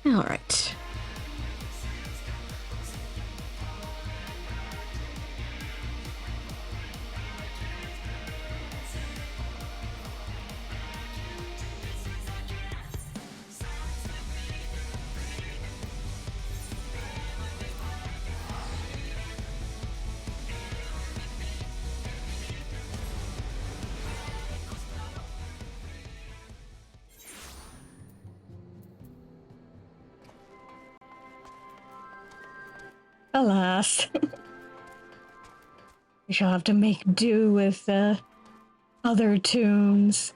All right. Alas. We shall have to make do with other tunes.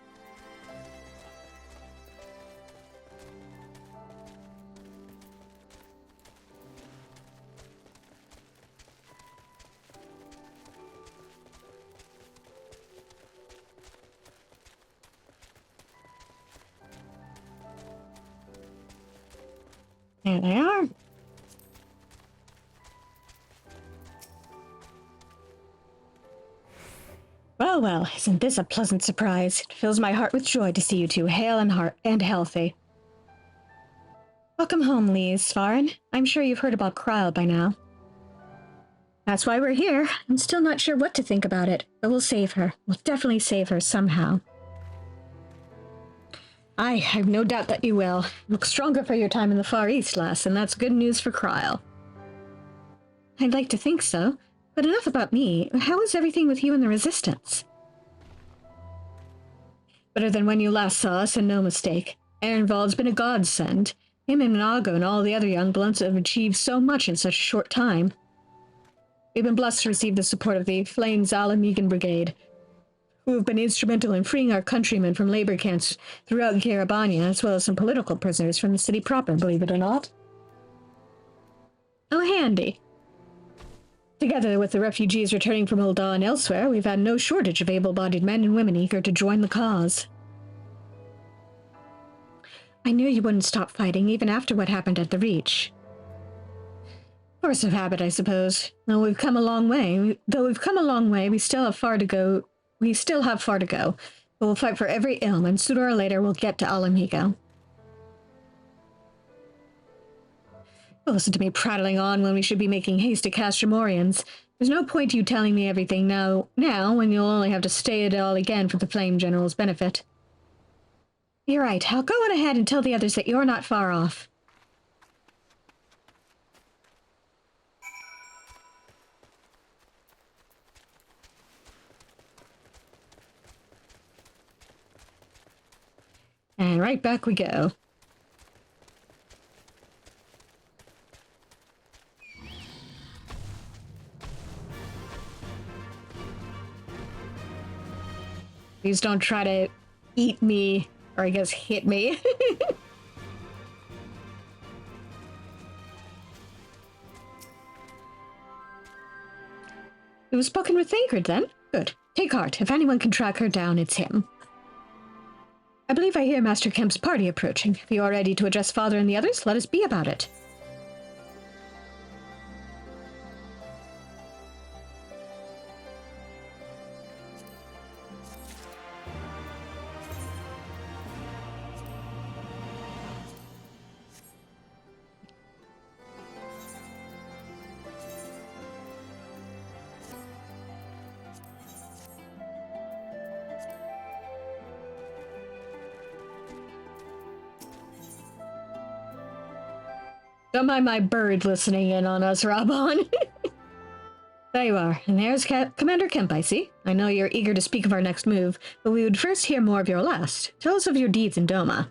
There they are. Well, well, isn't this a pleasant surprise? It fills my heart with joy to see you two hale and healthy. Welcome home, Lise, Svarin. I'm sure you've heard about Krile by now. That's why we're here. I'm still not sure what to think about it, but we'll save her. We'll definitely save her somehow. I have no doubt that you will. Look stronger for your time in the Far East, lass, and that's good news for Krile. I'd like to think so. But enough about me. How is everything with you and the Resistance? Better than when you last saw us, and no mistake. Ehrenwald's been a godsend. Him and Nago and all the other young blunts have achieved so much in such a short time. We've been blessed to receive the support of the Flame Zala Megan Brigade. who have been instrumental in freeing our countrymen from labor camps throughout Garabania, as well as some political prisoners from the city proper, believe it or not. Oh, handy. Together with the refugees returning from Ul'dah and elsewhere, we've had no shortage of able-bodied men and women eager to join the cause. I knew you wouldn't stop fighting, even after what happened at the Reach. Force of habit, I suppose. Though we've come a long way, we still have far to go. But we'll fight for every ilm, and sooner or later we'll get to Ala Mhigo. Don't listen to me prattling on when we should be making haste to cast Jamorians. There's no point you telling me everything now when you'll only have to stay it all again for the Flame General's benefit. You're right. I'll go on ahead and tell the others that you're not far off. And right back we go. Please don't try to eat me, or I guess hit me. It was spoken with Thancred, then? Good. Take heart. If anyone can track her down, it's him. I believe I hear Master Kemp's party approaching. If you are ready to address Father and the others, let us be about it. Don't mind my bird listening in on us, Rabon. There you are, and there's Commander Kemp, I see. I know you're eager to speak of our next move, but we would first hear more of your last. Tell us of your deeds in Doma.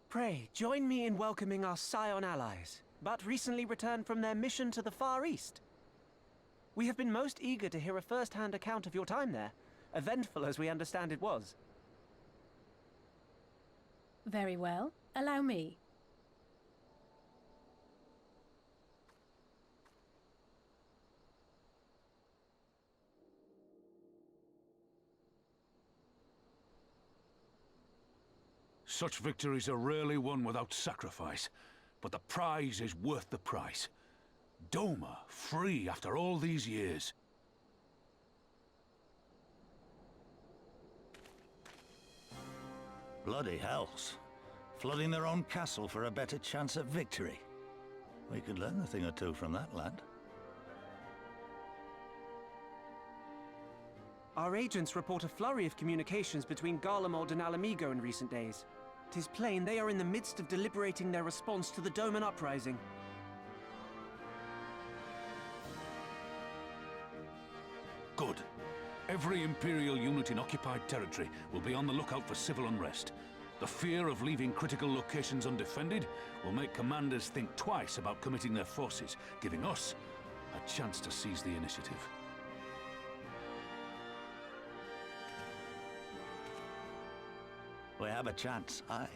Pray, join me in welcoming our Scion allies, but recently returned from their mission to the Far East. We have been most eager to hear a first-hand account of your time there, eventful as we understand it was. Very well. Allow me. Such victories are rarely won without sacrifice, but the prize is worth the price. Doma, free after all these years. Bloody hells. Flooding their own castle for a better chance at victory. We could learn a thing or two from that lad. Our agents report a flurry of communications between Garlemald and Ala Mhigo in recent days. 'Tis plain they are in the midst of deliberating their response to the Doman uprising. Good. Every Imperial unit in occupied territory will be on the lookout for civil unrest. The fear of leaving critical locations undefended will make commanders think twice about committing their forces, giving us a chance to seize the initiative. We have a chance, aye.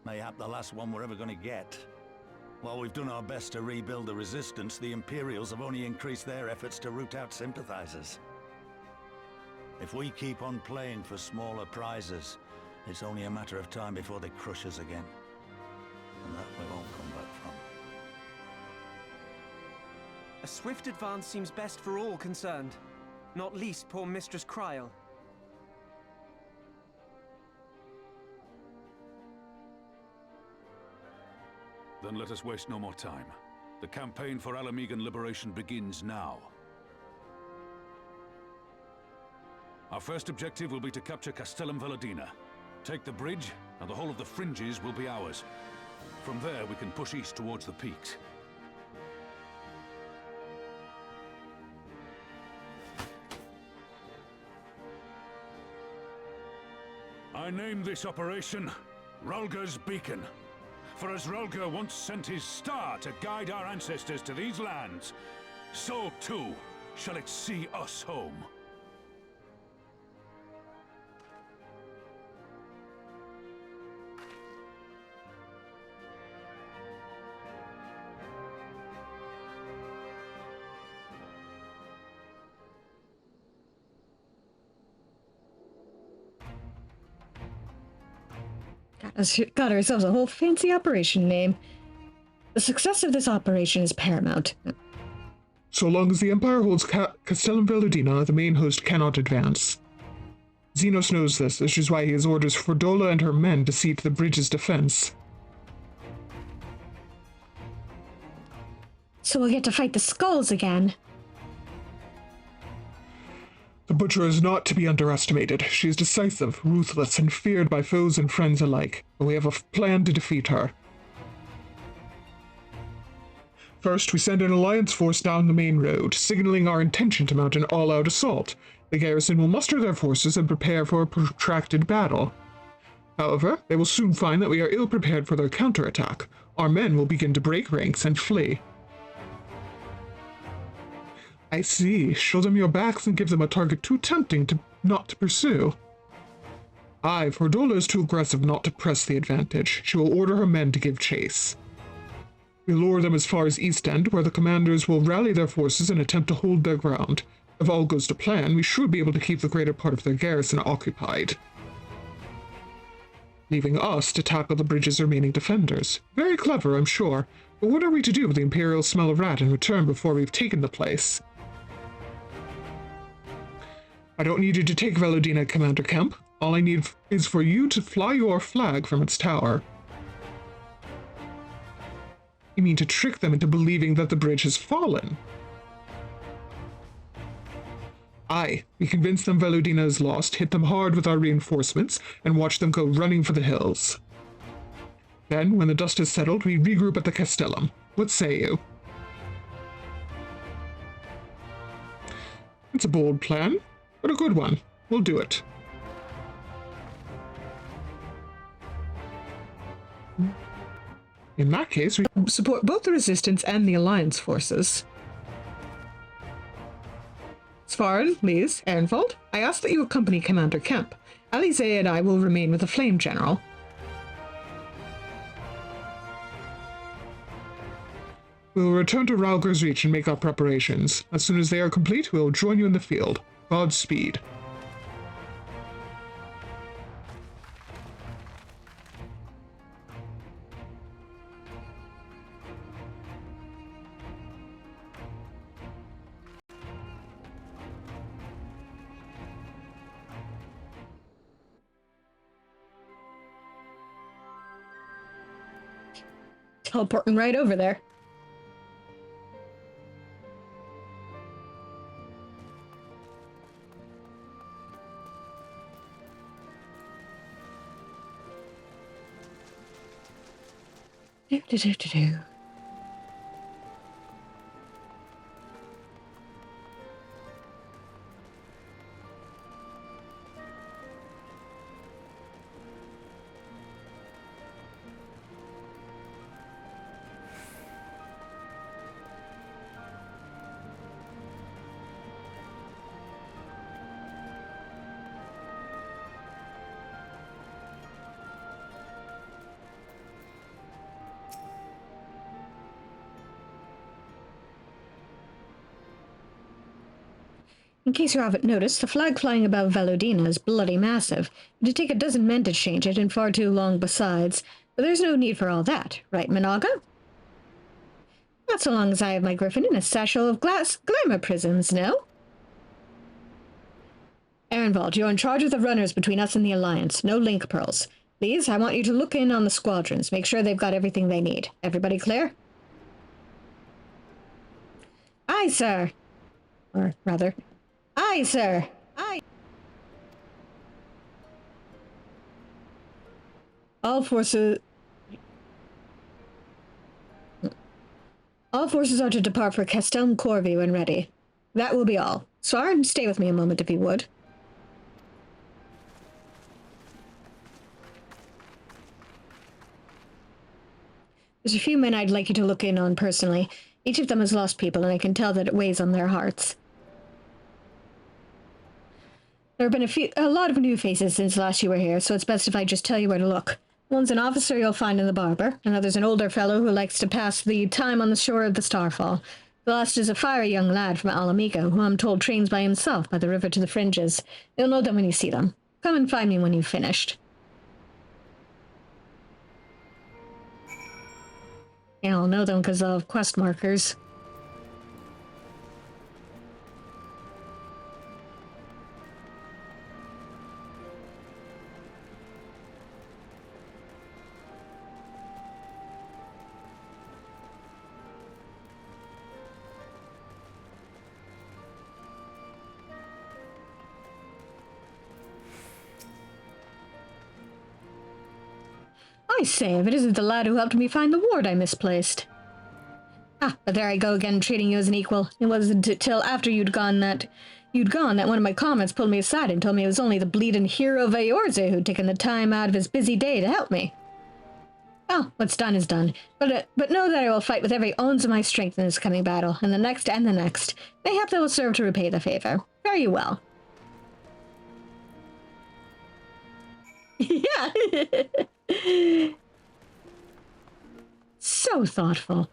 Mayhap the last one we're ever going to get. While we've done our best to rebuild the resistance, the Imperials have only increased their efforts to root out sympathizers. If we keep on playing for smaller prizes, it's only a matter of time before they crush us again. And that we won't come back from. A swift advance seems best for all concerned, not least poor Mistress Kryl. Then let us waste no more time. The campaign for Ala Mhigan liberation begins now. Our first objective will be to capture Castellum Veladina. Take the bridge, and the whole of the fringes will be ours. From there, we can push east towards the peaks. I name this operation Rulga's Beacon. For as Rulga once sent his star to guide our ancestors to these lands, so too shall it see us home. Got ourselves a whole fancy operation name. The success of this operation is paramount. So long as the Empire holds Castellum Veludina, the main host cannot advance. Xenos knows this, which is why he has orders for Dola and her men to see to the bridge's defense. So we'll get to fight the skulls again. The Butcher is not to be underestimated. She is decisive, ruthless, and feared by foes and friends alike, but we have a plan to defeat her. First, we send an alliance force down the main road, signaling our intention to mount an all-out assault. The garrison will muster their forces and prepare for a protracted battle. However, they will soon find that we are ill-prepared for their counterattack. Our men will begin to break ranks and flee. I see. Show them your backs and give them a target too tempting not to pursue. Aye, for Dola is too aggressive not to press the advantage. She will order her men to give chase. We lure them as far as East End, where the commanders will rally their forces and attempt to hold their ground. If all goes to plan, we should be able to keep the greater part of their garrison occupied, leaving us to tackle the bridge's remaining defenders. Very clever, I'm sure, but what are we to do with the Imperial smell of rat in return before we've taken the place? I don't need you to take Veludina, Commander Kemp. All I need is for you to fly your flag from its tower. You mean to trick them into believing that the bridge has fallen? Aye, we convince them Veludina is lost, hit them hard with our reinforcements, and watch them go running for the hills. Then, when the dust has settled, we regroup at the Castellum. What say you? It's a bold plan, but a good one. We'll do it. In that case, we support both the Resistance and the Alliance forces. Svarin, Lise, Ehrenwald, I ask that you accompany Commander Kemp. Alize and I will remain with the Flame General. We will return to Rauger's Reach and make our preparations. As soon as they are complete, we will join you in the field. Godspeed. Teleporting right over there. Do. In case you haven't noticed, the flag flying above Veludina is bloody massive. It'd take a dozen men to change it, and far too long besides. But there's no need for all that, right, Minaga? Not so long as I have my griffin in a satchel of glamour prisms, no? Ehrenwald, you're in charge of the runners between us and the Alliance. No link pearls. Please, I want you to look in on the squadrons. Make sure they've got everything they need. Everybody clear? Aye, sir. Or, rather... Aye, sir. Aye. All forces are to depart for Castelm Corvey when ready. That will be all. Svarin, stay with me a moment if you would. There's a few men I'd like you to look in on personally. Each of them has lost people, and I can tell that it weighs on their hearts. There have been a lot of new faces since last you were here, so it's best if I just tell you where to look. One's an officer you'll find in the barber. Another's an older fellow who likes to pass the time on the shore of the Starfall. The last is a fiery young lad from Alamigo, who I'm told trains by himself by the river to the fringes. You'll know them when you see them. Come and find me when you've finished. Yeah, I'll know them because of quest markers. I say, if it isn't the lad who helped me find the ward I misplaced. Ah, but there I go again, treating you as an equal. It wasn't till after you'd gone that one of my comments pulled me aside and told me it was only the bleeding hero Vayorze who'd taken the time out of his busy day to help me. Oh, what's done is done. But know that I will fight with every ounce of my strength in this coming battle, and the next and the next. Mayhap that will serve to repay the favor. Fare you well. Yeah. So thoughtful.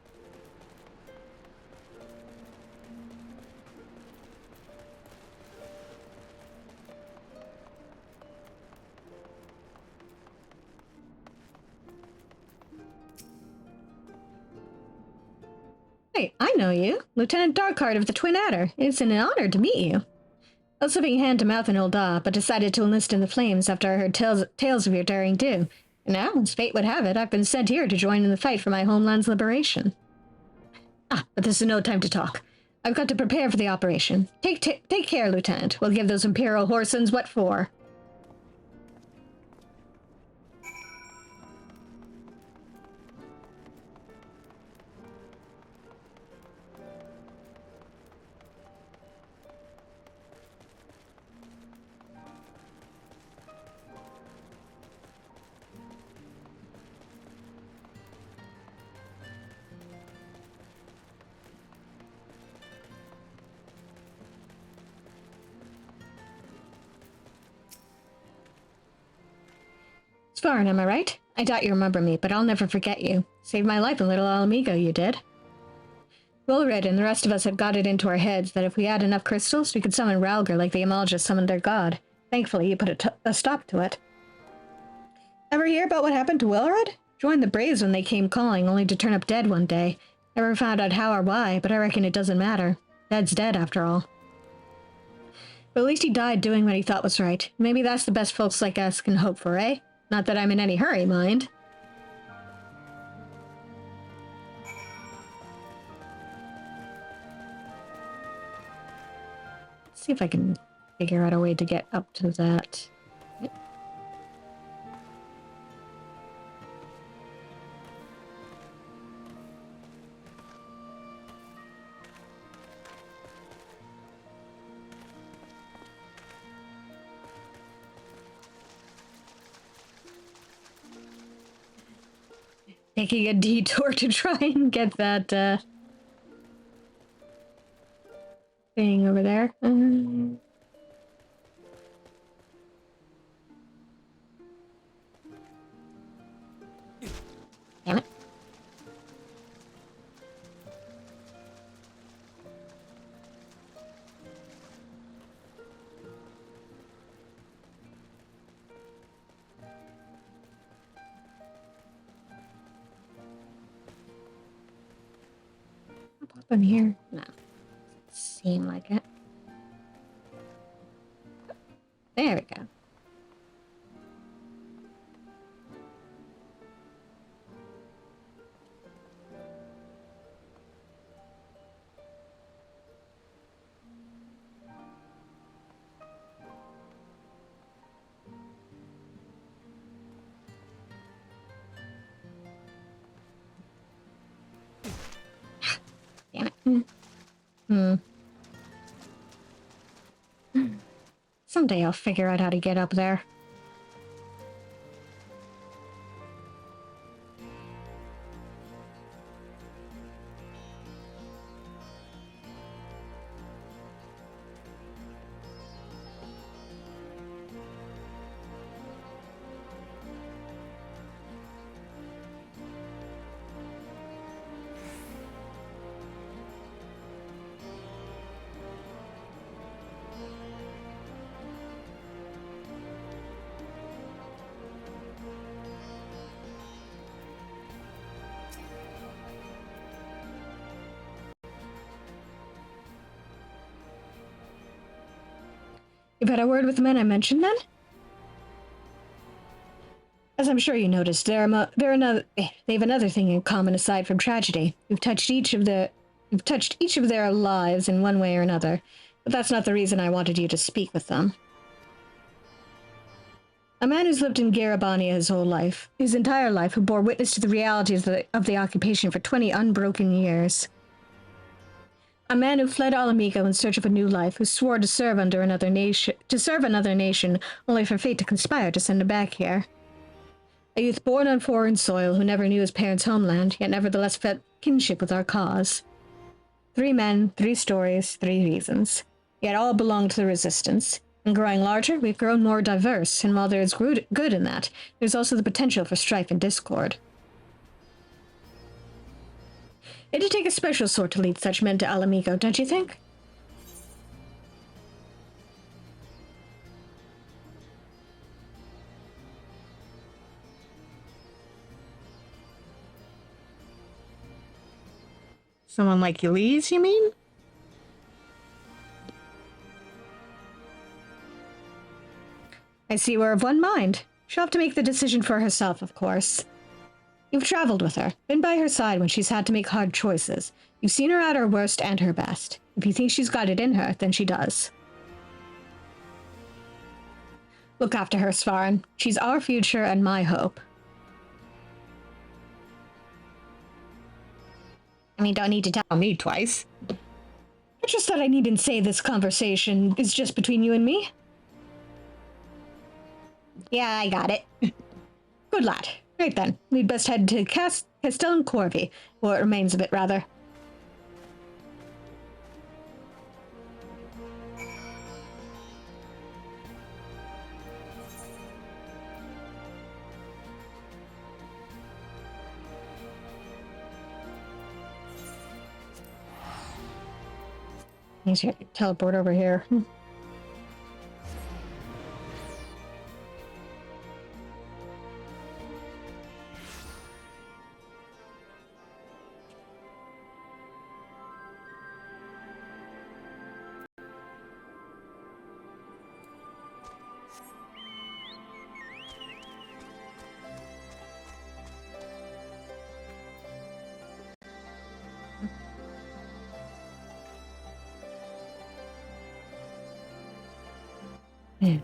Hey, I know you. Lieutenant Darkheart of the Twin Adder. It's an honor to meet you. I was slipping hand to mouth in Ul'dah, but decided to enlist in the Flames after I heard tales of your daring do. And now, as fate would have it, I've been sent here to join in the fight for my homeland's liberation. Ah, but this is no time to talk. I've got to prepare for the operation. Take care, Lieutenant. We'll give those Imperial Horsons what for. Svarin, am I right? I doubt you remember me, but I'll never forget you. Saved my life in Little Alamigo, you did. Wilred and the rest of us had got it into our heads that if we had enough crystals, we could summon Ralgr like the Amalja summoned their god. Thankfully, you put a stop to it. Ever hear about what happened to Wilred? Joined the Braves when they came calling, only to turn up dead one day. Never found out how or why, but I reckon it doesn't matter. Dead's dead, after all. But at least he died doing what he thought was right. Maybe that's the best folks like us can hope for, eh? Not that I'm in any hurry, mind. Let's see if I can figure out a way to get up to that. Yep. Taking a detour to try and get that thing over there. Damn it. Pop in here? No. Doesn't seem like it. There we go. Damn it. Someday I'll figure out how to get up there. You've had a word with the men I mentioned, then? As I'm sure you noticed, they have another thing in common aside from tragedy. You've touched each of their lives in one way or another, but that's not the reason I wanted you to speak with them. A man who's lived in Garabania his entire life, who bore witness to the realities of the occupation for 20 unbroken years. A man who fled Alamigo in search of a new life, who swore to serve another nation, only for fate to conspire to send him back here. A youth born on foreign soil who never knew his parents' homeland, yet nevertheless felt kinship with our cause. 3 men, 3 stories, 3 reasons. Yet all belong to the Resistance. And growing larger, we've grown more diverse, and while there is good in that, there's also the potential for strife and discord. It'd take a special sort to lead such men to Alamigo, don't you think? Someone like Elise, you mean? I see we're of one mind. She'll have to make the decision for herself, of course. You've traveled with her, been by her side when she's had to make hard choices. You've seen her at her worst and her best. If you think she's got it in her, then she does. Look after her, Svarin. She's our future and my hope. I mean, don't need to tell me twice. I just thought I needn't say this conversation is just between you and me. Yeah, I got it. Good lad. Right then, we'd best head to Castel Corvi, or what remains of it, rather. He's here to teleport over here. Yeah.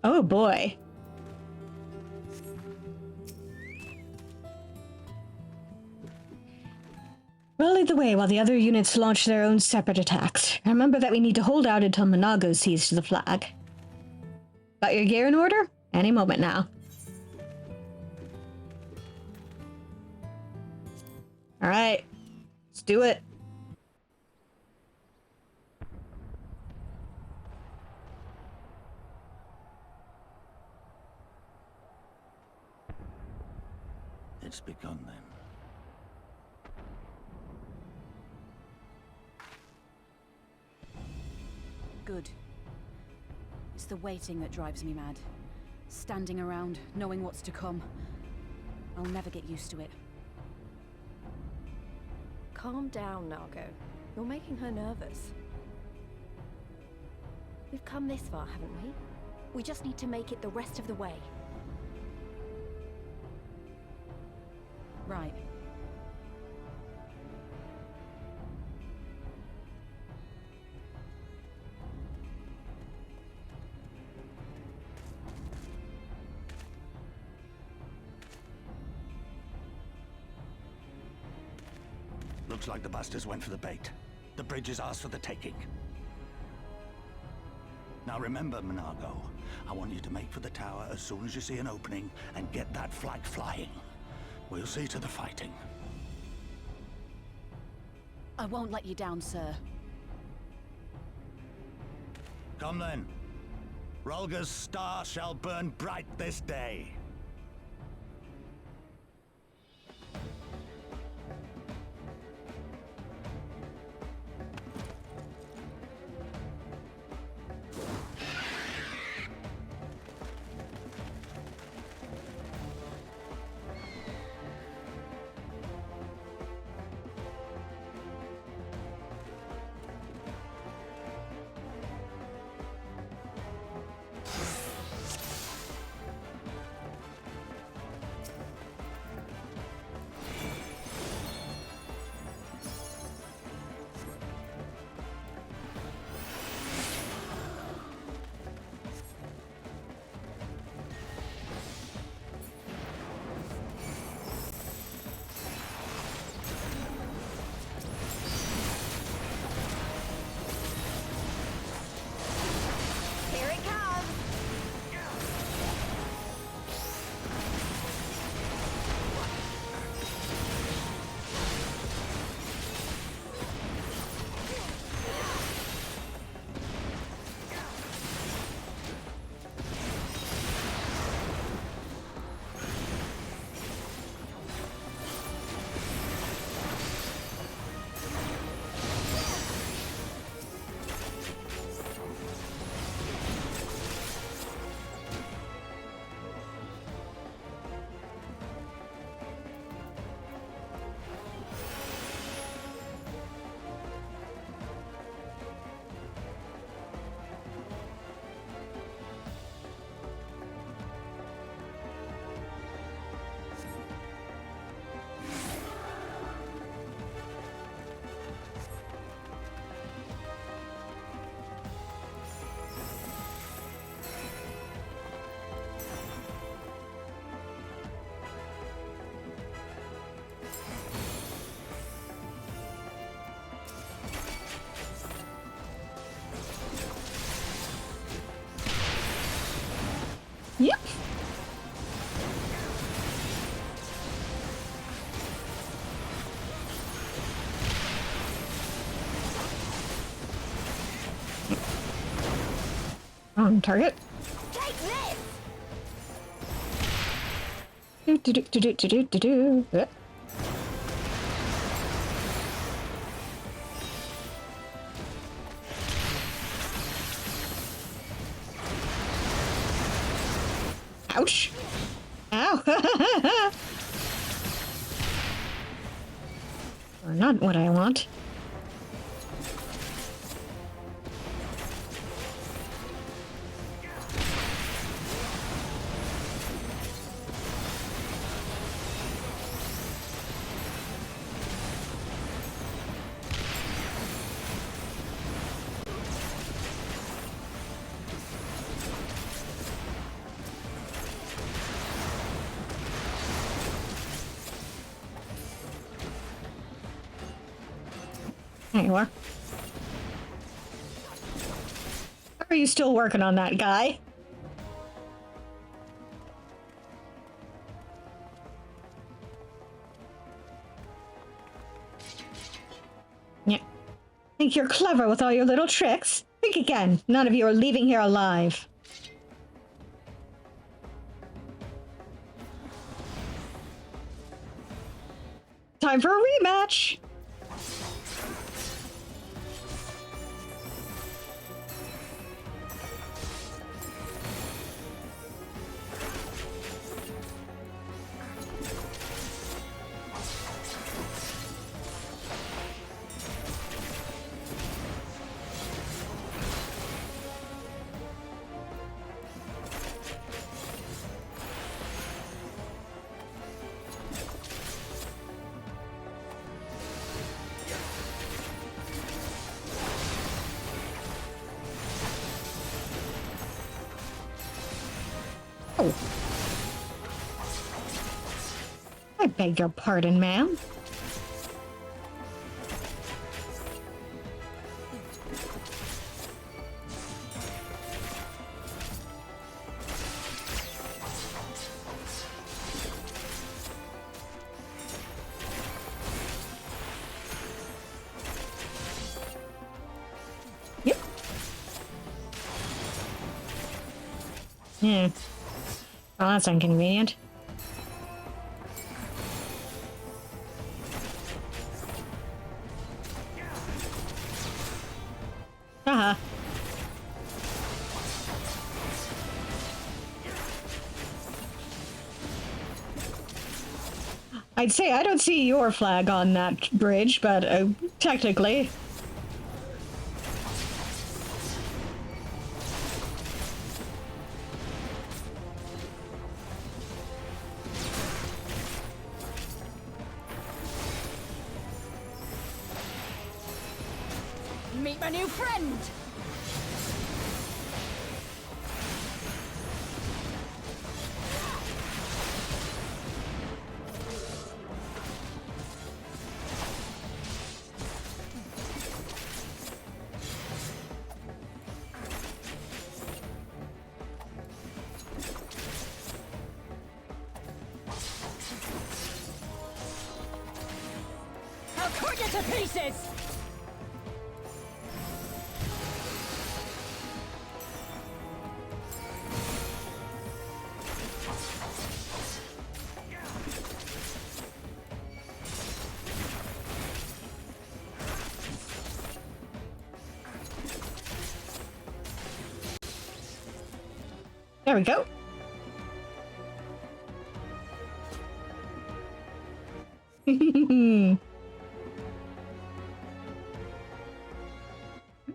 Oh boy. We'll lead the way while the other units launch their own separate attacks. Remember that we need to hold out until Monago sees to the flag. Got your gear in order? Any moment now. Alright. Let's do it. It's begun then. Good. It's the waiting that drives me mad. Standing around, knowing what's to come. I'll never get used to it. Calm down, Nargo. You're making her nervous. We've come this far, haven't we? We just need to make it the rest of the way. Right. Looks like the bastards went for the bait. The bridge is ours for the taking. Now remember, Monargo, I want you to make for the tower as soon as you see an opening and get that flag flying. We'll see to the fighting. I won't let you down, sir. Come then. Rolga's star shall burn bright this day. Here it comes! Yep. On target. Take this! Do do do do do do do do. Ouch! Ow! Or not what I want. There you are. How are you still working on that guy? Yeah. Think you're clever with all your little tricks? Think again. None of you are leaving here alive. Time for a rematch! Ow! I beg your pardon, ma'am. Yep. Yeah. Well, that's inconvenient. Haha. I'd say I don't see your flag on that bridge, but technically. Meet my new friend! I'll cut you to pieces! There we go. I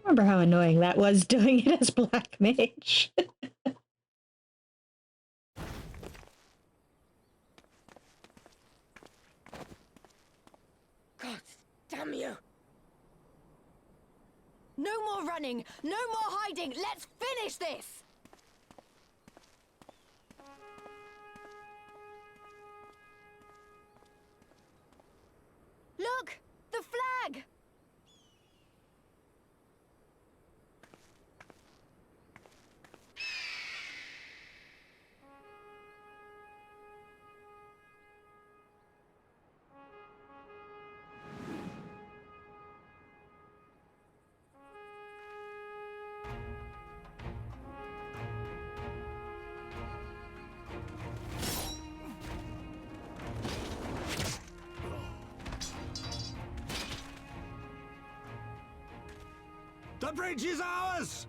remember how annoying that was doing it as Black Mage. God damn you! No more running! No more hiding! Let's finish this! Look! The flag! The bridge is ours!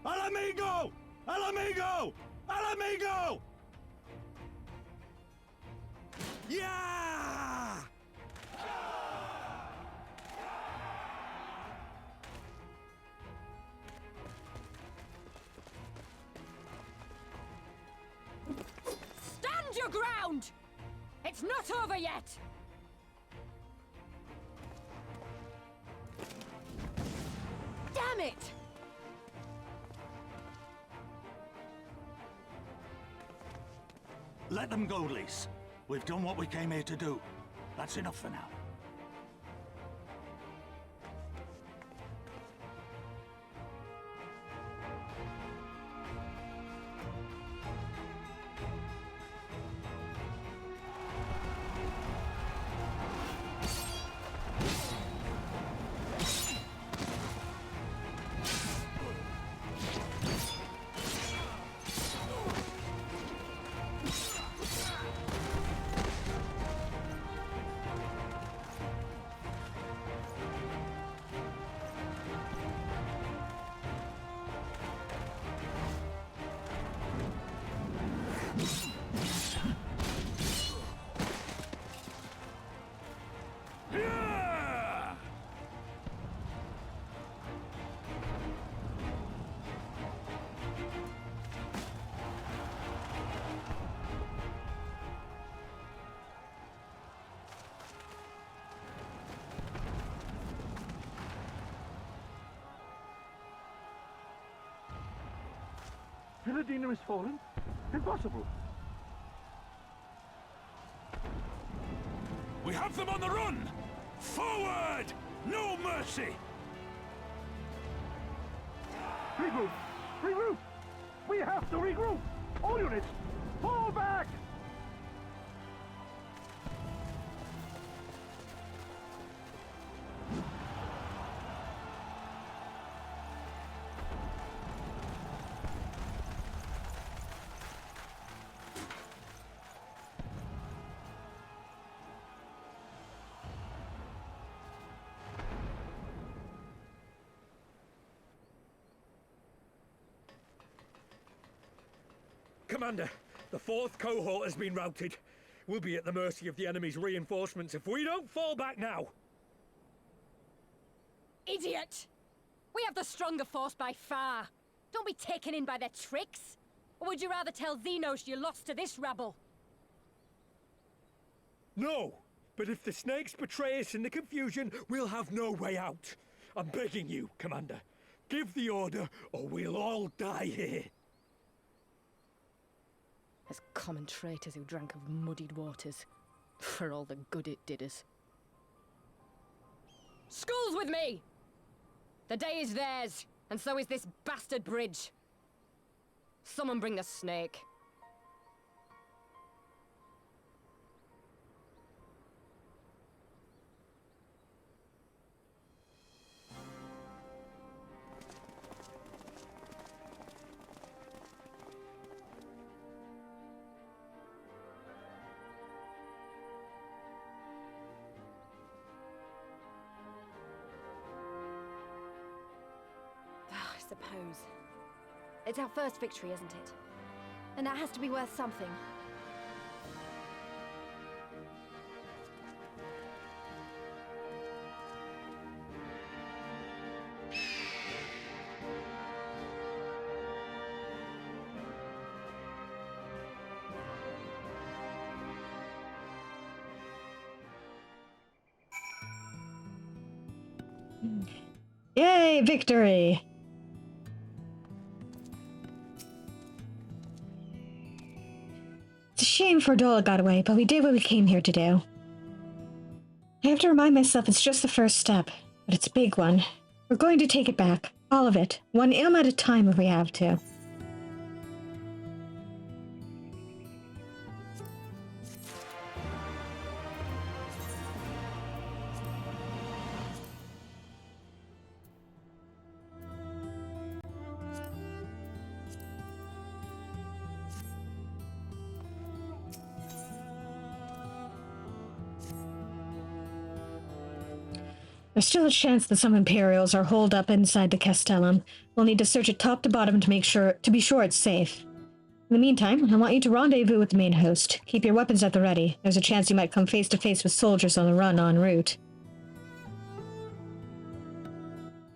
Al amigo! Al amigo! Al amigo! Yeah! Stand your ground! It's not over yet! Damn it! Let them go, Lise. We've done what we came here to do. That's enough for now. Villadina is fallen? Impossible. We have them on the run! Forward! No mercy! Regroup! Regroup! We have to regroup! All units, fall back! Commander, the 4th cohort has been routed. We'll be at the mercy of the enemy's reinforcements if we don't fall back now. Idiot! We have the stronger force by far. Don't be taken in by their tricks. Or would you rather tell Xenos you lost to this rabble? No, but if the snakes betray us in the confusion, we'll have no way out. I'm begging you, Commander. Give the order, or we'll all die here. As common traitors who drank of muddied waters. For all the good it did us. School's with me! The day is theirs, and so is this bastard bridge. Someone bring the snake. I suppose. It's our first victory, isn't it? And that has to be worth something. Yay, victory! It's a shame Fordola got away, but we did what we came here to do. I have to remind myself it's just the first step, but it's a big one. We're going to take it back. All of it. One ilm at a time if we have to. There's still a chance that some Imperials are holed up inside the Castellum. We'll need to search it top to bottom to be sure it's safe. In the meantime, I want you to rendezvous with the main host. Keep your weapons at the ready. There's a chance you might come face to face with soldiers on the run en route.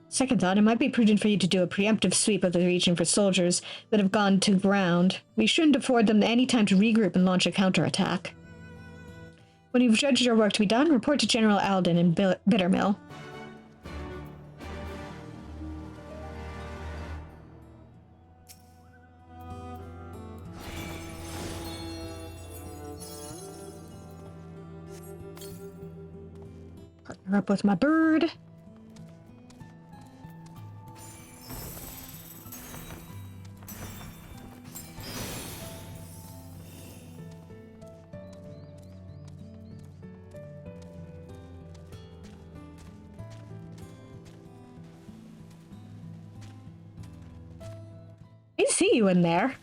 Second thought, it might be prudent for you to do a preemptive sweep of the region for soldiers that have gone to ground. We shouldn't afford them any time to regroup and launch a counterattack. When you've judged your work to be done, report to General Alden in Bittermill. Partner up with my bird. I see you in there.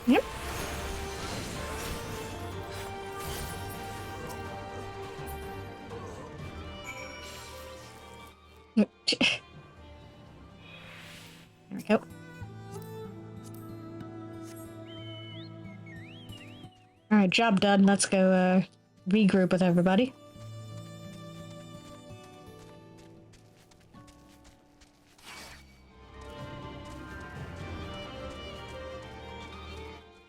Yep. There we go. Alright, job done. Let's go regroup with everybody.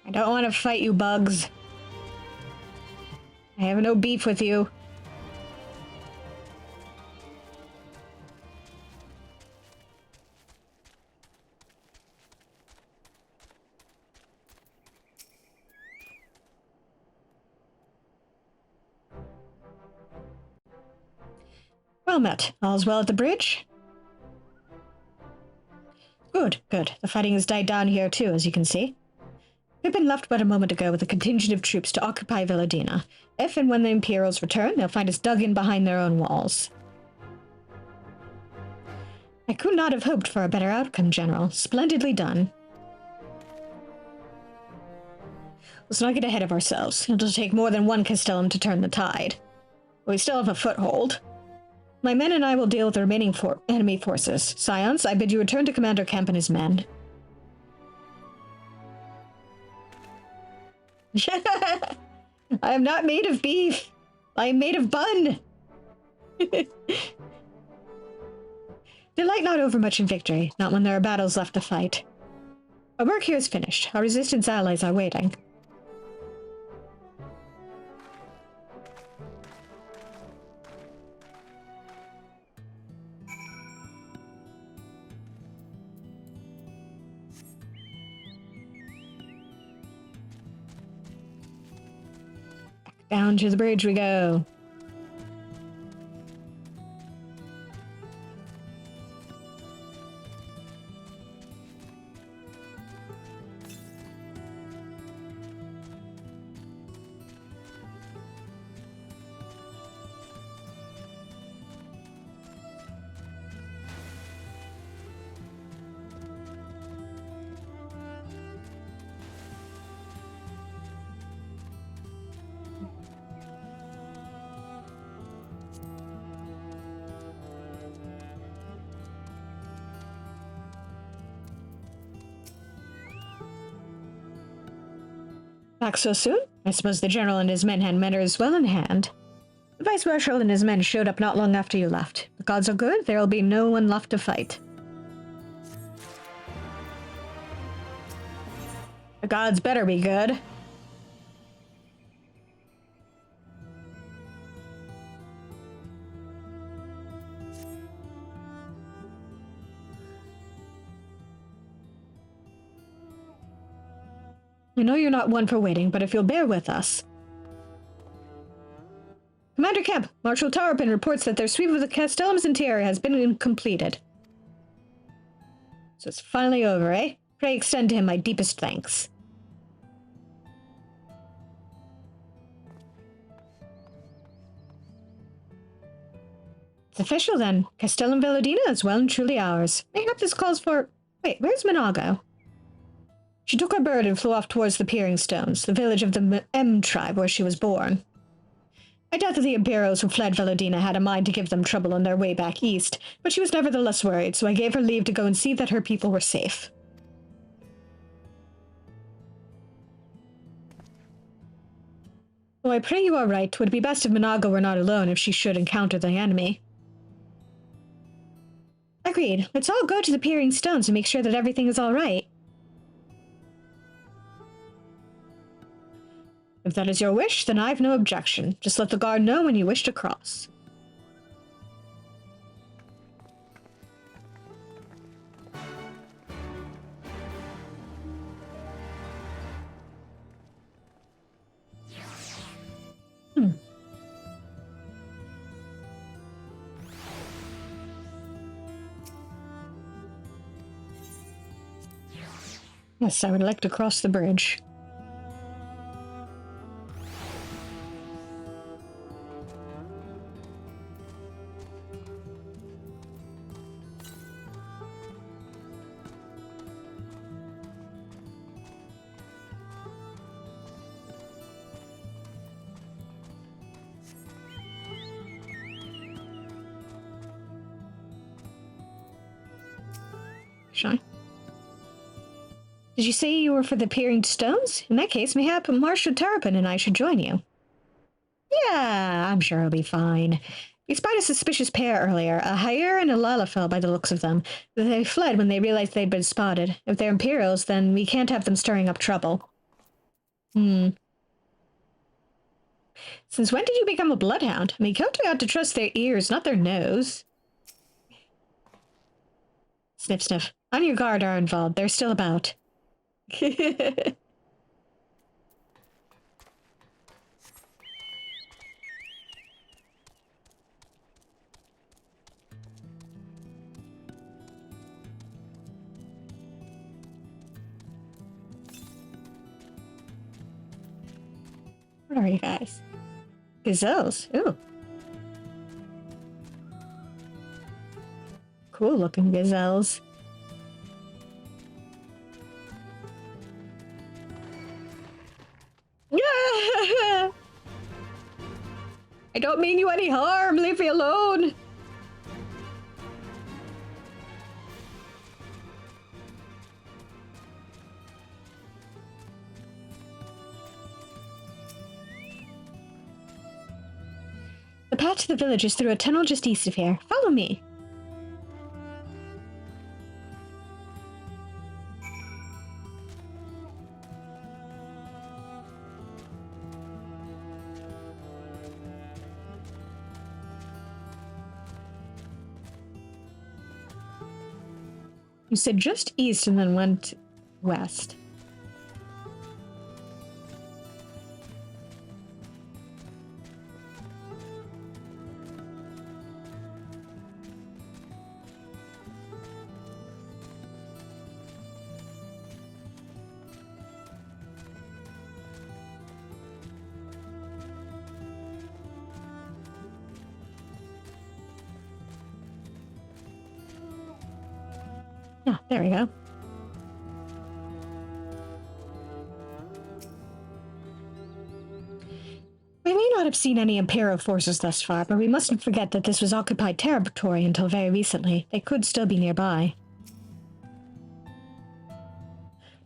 I don't want to fight you, bugs. I have no beef with you. Well met. All's well at the bridge? Good, good. The fighting has died down here too, as you can see. We've been left but a moment ago with a contingent of troops to occupy Villadina. If and when the Imperials return, they'll find us dug in behind their own walls. I could not have hoped for a better outcome, General. Splendidly done. Let's not get ahead of ourselves. It'll take more than one Castellum to turn the tide. But we still have a foothold. My men and I will deal with the remaining enemy forces. Scions, I bid you return to Commander Kemp and his men. I am not made of beef. I am made of bun. Delight not overmuch in victory, not when there are battles left to fight. Our work here is finished. Our resistance allies are waiting. Down to the bridge we go. Back so soon? I suppose the General and his men had matters well in hand. The Vice Marshal and his men showed up not long after you left. The gods are good, there will be no one left to fight. The gods better be good. I know you're not one for waiting, but if you'll bear with us. Commander Kemp, Marshal Tarpin reports that their sweep of the Castellum's interior has been completed. So it's finally over, eh? Pray extend to him my deepest thanks. It's official then. Castellum Villadina is well and truly ours. Mayhap this calls for... Wait, where's Minago? She took her bird and flew off towards the Peering Stones, the village of the M tribe where she was born. I doubt that the Imperials who fled Villadina had a mind to give them trouble on their way back east, but she was nevertheless worried, so I gave her leave to go and see that her people were safe. Though I pray you are right, it would be best if Minago were not alone if she should encounter the enemy. Agreed. Let's all go to the Peering Stones and make sure that everything is all right. If that is your wish, then I've no objection. Just let the guard know when you wish to cross. Yes, I would like to cross the bridge. actually. Did you say you were for the Peering Stones? In that case, mayhap Marshal Terrapin and I should join you. Yeah, I'm sure it'll be fine. We spied a suspicious pair earlier, a Hire and a Lalafell by the looks of them. They fled when they realized they'd been spotted. If they're Imperials, then we can't have them stirring up trouble. Since when did you become a bloodhound? Mikoto ought to trust their ears, not their nose. Sniff, sniff. On your guard are involved. They're still about. What are you guys? Gazelles. Ooh. Cool looking gazelles. I don't mean you any harm. Leave me alone. The path to the village is through a tunnel just east of here. Follow me. You said just east and then went west. Oh, there we go. We may not have seen any Imperial forces thus far, but we mustn't forget that this was occupied territory until very recently. They could still be nearby.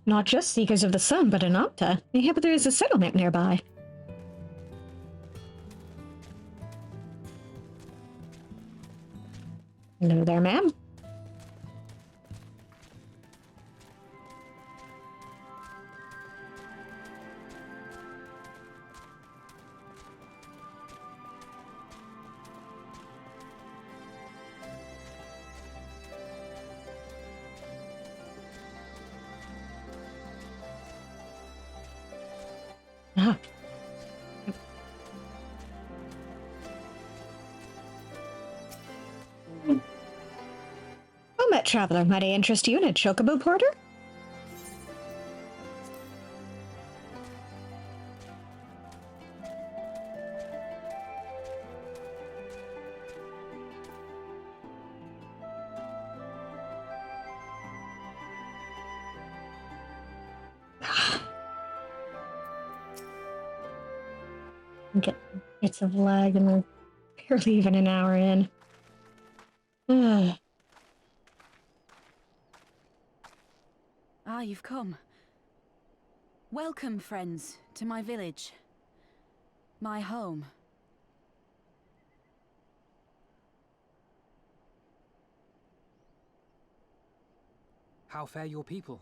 Not just Seekers of the Sun, but Anapta. Maybe there is a settlement nearby. Hello there, ma'am. Ah. Well met, traveler. Might I interest you in a chocobo porter? It's a lag and we're barely even an hour in. Ah, you've come. Welcome, friends, to my village. My home. How fare your people?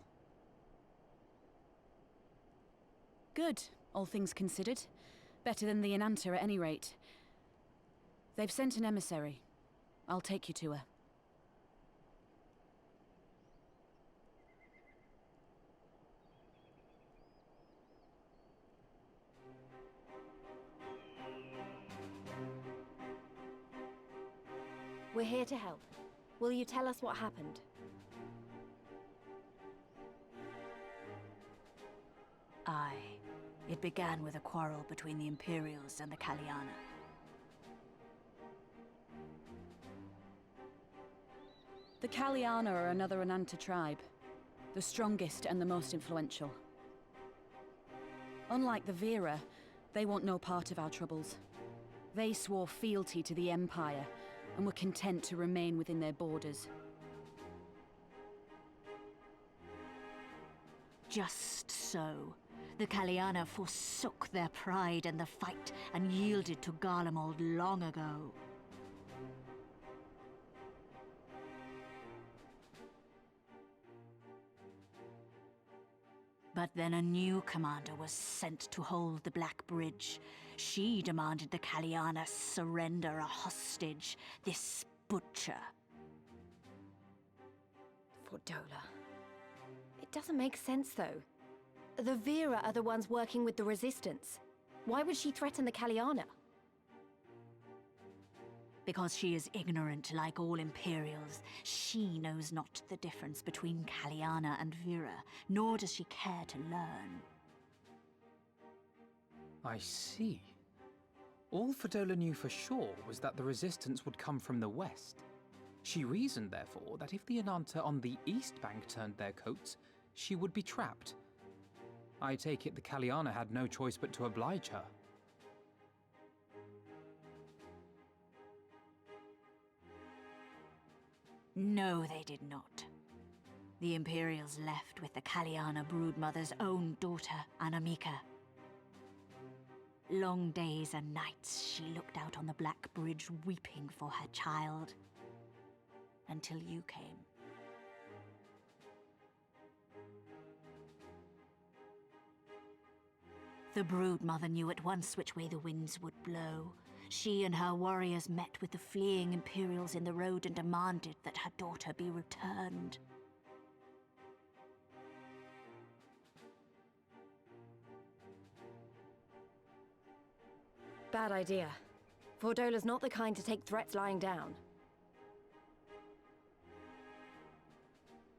Good, all things considered. Better than the Ananta at any rate. They've sent an emissary. I'll take you to her. We're here to help. Will you tell us what happened? Aye. It began with a quarrel between the Imperials and the Kaliana. The Kaliana are another Ananta tribe. The strongest and the most influential. Unlike the Vera, they want no part of our troubles. They swore fealty to the Empire, and were content to remain within their borders. Just so. The Kaliana forsook their pride in the fight and yielded to Garlemald long ago. But then a new commander was sent to hold the Black Bridge. She demanded the Kaliana surrender a hostage, this butcher. Fordola. It doesn't make sense, though. The Vera are the ones working with the Resistance. Why would she threaten the Kaliana? Because she is ignorant like all Imperials. She knows not the difference between Kaliana and Vera, nor does she care to learn. I see. All Fordola knew for sure was that the Resistance would come from the west. She reasoned, therefore, that if the Ananta on the east bank turned their coats, she would be trapped. I take it the Kaliana had no choice but to oblige her. No, they did not. The Imperials left with the Kaliana broodmother's own daughter, Anamika. Long days and nights she looked out on the Black Bridge weeping for her child. Until you came. The broodmother knew at once which way the winds would blow. She and her warriors met with the fleeing Imperials in the road and demanded that her daughter be returned. Bad idea. Fordola's not the kind to take threats lying down.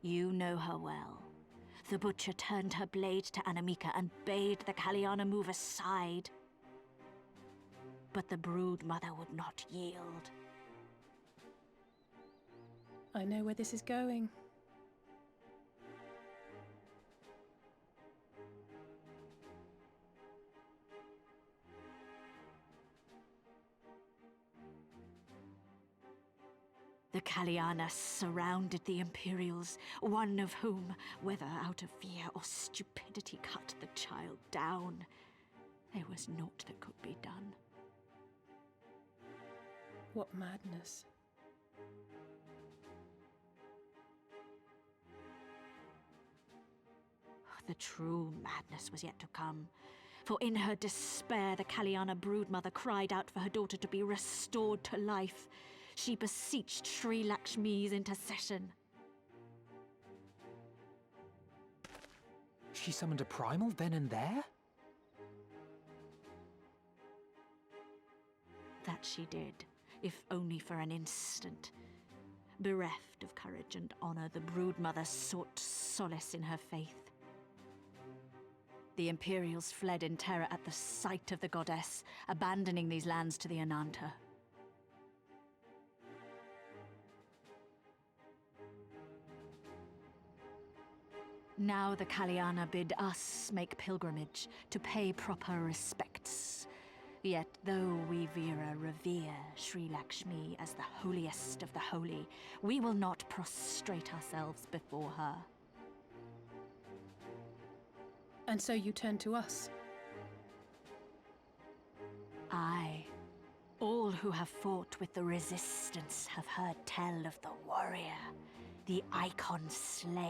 You know her well. The butcher turned her blade to Anamika and bade the Kaliana move aside. But the broodmother would not yield. I know where this is going. The Kaliana surrounded the Imperials, one of whom, whether out of fear or stupidity, cut the child down. There was naught that could be done. What madness. The true madness was yet to come. For in her despair, the Kaliana broodmother cried out for her daughter to be restored to life. She beseeched Sri Lakshmi's intercession. She summoned a primal then and there? That she did, if only for an instant. Bereft of courage and honor, the broodmother sought solace in her faith. The Imperials fled in terror at the sight of the goddess, abandoning these lands to the Ananta. Now the Kaliana bid us make pilgrimage to pay proper respects. Yet though we Vera revere Sri Lakshmi as the holiest of the holy, we will not prostrate ourselves before her. And so you turn to us? Aye. All who have fought with the Resistance have heard tell of the warrior, the Icon Slayer.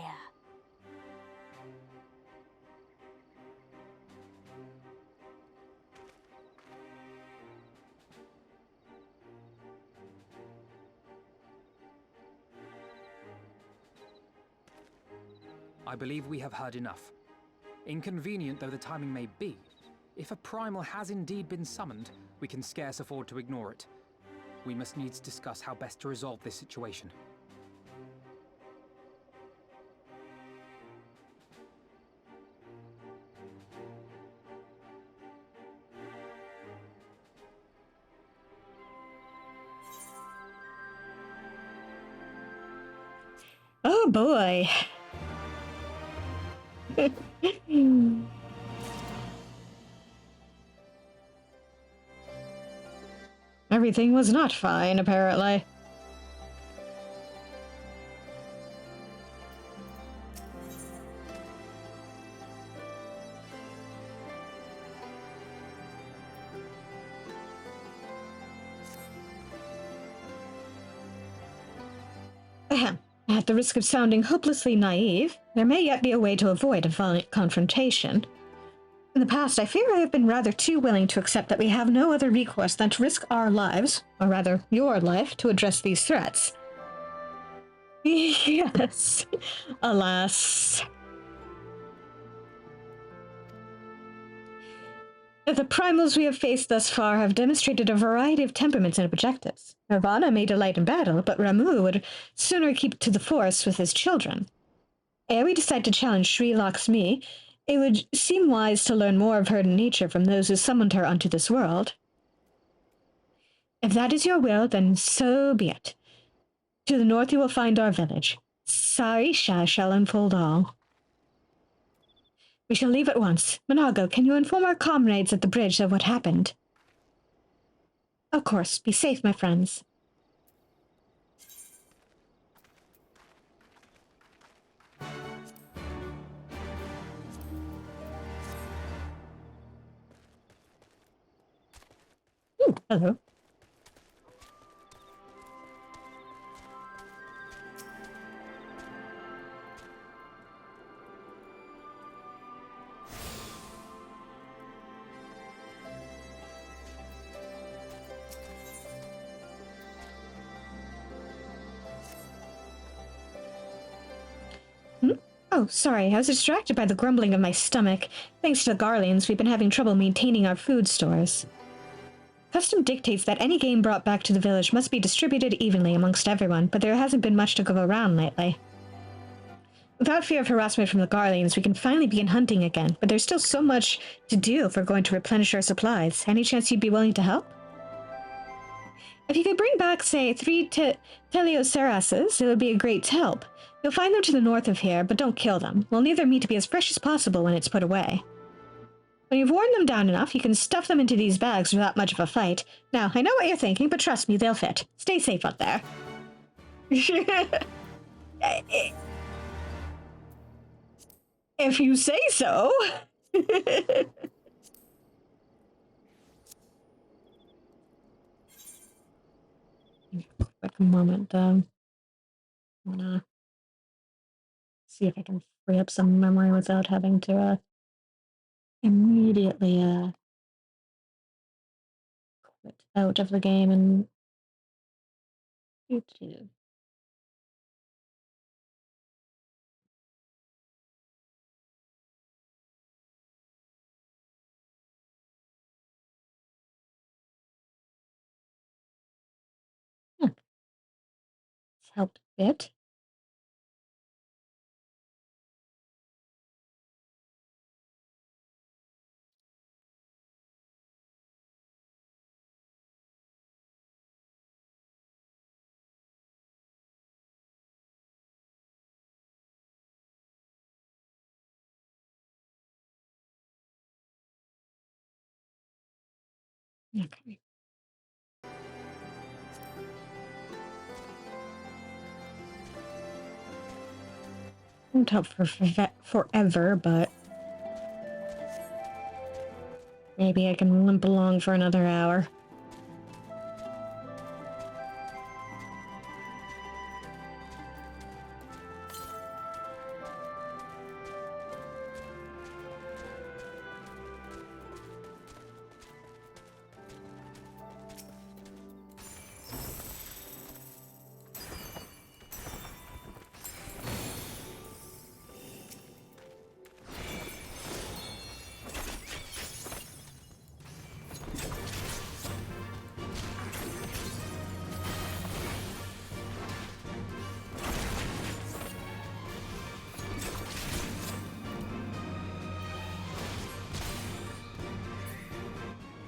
I believe we have heard enough. Inconvenient though the timing may be, if a primal has indeed been summoned, we can scarce afford to ignore it. We must needs discuss how best to resolve this situation. Oh boy. Everything was not fine, apparently. At the risk of sounding hopelessly naive, there may yet be a way to avoid a violent confrontation. In the past, I fear I have been rather too willing to accept that we have no other recourse than to risk our lives, or rather, your life, to address these threats. Yes, alas. The primals we have faced thus far have demonstrated a variety of temperaments and objectives. Nirvana may delight in battle, but Ramu would sooner keep to the forest with his children. Ere we decide to challenge Sri Lakshmi, it would seem wise to learn more of her nature from those who summoned her unto this world. If that is your will, then so be it. To the north you will find our village. Sarisha shall unfold all. We shall leave at once. Monago, can you inform our comrades at the bridge of what happened? Of course. Be safe, my friends. Ooh, hello. Oh, sorry, I was distracted by the grumbling of my stomach. Thanks to the Garleans, we've been having trouble maintaining our food stores. Custom dictates that any game brought back to the village must be distributed evenly amongst everyone, but there hasn't been much to go around lately. Without fear of harassment from the Garleans, we can finally begin hunting again, but there's still so much to do if we're going to replenish our supplies. Any chance you'd be willing to help? If you could bring back, say, 3 Teleocerases, it would be a great help. You'll find them to the north of here, but don't kill them. We'll need their meat to be as fresh as possible when it's put away. When you've worn them down enough, you can stuff them into these bags without much of a fight. Now, I know what you're thinking, but trust me, they'll fit. Stay safe out there. If you say so. Quick moment, I'm gonna see if I can free up some memory without having to immediately quit out of the game and YouTube. It's helped a bit. Okay. Won't help for forever, but maybe I can limp along for another hour.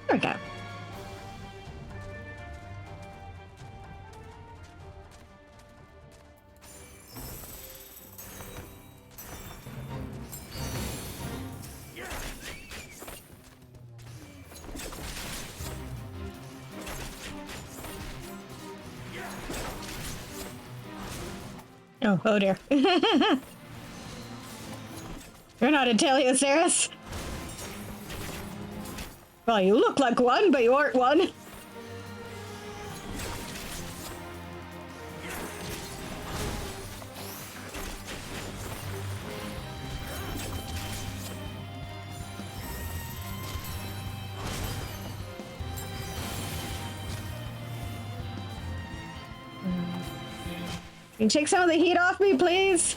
There we go. Oh dear. You're not a Teleoceras? Well, you look like one, but you aren't one. Can you take some of the heat off me, please?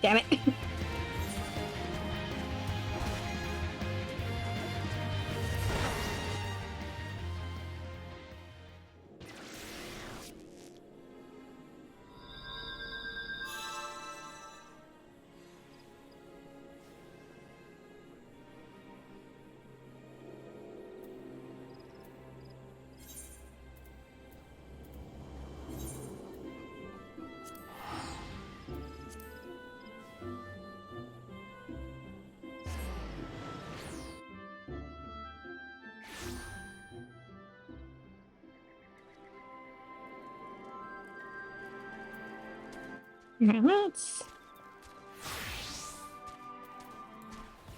Damn it.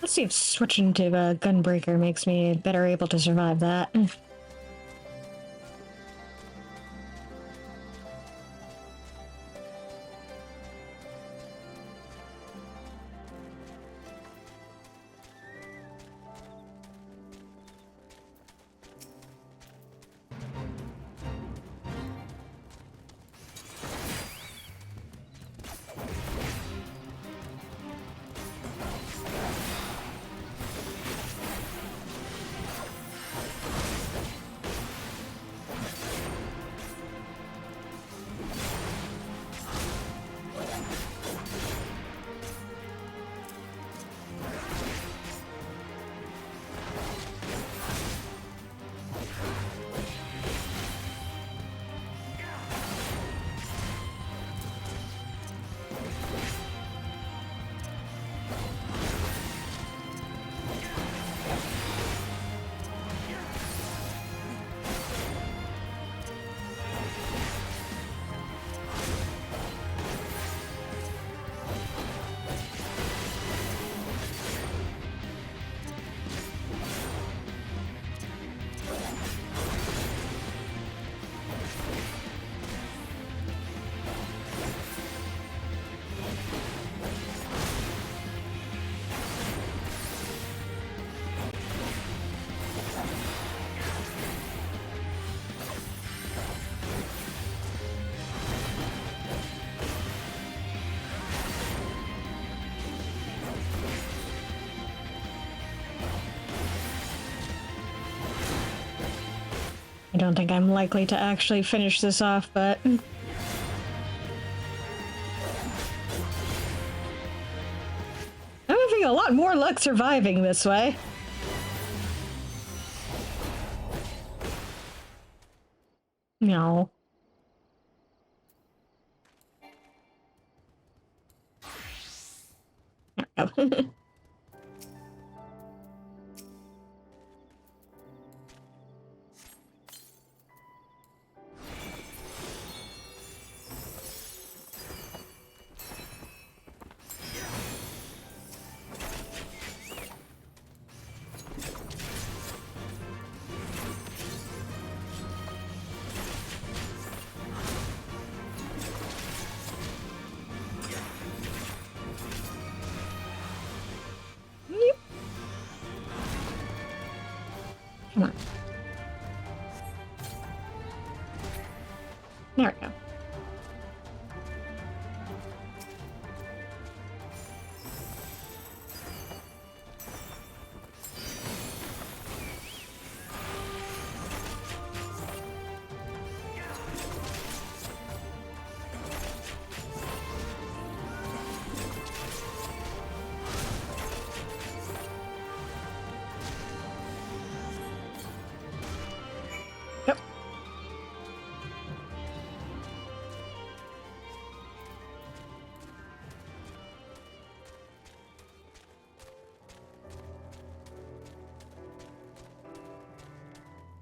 Let's see if switching to a gunbreaker makes me better able to survive that. I don't think I'm likely to actually finish this off, but... I'm having a lot more luck surviving this way. No. There we go. Come on. There we go.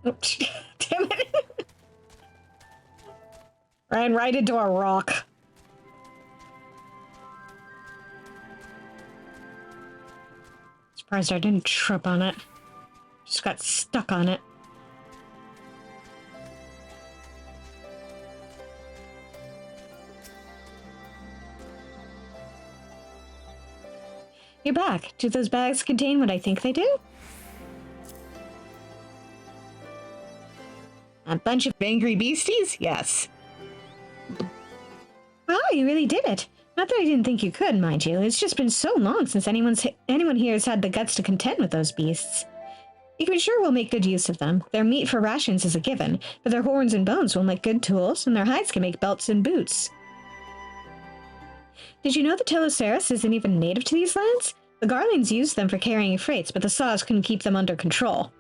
Oops. Damn it. Ran right into a rock. Surprised I didn't trip on it. Just got stuck on it. You're back. Do those bags contain what I think they do? A bunch of angry beasties? Yes. Wow, you really did it. Not that I didn't think you could, mind you. It's just been so long since anyone here has had the guts to contend with those beasts. You can be sure we'll make good use of them. Their meat for rations is a given, but their horns and bones will make good tools, and their hides can make belts and boots. Did you know the Teloceras isn't even native to these lands? The Garlands used them for carrying freights, but the Saws couldn't keep them under control.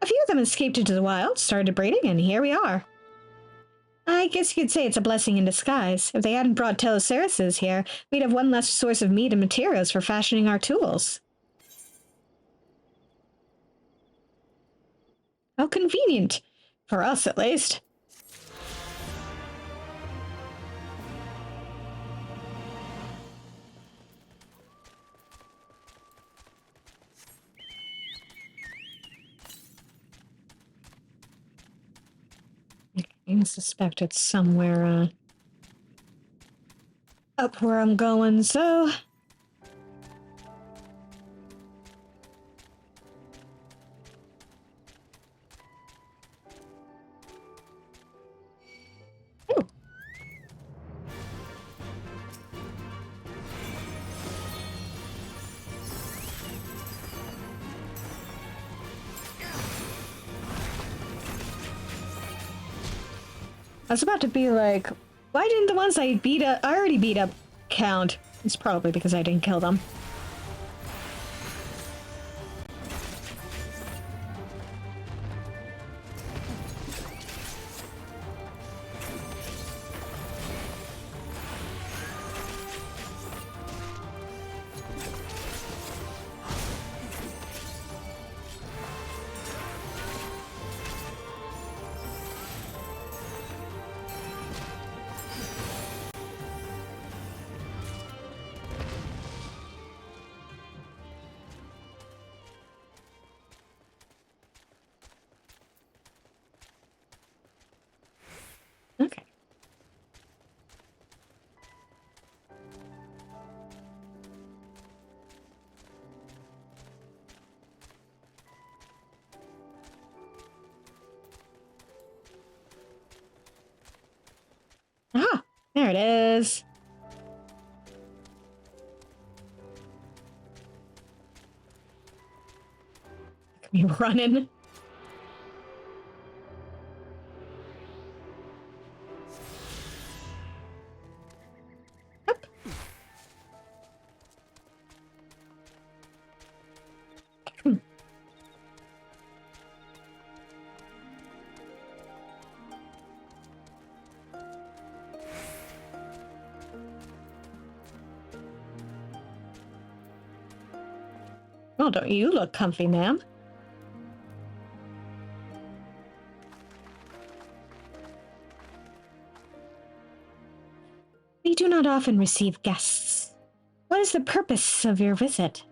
A few of them escaped into the wild, started breeding, and here we are. I guess you could say it's a blessing in disguise. If they hadn't brought Teloceras here, we'd have one less source of meat and materials for fashioning our tools. How convenient. For us, at least. I suspect it's somewhere, up where I'm going, so... Ooh. I was about to be like, why didn't the ones I already beat up count? It's probably because I didn't kill them. Okay. Ah, there it is. Look at me running. Well, don't you look comfy, ma'am? We do not often receive guests. What is the purpose of your visit?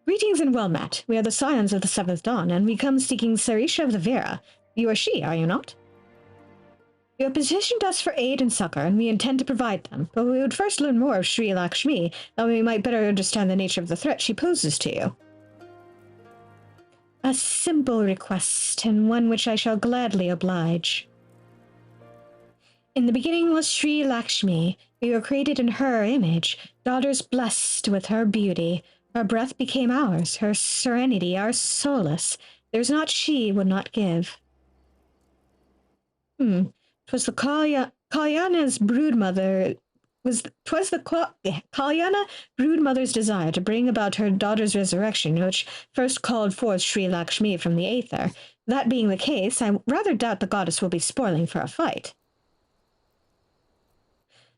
Greetings and well met. We are the Scions of the Seventh Dawn, and we come seeking Sarisha of the Vera. You are she, are you not? You have petitioned us for aid and succor, and we intend to provide them, but we would first learn more of Sri Lakshmi, that we might better understand the nature of the threat she poses to you. A simple request, and one which I shall gladly oblige. In the beginning was Sri Lakshmi. We were created in her image, daughters blessed with her beauty. Her breath became ours, her serenity our solace. There's not she would not give. 'Twas the Kalyana's broodmother Kalyana broodmother's desire to bring about her daughter's resurrection which first called forth Sri Lakshmi from the Aether. That being the case, I rather doubt the goddess will be spoiling for a fight.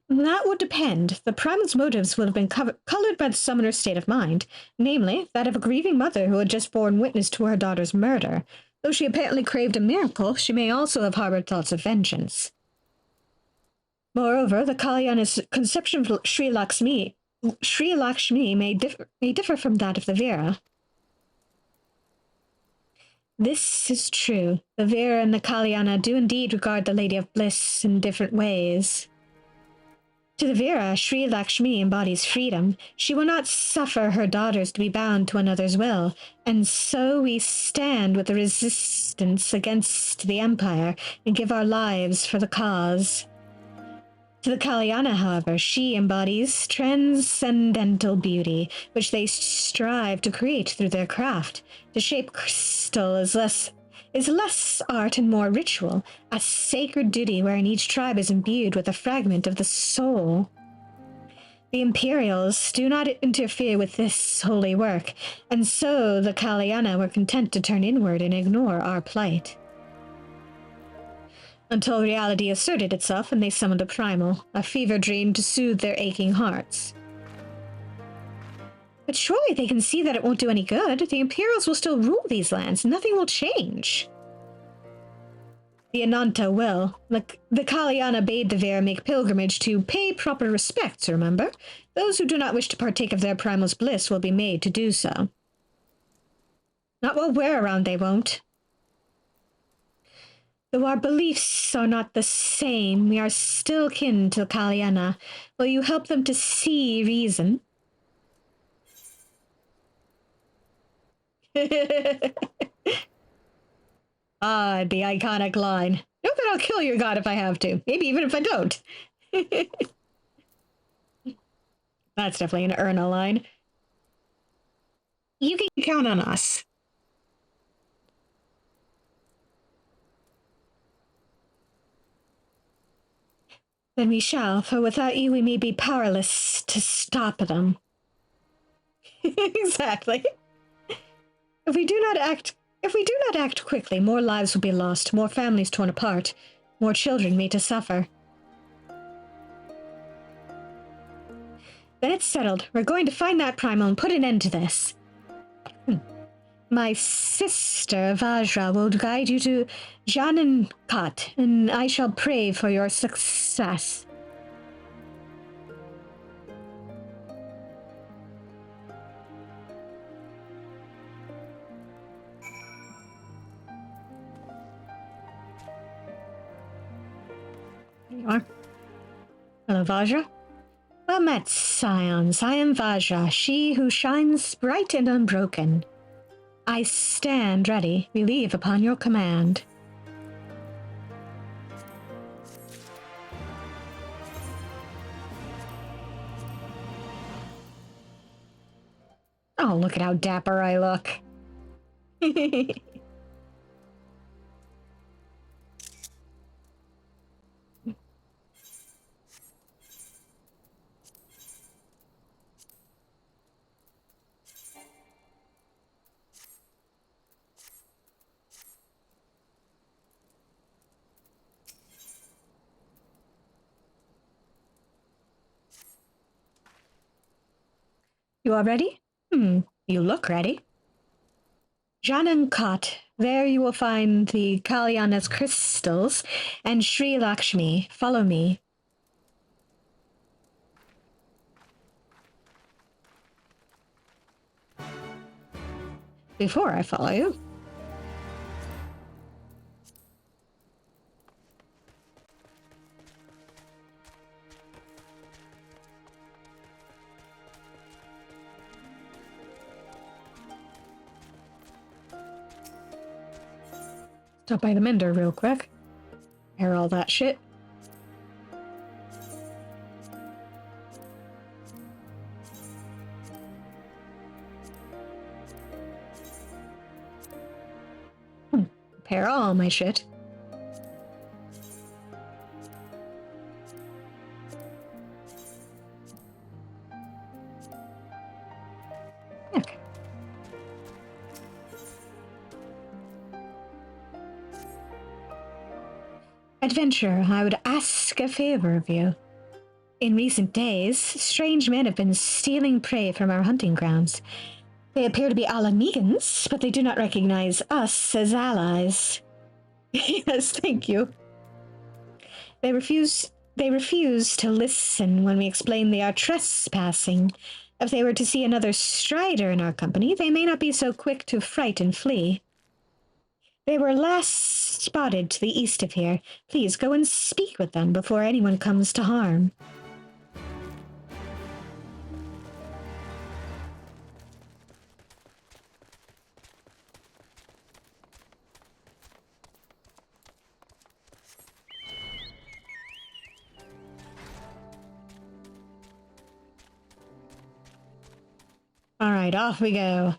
That would depend. The primal's motives would have been colored by the summoner's state of mind, namely, that of a grieving mother who had just borne witness to her daughter's murder. Though she apparently craved a miracle, she may also have harbored thoughts of vengeance. Moreover, the Kalyana's conception of Sri Lakshmi may differ from that of the Vera. This is true. The Vera and the Kalyana do indeed regard the Lady of Bliss in different ways. To the Vera, Sri Lakshmi embodies freedom. She will not suffer her daughters to be bound to another's will, and so we stand with the resistance against the Empire and give our lives for the cause. To the Kalyana, however, she embodies transcendental beauty, which they strive to create through their craft. To shape crystal is less art and more ritual, a sacred duty wherein each tribe is imbued with a fragment of the soul. The Imperials do not interfere with this holy work, and so the Kalyana were content to turn inward and ignore our plight. Until reality asserted itself and they summoned a primal, a fever dream to soothe their aching hearts. But surely they can see that it won't do any good. The Imperials will still rule these lands. Nothing will change. The Ananta will. The Kalyana bade the Vera make pilgrimage to pay proper respects, remember? Those who do not wish to partake of their primal's bliss will be made to do so. Not while we're around, they won't. Though our beliefs are not the same, we are still kin to Kalyana. Will you help them to see reason? Ah, the iconic line. Know that I'll kill your god if I have to. Maybe even if I don't. That's definitely an Erna line. You can count on us. Then we shall, for without you we may be powerless to stop them. Exactly. If we do not act quickly, more lives will be lost, more families torn apart, more children made to suffer. Then it's settled. We're going to find that primal and put an end to this. My sister, Vajra, will guide you to Janankat, and I shall pray for your success. There you are. Hello, Vajra. Well met, scions. I am Vajra, she who shines bright and unbroken. I stand ready. We leave upon your command. Oh, look at how dapper I look. You are ready? You look ready. Janankat, there you will find the Kalyana's crystals and Sri Lakshmi. Follow me. Before I follow you, stop by the mender real quick. Air all that shit. Repair all my shit. Okay. Adventurer, I would ask a favor of you. In recent days, strange men have been stealing prey from our hunting grounds. They appear to be Alamegans, but they do not recognize us as allies. Yes, thank you. They refuse to listen when we explain they are trespassing. If they were to see another strider in our company, they may not be so quick to fright and flee. They were last spotted to the east of here. Please go and speak with them before anyone comes to harm. All right, off we go.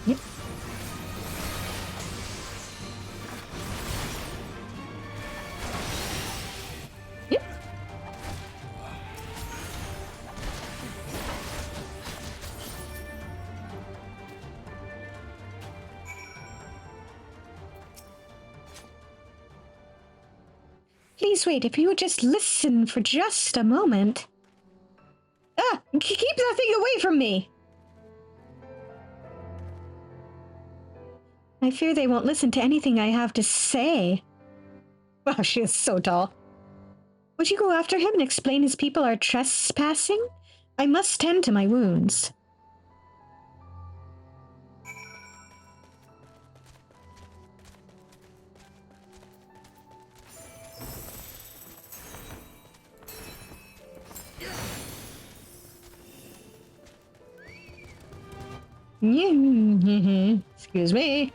Yep. Yep. Please wait, if you would just listen for just a moment. Ah! Keep that thing away from me! I fear they won't listen to anything I have to say. Wow, she is so tall. Would you go after him and explain his people are trespassing? I must tend to my wounds. Excuse me.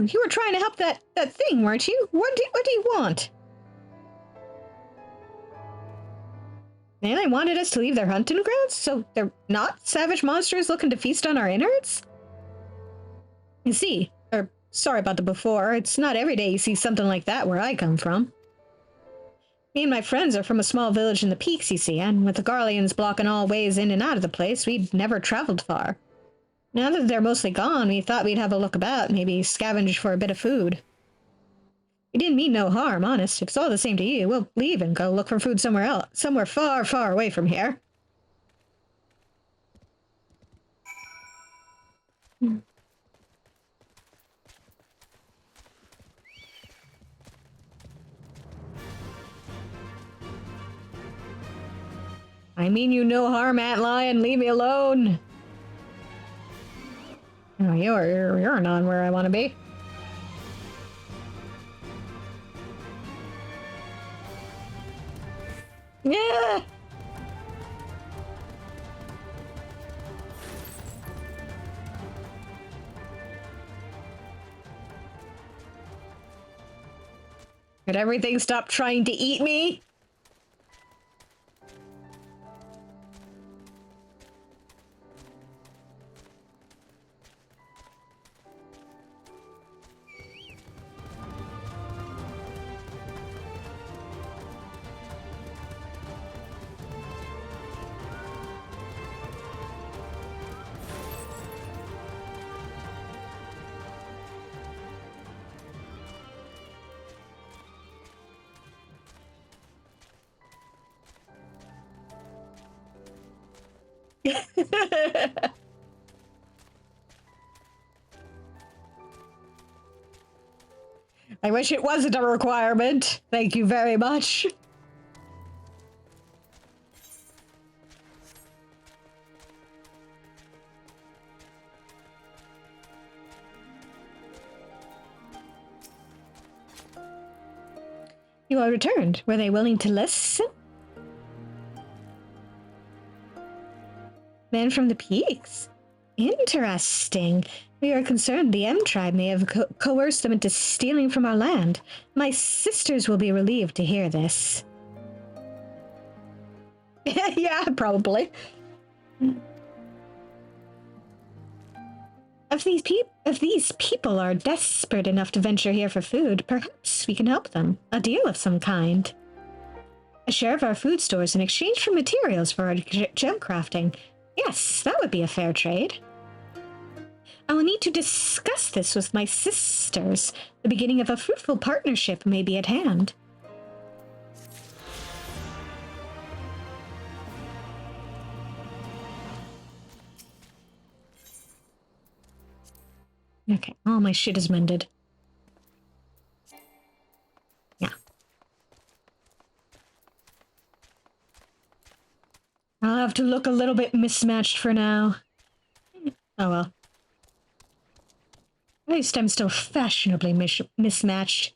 You were trying to help that thing, weren't you? What do you want? And they wanted us to leave their hunting grounds? So they're not savage monsters looking to feast on our innards? You see, or sorry about the before, it's not every day you see something like that where I come from. Me and my friends are from a small village in the peaks, you see, and with the Garleans blocking all ways in and out of the place, we'd never traveled far. Now that they're mostly gone, we thought we'd have a look about, maybe scavenge for a bit of food. We didn't mean no harm, honest. If it's all the same to you, we'll leave and go look for food somewhere else, somewhere far, far away from here. I mean you no harm, Antlion. Leave me alone. Oh, you're not where I want to be. Yeah. Could everything stop trying to eat me? I wish it wasn't a requirement. Thank you very much. You all returned. Were they willing to listen? Men from the peaks. Interesting. We are concerned the M tribe may have coerced them into stealing from our land. My sisters will be relieved to hear this. Yeah, probably. If these people are desperate enough to venture here for food, perhaps we can help them. A deal of some kind. A share of our food stores in exchange for materials for our gem crafting. Yes, that would be a fair trade. I will need to discuss this with my sisters. The beginning of a fruitful partnership may be at hand. Okay, all my shit is mended. Yeah. I'll have to look a little bit mismatched for now. Oh well. At least I'm still fashionably mismatched.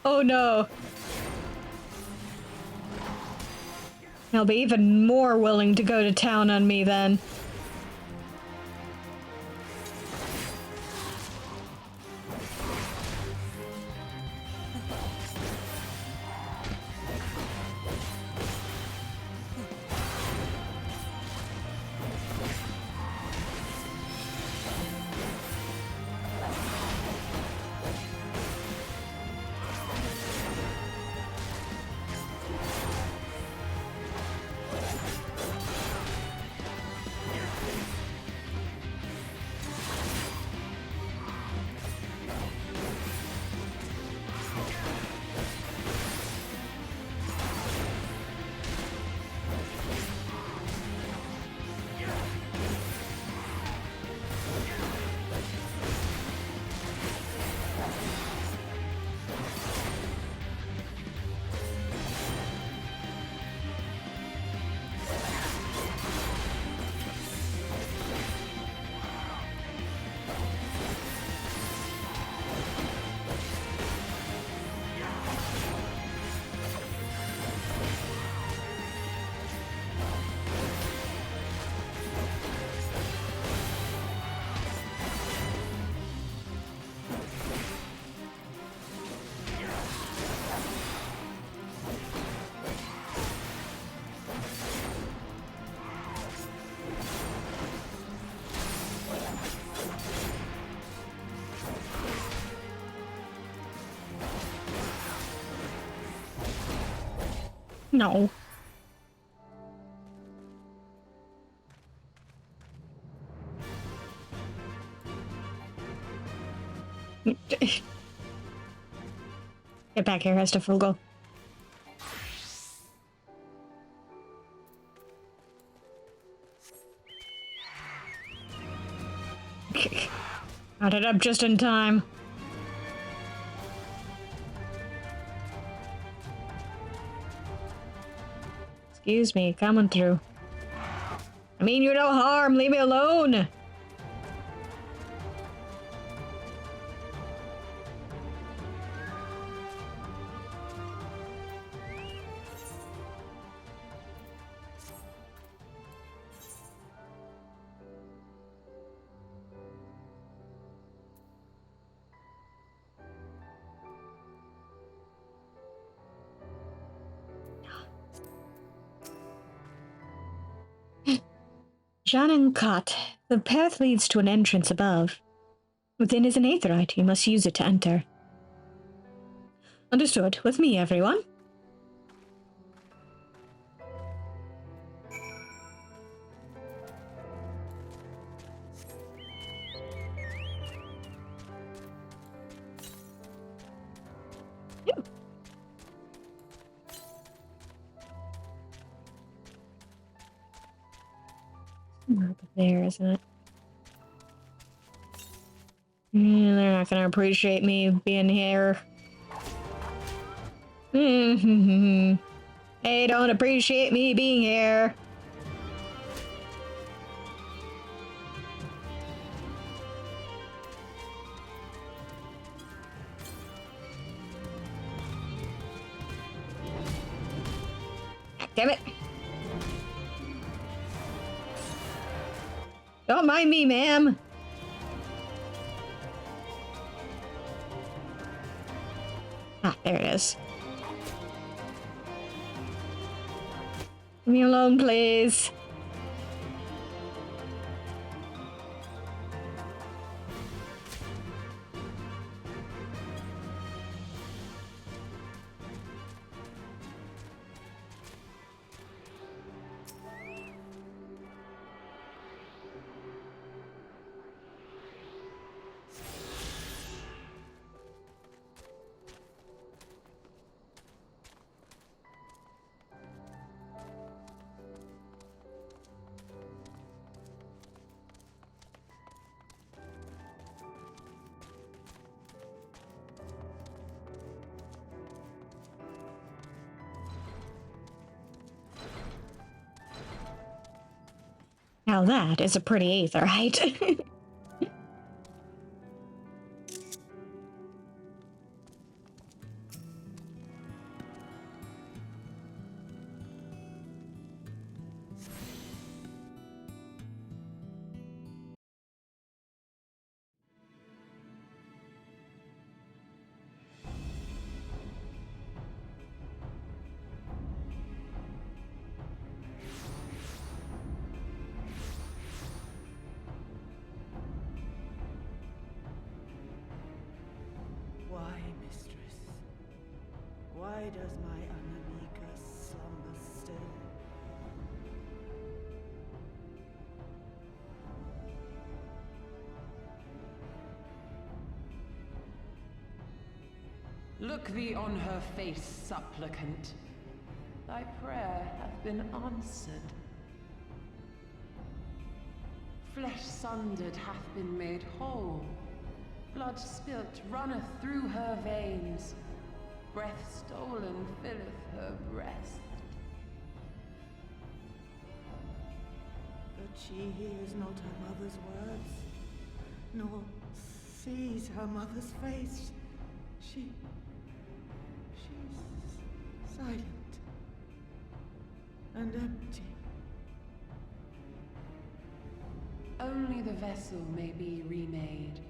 Oh no. They'll be even more willing to go to town on me then. No. Get back here, Hestafugel. Got it up just in time. Excuse me, coming through. I mean you no harm, leave me alone! Jean and Kot, the path leads to an entrance above. Within is an aetheryte. You must use it to enter. Understood. With me, everyone. Over there, isn't it? They're not gonna appreciate me being here. They don't appreciate me being here. Damn it. Don't mind me, ma'am. Ah, there it is. Leave me alone, please. Now that is a pretty aether, right? Why, mistress? Why does my Anamika slumber still? Look thee on her face, supplicant. Thy prayer hath been answered. Flesh sundered hath been made whole. Blood spilt runneth through her veins. Breath stolen filleth her breast. But she hears not her mother's words, nor sees her mother's face. She's silent and empty. Only the vessel may be remade.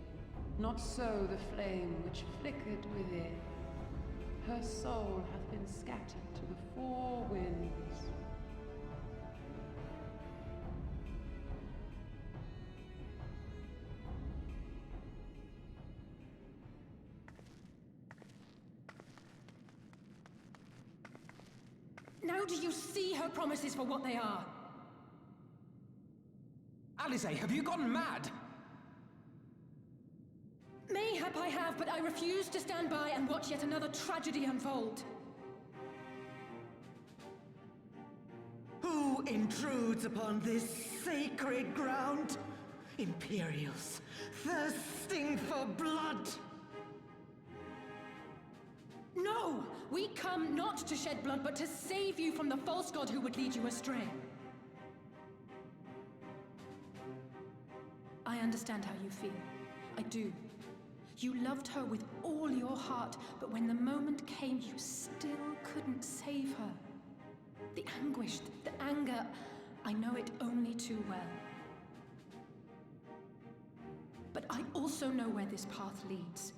Not so the flame which flickered within. Her soul hath been scattered to the four winds. Now do you see her promises for what they are? Alice, have you gone mad? Mayhap I have, but I refuse to stand by and watch yet another tragedy unfold. Who intrudes upon this sacred ground? Imperials, thirsting for blood! No! We come not to shed blood, but to save you from the false god who would lead you astray. I understand how you feel. I do. You loved her with all your heart, but when the moment came, you still couldn't save her. The anguish, the anger, I know it only too well. But I also know where this path leads.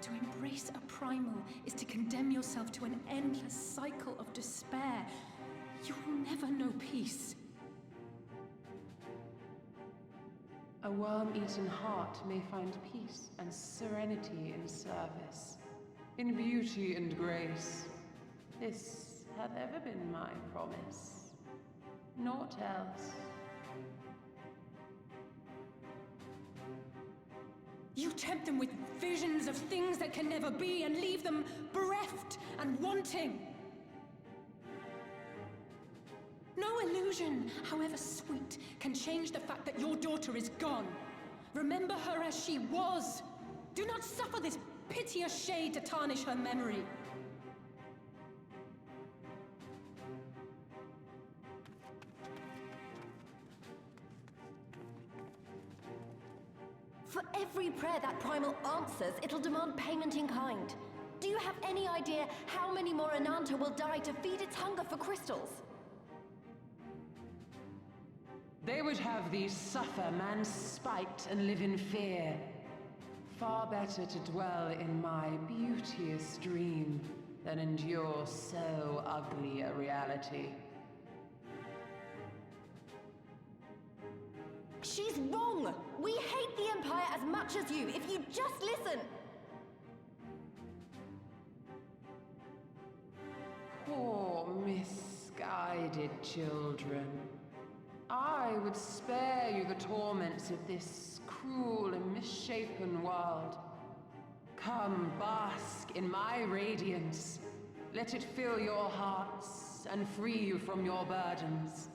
To embrace a primal is to condemn yourself to an endless cycle of despair. You will never know peace. A worm-eaten heart may find peace and serenity in service, in beauty and grace. This hath ever been my promise. Naught else. You tempt them with visions of things that can never be and leave them bereft and wanting. No illusion, however sweet, can change the fact that your daughter is gone. Remember her as she was. Do not suffer this piteous shade to tarnish her memory. For every prayer that Primal answers, it'll demand payment in kind. Do you have any idea how many more Ananta will die to feed its hunger for crystals? They would have thee suffer man's spite and live in fear. Far better to dwell in my beauteous dream than endure so ugly a reality. She's wrong! We hate the Empire as much as you, if you just listen! Poor misguided children. I would spare you the torments of this cruel and misshapen world. Come, bask in my radiance. Let it fill your hearts and free you from your burdens.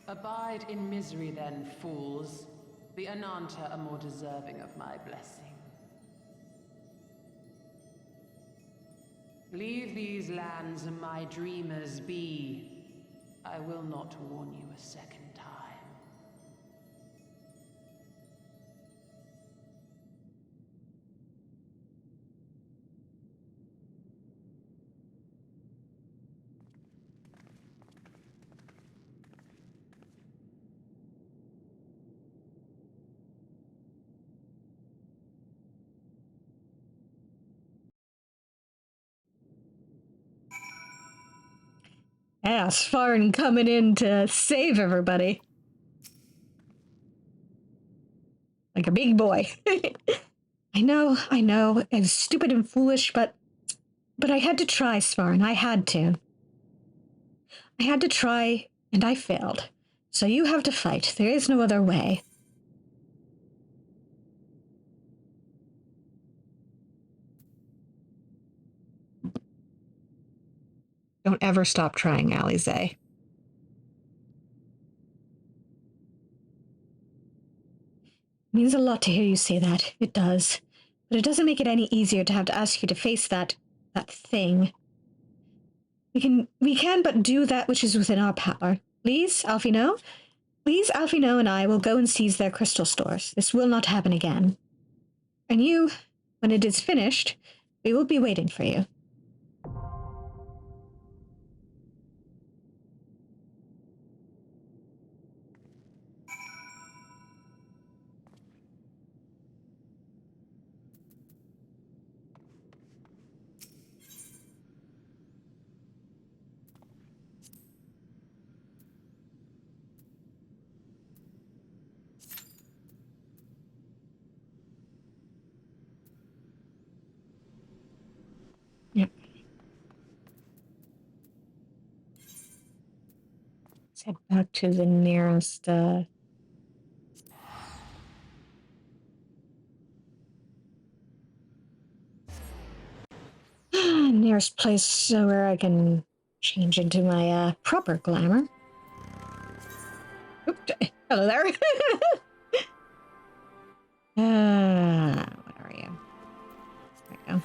Abide in misery then, fools. The Ananta are more deserving of my blessing. Leave these lands and my dreamers be. I will not warn you a second time. Yeah, Svarn coming in to save everybody. Like a big boy. I know, it's stupid and foolish, but I had to try, Svarn. I had to. I had to try, and I failed. So you have to fight. There is no other way. Don't ever stop trying, Alize. Means a lot to hear you say that. It does. But it doesn't make it any easier to have to ask you to face that thing. We can but do that which is within our power. Please, Alfino? Please, Alfino and I will go and seize their crystal stores. This will not happen again. And you, when it is finished, we will be waiting for you. Yep. Let's head back to the nearest, nearest place where I can change into my, proper glamour. Oop, hello there. What are you? There we go.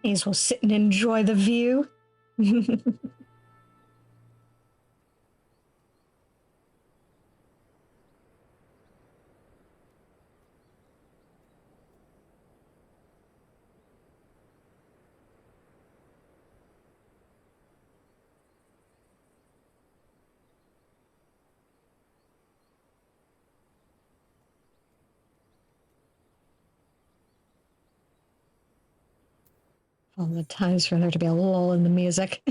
May as well sit and enjoy the view. All the times for there to be a lull in the music.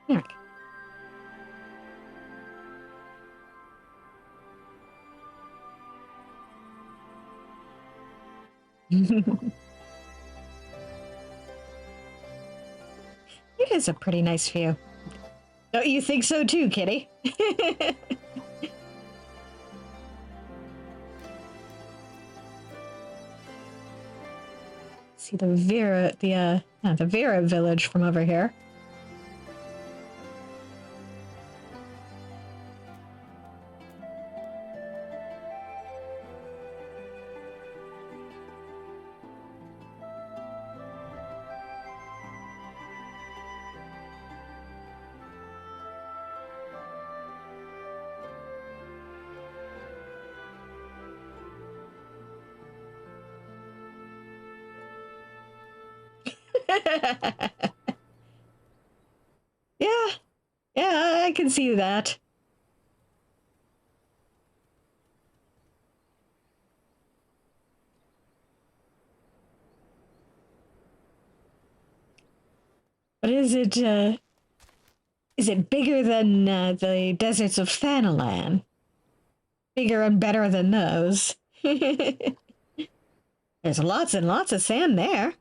All right. It is a pretty nice view. Don't you think so too, Kitty? See the Vera village from over here. Yeah, I can see that. But is it bigger than the deserts of Thanalan? Bigger and better than those. There's lots and lots of sand there.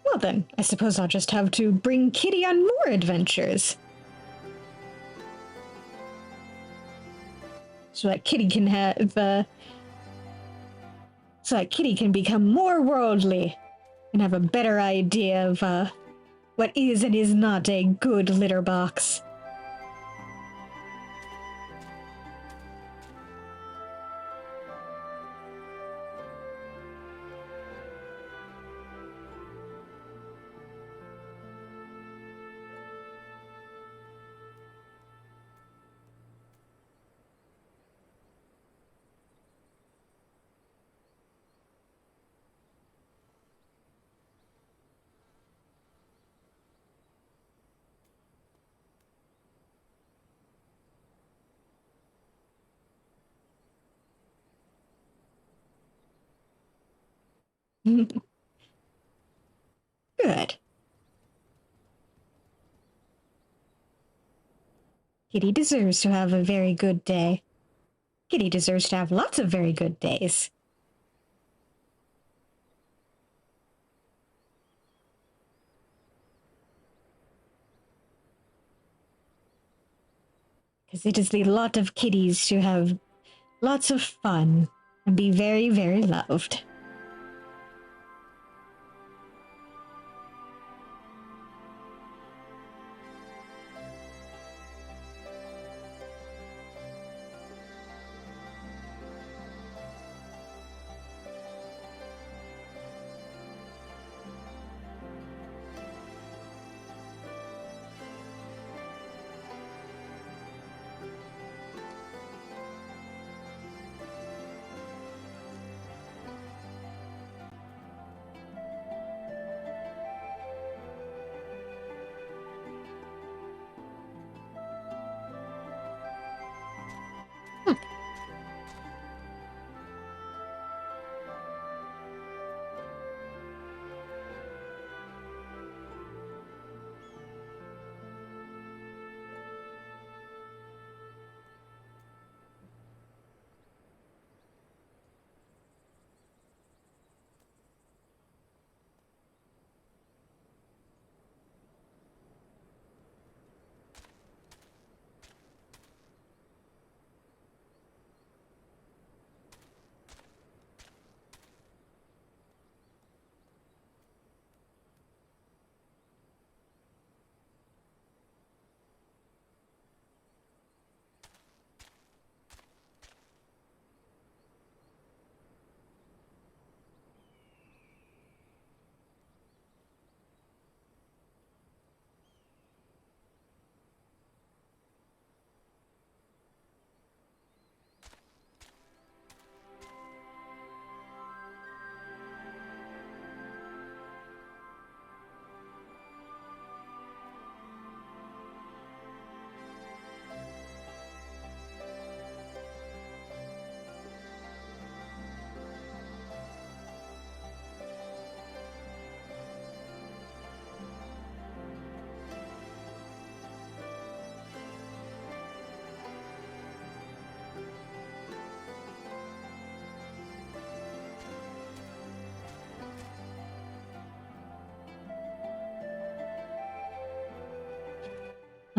Well then, I suppose I'll just have to bring Kitty on more adventures. So that Kitty can become more worldly and have a better idea of what is and is not a good litter box. Good. Kitty deserves to have a very good day. Kitty deserves to have lots of very good days. Because it is the lot of kitties to have lots of fun and be very, very loved.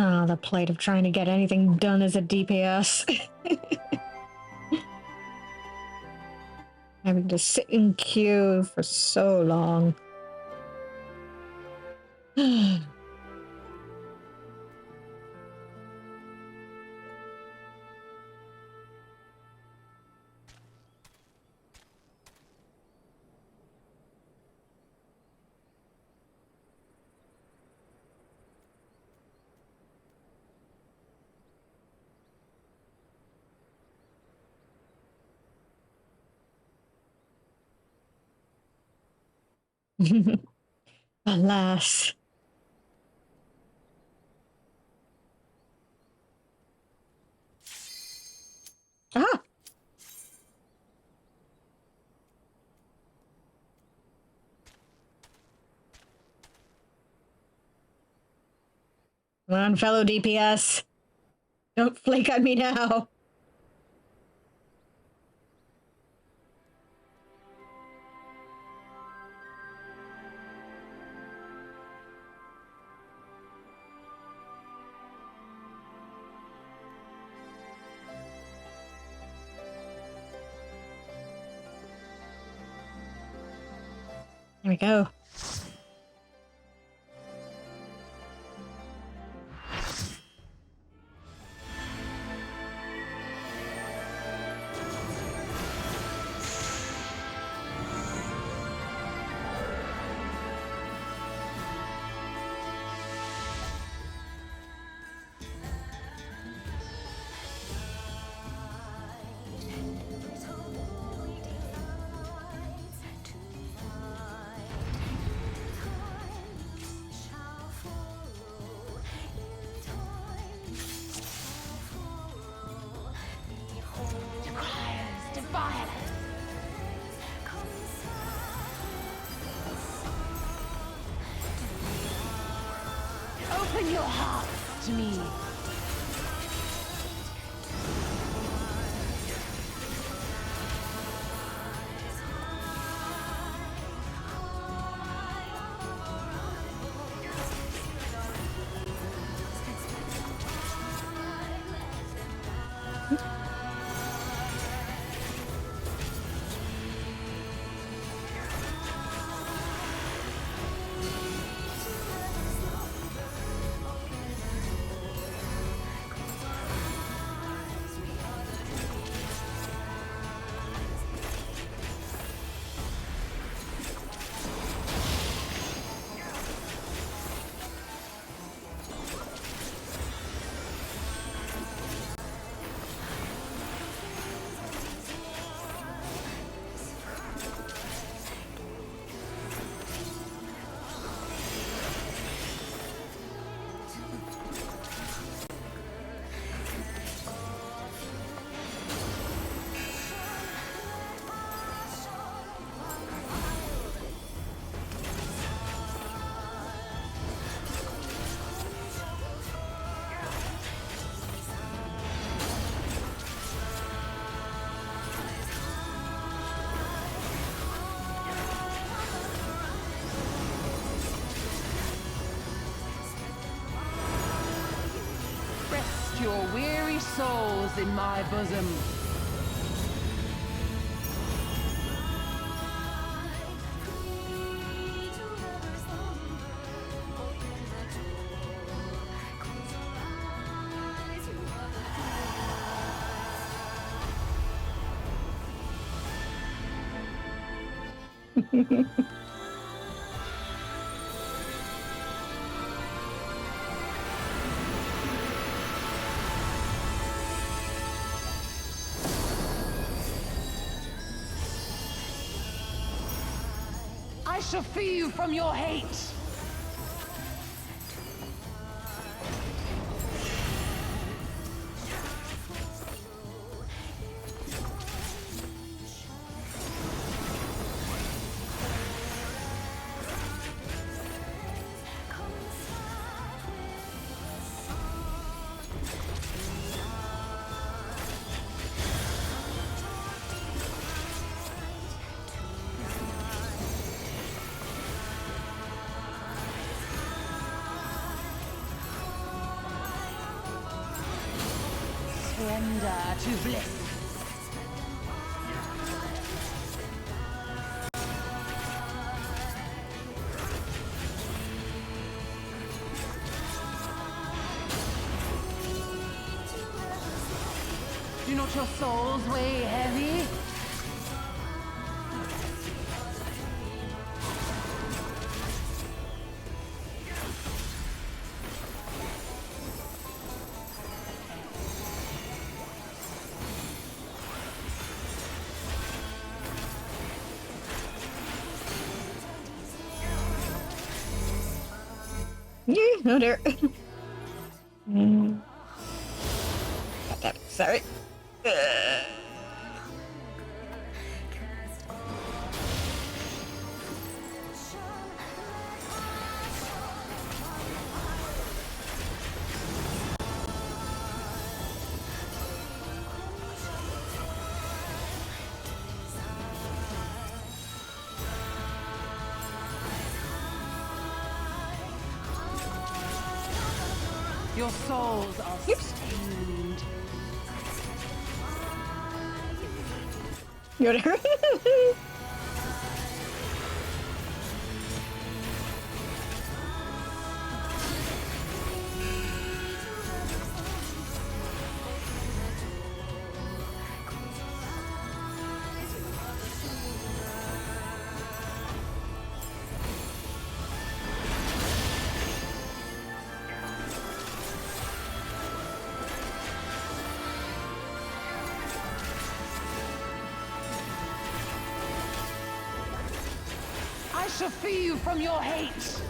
Oh, the plight of trying to get anything done as a DPS. Having to sit in queue for so long. Alas. Ah! Come on, fellow DPS. Don't flake on me now. There we go. Open your heart to me. Your weary souls in my bosom. I shall free you from your hate. surrender to bliss. Do not your souls weigh heavy? Oh dear. Sorry. Your souls are stained. You're there. I shall free you from your hate.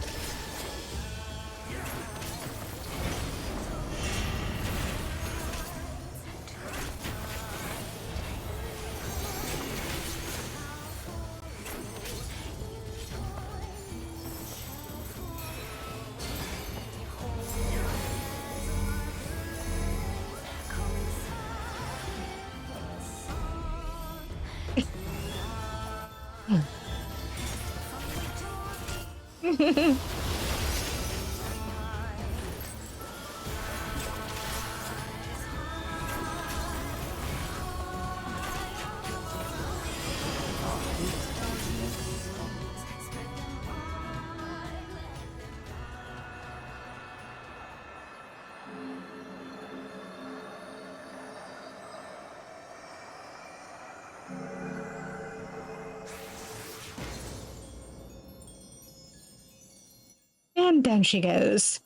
And down she goes.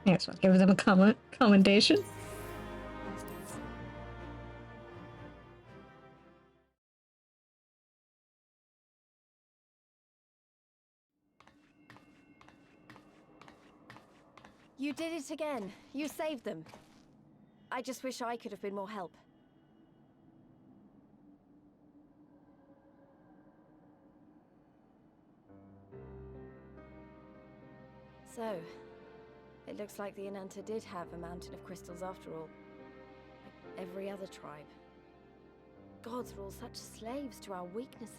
Yes, I'll give them a commendation. You did it again. You saved them. I just wish I could have been more help. So, it looks like the Inanta did have a mountain of crystals after all. Like every other tribe. Gods were all such slaves to our weaknesses.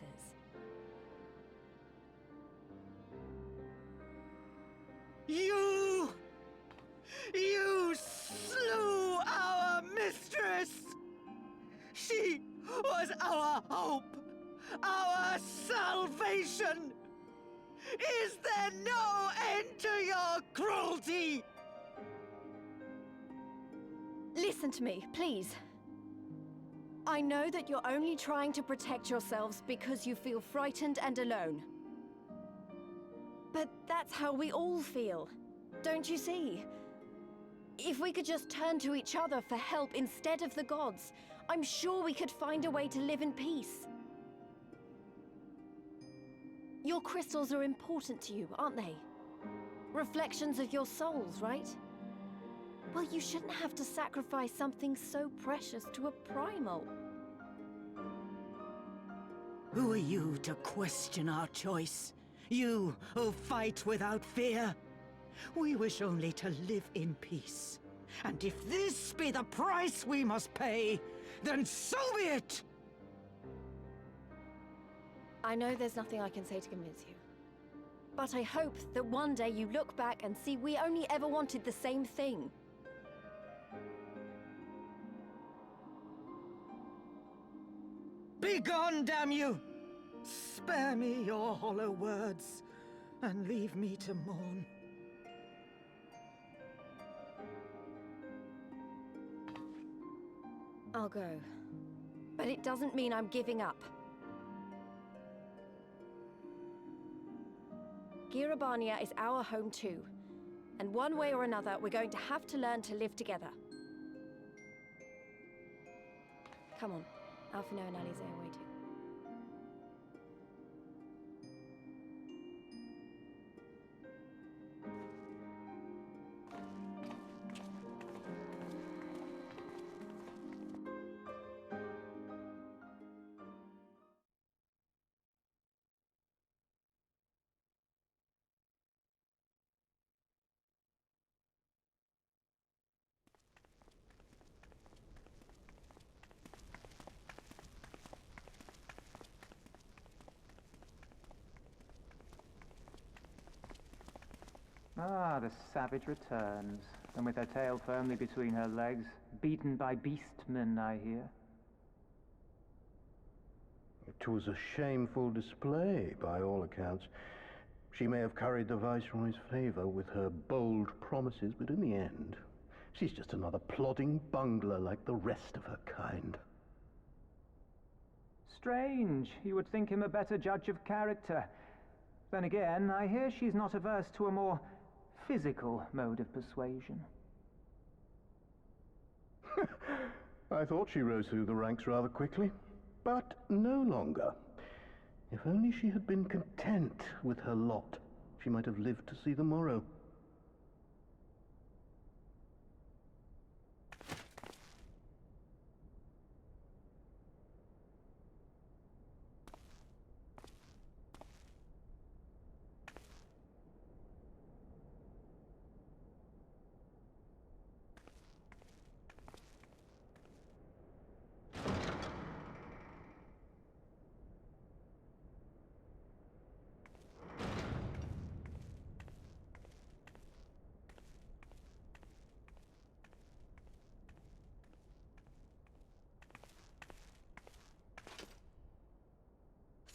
You slew our mistress! She was our hope, our salvation! Is there no end to your cruelty? Listen to me, please. I know that you're only trying to protect yourselves because you feel frightened and alone. But that's how we all feel. Don't you see? If we could just turn to each other for help instead of the gods, I'm sure we could find a way to live in peace. Your crystals are important to you, aren't they? Reflections of your souls, right? Well, you shouldn't have to sacrifice something so precious to a primal. Who are you to question our choice? You who fight without fear? We wish only to live in peace. And if this be the price we must pay, then so be it! I know there's nothing I can say to convince you. But I hope that one day you look back and see we only ever wanted the same thing. Be gone, damn you! Spare me your hollow words, and leave me to mourn. I'll go. But it doesn't mean I'm giving up. Girabania is our home too. And one way or another, we're going to have to learn to live together. Come on. Alphino and Alize are waiting. Ah, the savage returns, and with her tail firmly between her legs, beaten by beastmen, I hear. It was a shameful display, by all accounts. She may have curried the Viceroy's favor with her bold promises, but in the end, she's just another plodding bungler like the rest of her kind. Strange. You would think him a better judge of character. Then again, I hear she's not averse to a more physical mode of persuasion. I thought she rose through the ranks rather quickly, but no longer. If only she had been content with her lot, she might have lived to see the morrow.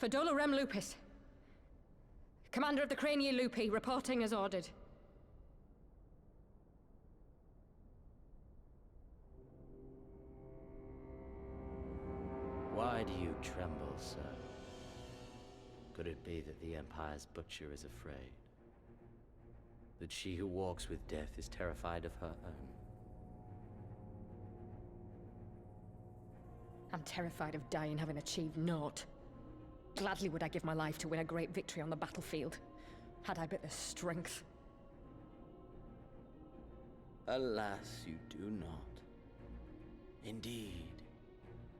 Fedola Rem Lupus. Commander of the Crania Lupi, reporting as ordered. Why do you tremble, sir? Could it be that the Empire's butcher is afraid? That she who walks with death is terrified of her own? I'm terrified of dying having achieved naught. Gladly would I give my life to win a great victory on the battlefield, had I but the strength. Alas, you do not. Indeed,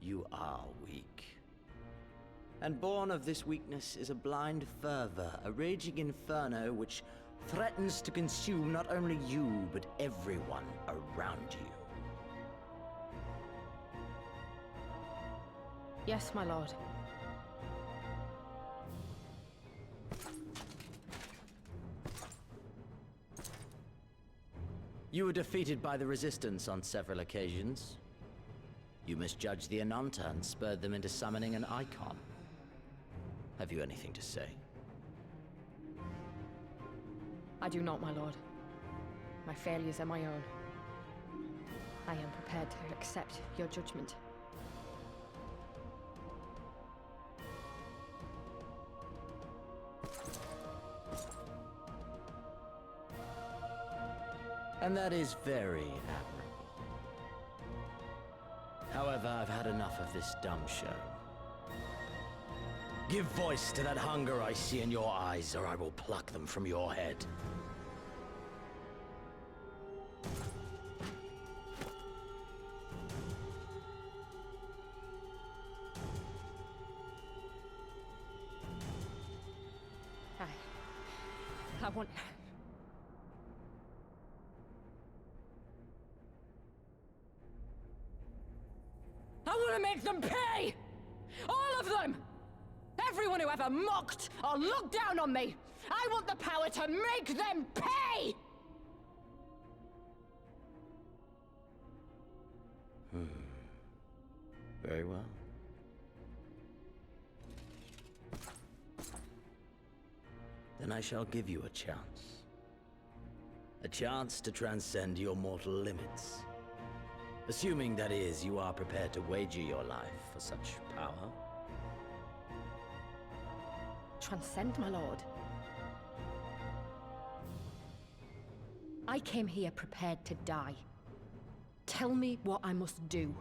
you are weak. And born of this weakness is a blind fervor, a raging inferno which threatens to consume not only you, but everyone around you. Yes, my lord. You were defeated by the Resistance on several occasions. You misjudged the Ananta and spurred them into summoning an icon. Have you anything to say? I do not, my lord. My failures are my own. I am prepared to accept your judgment. And that is very admirable. However, I've had enough of this dumb show. Give voice to that hunger I see in your eyes, or I will pluck them from your head. I want... I want to make them pay! All of them! everyone who ever mocked or looked down on me. I want the power to make them pay! Very well. Then I shall give you a chance. A chance to transcend your mortal limits. Assuming, that is, you are prepared to wager your life for such power. Transcend, my lord. I came here prepared to die. Tell me what I must do.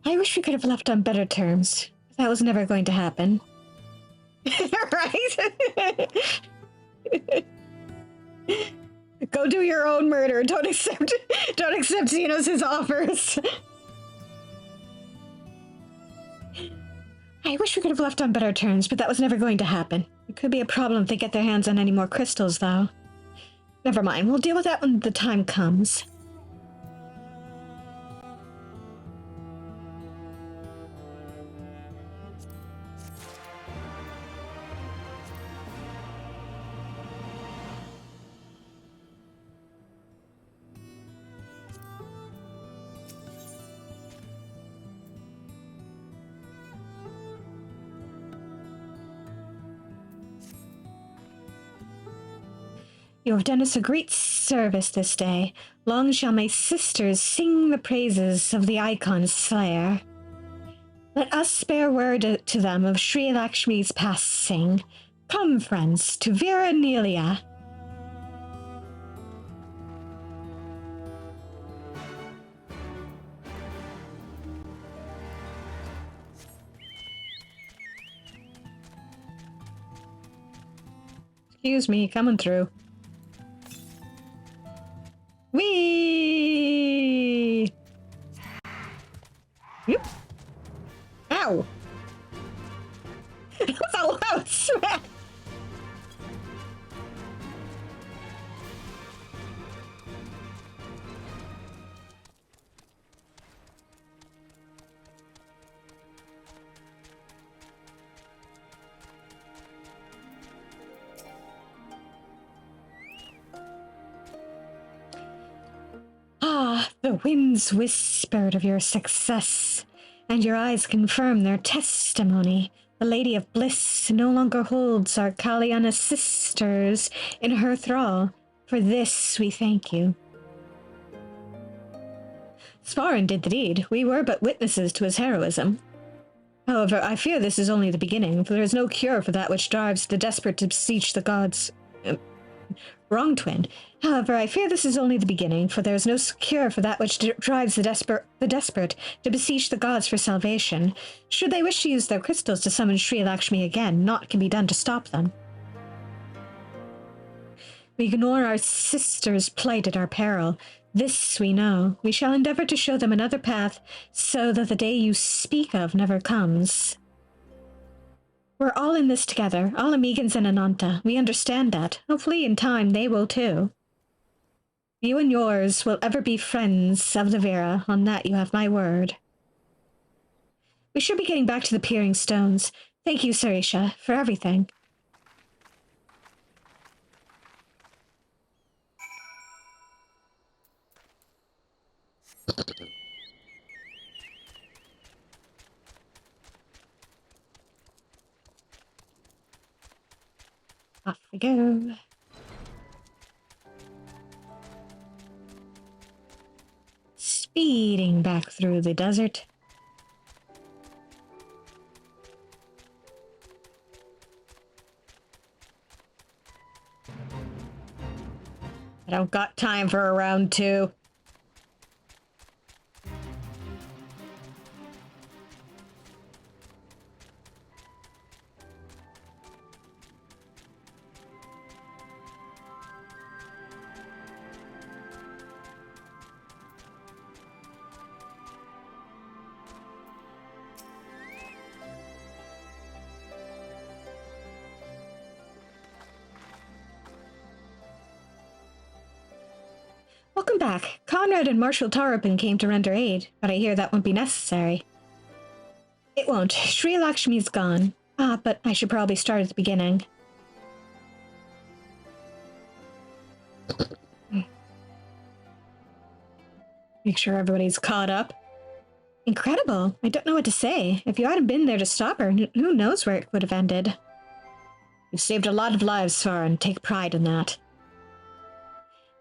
I wish we could have left on better terms. That was never going to happen. Right? Go do your own murder. Don't accept Xenos' offers. I wish we could have left on better terms, but that was never going to happen. It could be a problem if they get their hands on any more crystals, though. Never mind, we'll deal with that when the time comes. You have done us a great service this day. Long shall my sisters sing the praises of the Icon's Slayer. Let us bear word to them of Sri Lakshmi's passing. Come, friends, to Vera Nelia. Excuse me, coming through. Whee! Yep. Ow! That was a loud smack! Ah, the winds whispered of your success, and your eyes confirm their testimony. The Lady of Bliss no longer holds our Kalyana sisters in her thrall. For this we thank you. Svarin did the deed. We were but witnesses to his heroism. However, I fear this is only the beginning, for there is no cure for that which drives the desperate to beseech the gods. Wrong, twin. However, I fear this is only the beginning, for there is no cure for that which drives the desperate to beseech the gods for salvation. Should they wish to use their crystals to summon Sri Lakshmi again, naught can be done to stop them. We ignore our sisters' plight at our peril. This we know. We shall endeavor to show them another path, so that the day you speak of never comes. We're all in this together, all Amigans and Ananta. We understand that. Hopefully in time they will too. You and yours will ever be friends of the Vera. On that you have my word. We should be getting back to the Peering Stones. Thank you, Sarisha, for everything. Off we go. Speeding back through the desert. I don't got time for a round two. Welcome back. Conrad and Marshal Tarapin came to render aid, but I hear that won't be necessary. It won't. Sri Lakshmi's gone. Ah, but I should probably start at the beginning. Make sure everybody's caught up. Incredible. I don't know what to say. If you hadn't been there to stop her, who knows where it would have ended. You've saved a lot of lives, Svar, and take pride in that.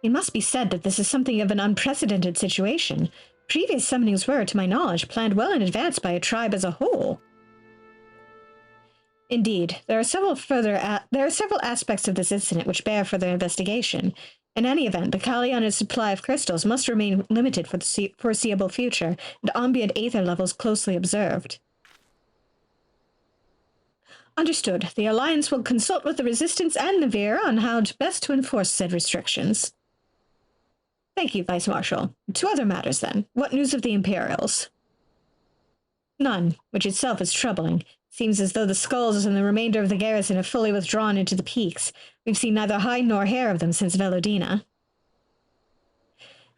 It must be said that this is something of an unprecedented situation. Previous summonings were, to my knowledge, planned well in advance by a tribe as a whole. Indeed, there are several aspects of this incident which bear further investigation. In any event, the Kalyana's supply of crystals must remain limited for the foreseeable future, and ambient aether levels closely observed. Understood. The Alliance will consult with the Resistance and Navir on how best to enforce said restrictions. Thank you, Vice Marshal. To other matters, then. What news of the Imperials? None, which itself is troubling. Seems as though the skulls and the remainder of the garrison have fully withdrawn into the peaks. We've seen neither hide nor hair of them since Velodina.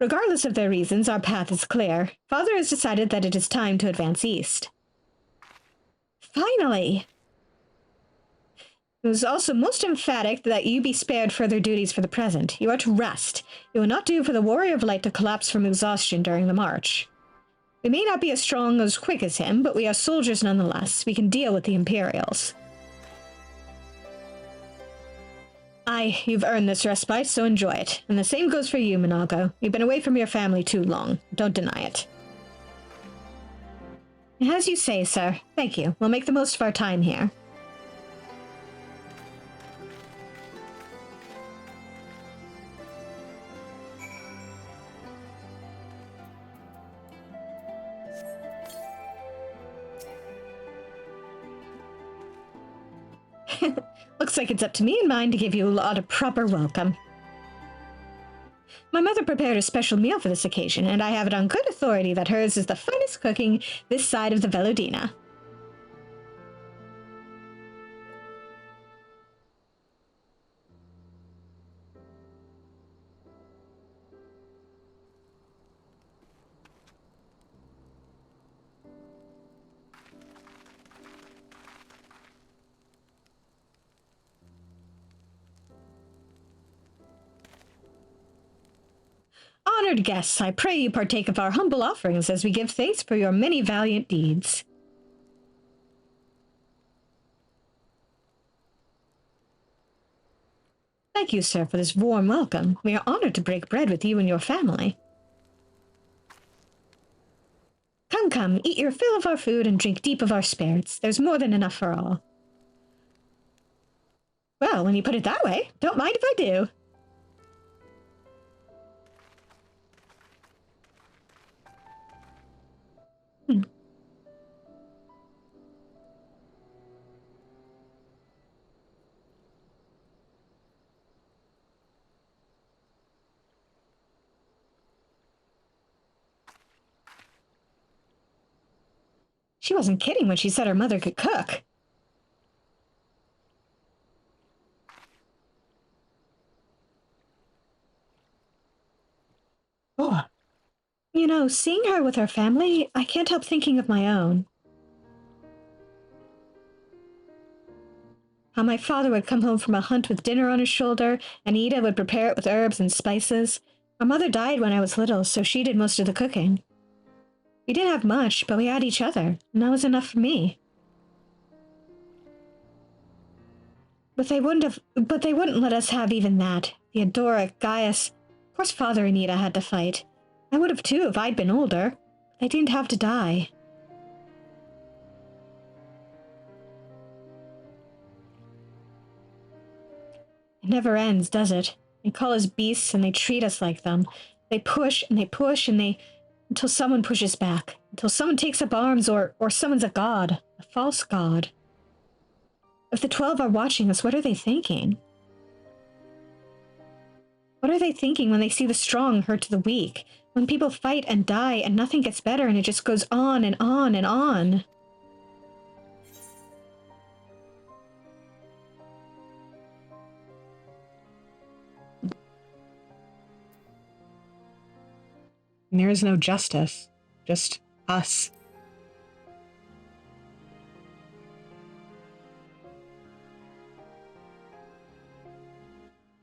Regardless of their reasons, our path is clear. Father has decided that it is time to advance east. Finally! It was also most emphatic that you be spared further duties for the present. You are to rest. It will not do for the Warrior of Light to collapse from exhaustion during the march. We may not be as strong or as quick as him, but we are soldiers nonetheless. We can deal with the Imperials. Aye, you've earned this respite, so enjoy it. And the same goes for you, Minago. You've been away from your family too long. Don't deny it. As you say, sir. Thank you. We'll make the most of our time here. Looks like it's up to me and mine to give you a lot of proper welcome. My mother prepared a special meal for this occasion, and I have it on good authority that hers is the finest cooking this side of the Velodina. Honored guests, I pray you partake of our humble offerings as we give thanks for your many valiant deeds. Thank you, sir, for this warm welcome. We are honored to break bread with you and your family. Come, come, eat your fill of our food and drink deep of our spirits. There's more than enough for all. Well, when you put it that way, don't mind if I do. She wasn't kidding when she said her mother could cook. Oh. You know, seeing her with her family, I can't help thinking of my own. How my father would come home from a hunt with dinner on his shoulder, and Ida would prepare it with herbs and spices. Our mother died when I was little, so she did most of the cooking. We didn't have much, but we had each other, and that was enough for me. But they wouldn't let us have even that. Theodora, Gaius. Of course Father and Ida had to fight. I would have too if I'd been older. They didn't have to die. It never ends, does it? They call us beasts and they treat us like them. They push and they push and they... until someone pushes back. Until someone takes up arms or someone's a god. A false god. If the 12 are watching us, what are they thinking? What are they thinking when they see the strong hurt to the weak? When people fight and die and nothing gets better and it just goes on and on and on? And there is no justice. Just us.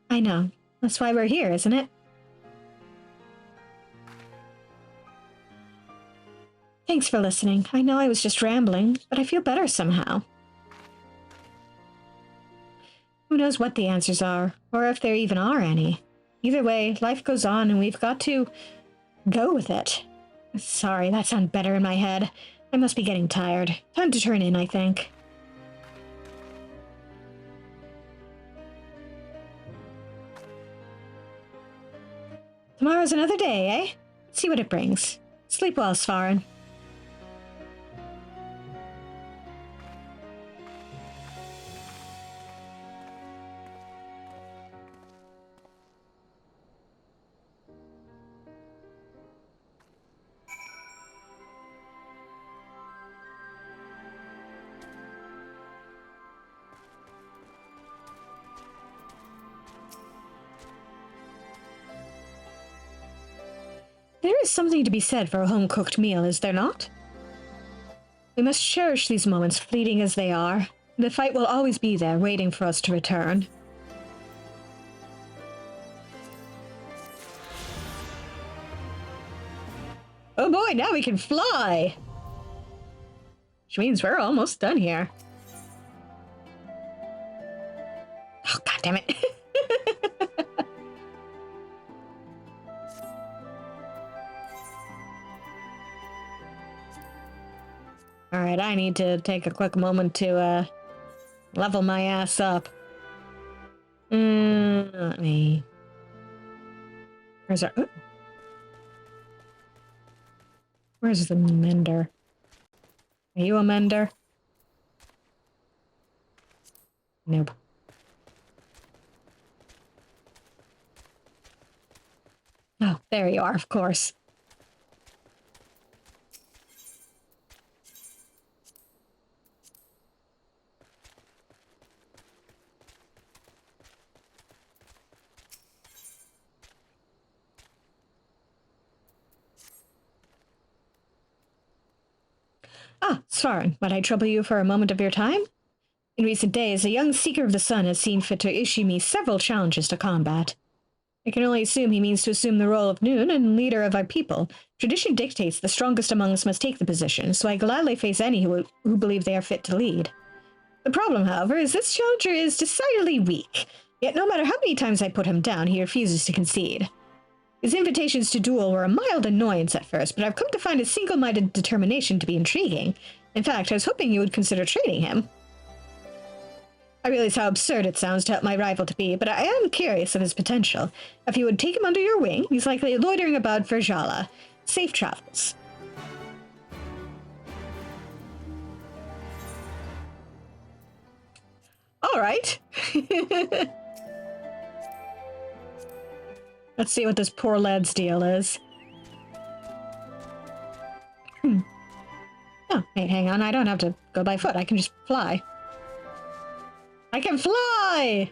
I know. That's why we're here, isn't it? Thanks for listening. I know I was just rambling, but I feel better somehow. Who knows what the answers are, or if there even are any. Either way, life goes on and we've got to go with it. Sorry, that sounded better in my head. I must be getting tired. Time to turn in, I think. Tomorrow's another day, eh? Let's see what it brings. Sleep well, Svarin. There is something to be said for a home-cooked meal, is there not? We must cherish these moments, fleeting as they are. The fight will always be there, waiting for us to return. Oh boy, now we can fly! Which means we're almost done here. Oh, god damn it. Alright, I need to take a quick moment to, level my ass up. Let me... Where's our... Where's the mender? Are you a mender? Nope. Oh, there you are, of course. Ah, Svarin, might I trouble you for a moment of your time? In recent days, a young Seeker of the Sun has seen fit to issue me several challenges to combat. I can only assume he means to assume the role of Noon and leader of our people. Tradition dictates the strongest among us must take the position, so I gladly face any who believe they are fit to lead. The problem, however, is this challenger is decidedly weak, yet no matter how many times I put him down, he refuses to concede. His invitations to duel were a mild annoyance at first, but I've come to find his single-minded determination to be intriguing. In fact, I was hoping you would consider training him. I realize how absurd it sounds to help my rival to be, but I am curious of his potential. If you would take him under your wing, he's likely loitering about for Jala. Safe travels. All right. Let's see what this poor lad's deal is. Oh, hey, hang on. I don't have to go by foot. I can just fly. I can fly!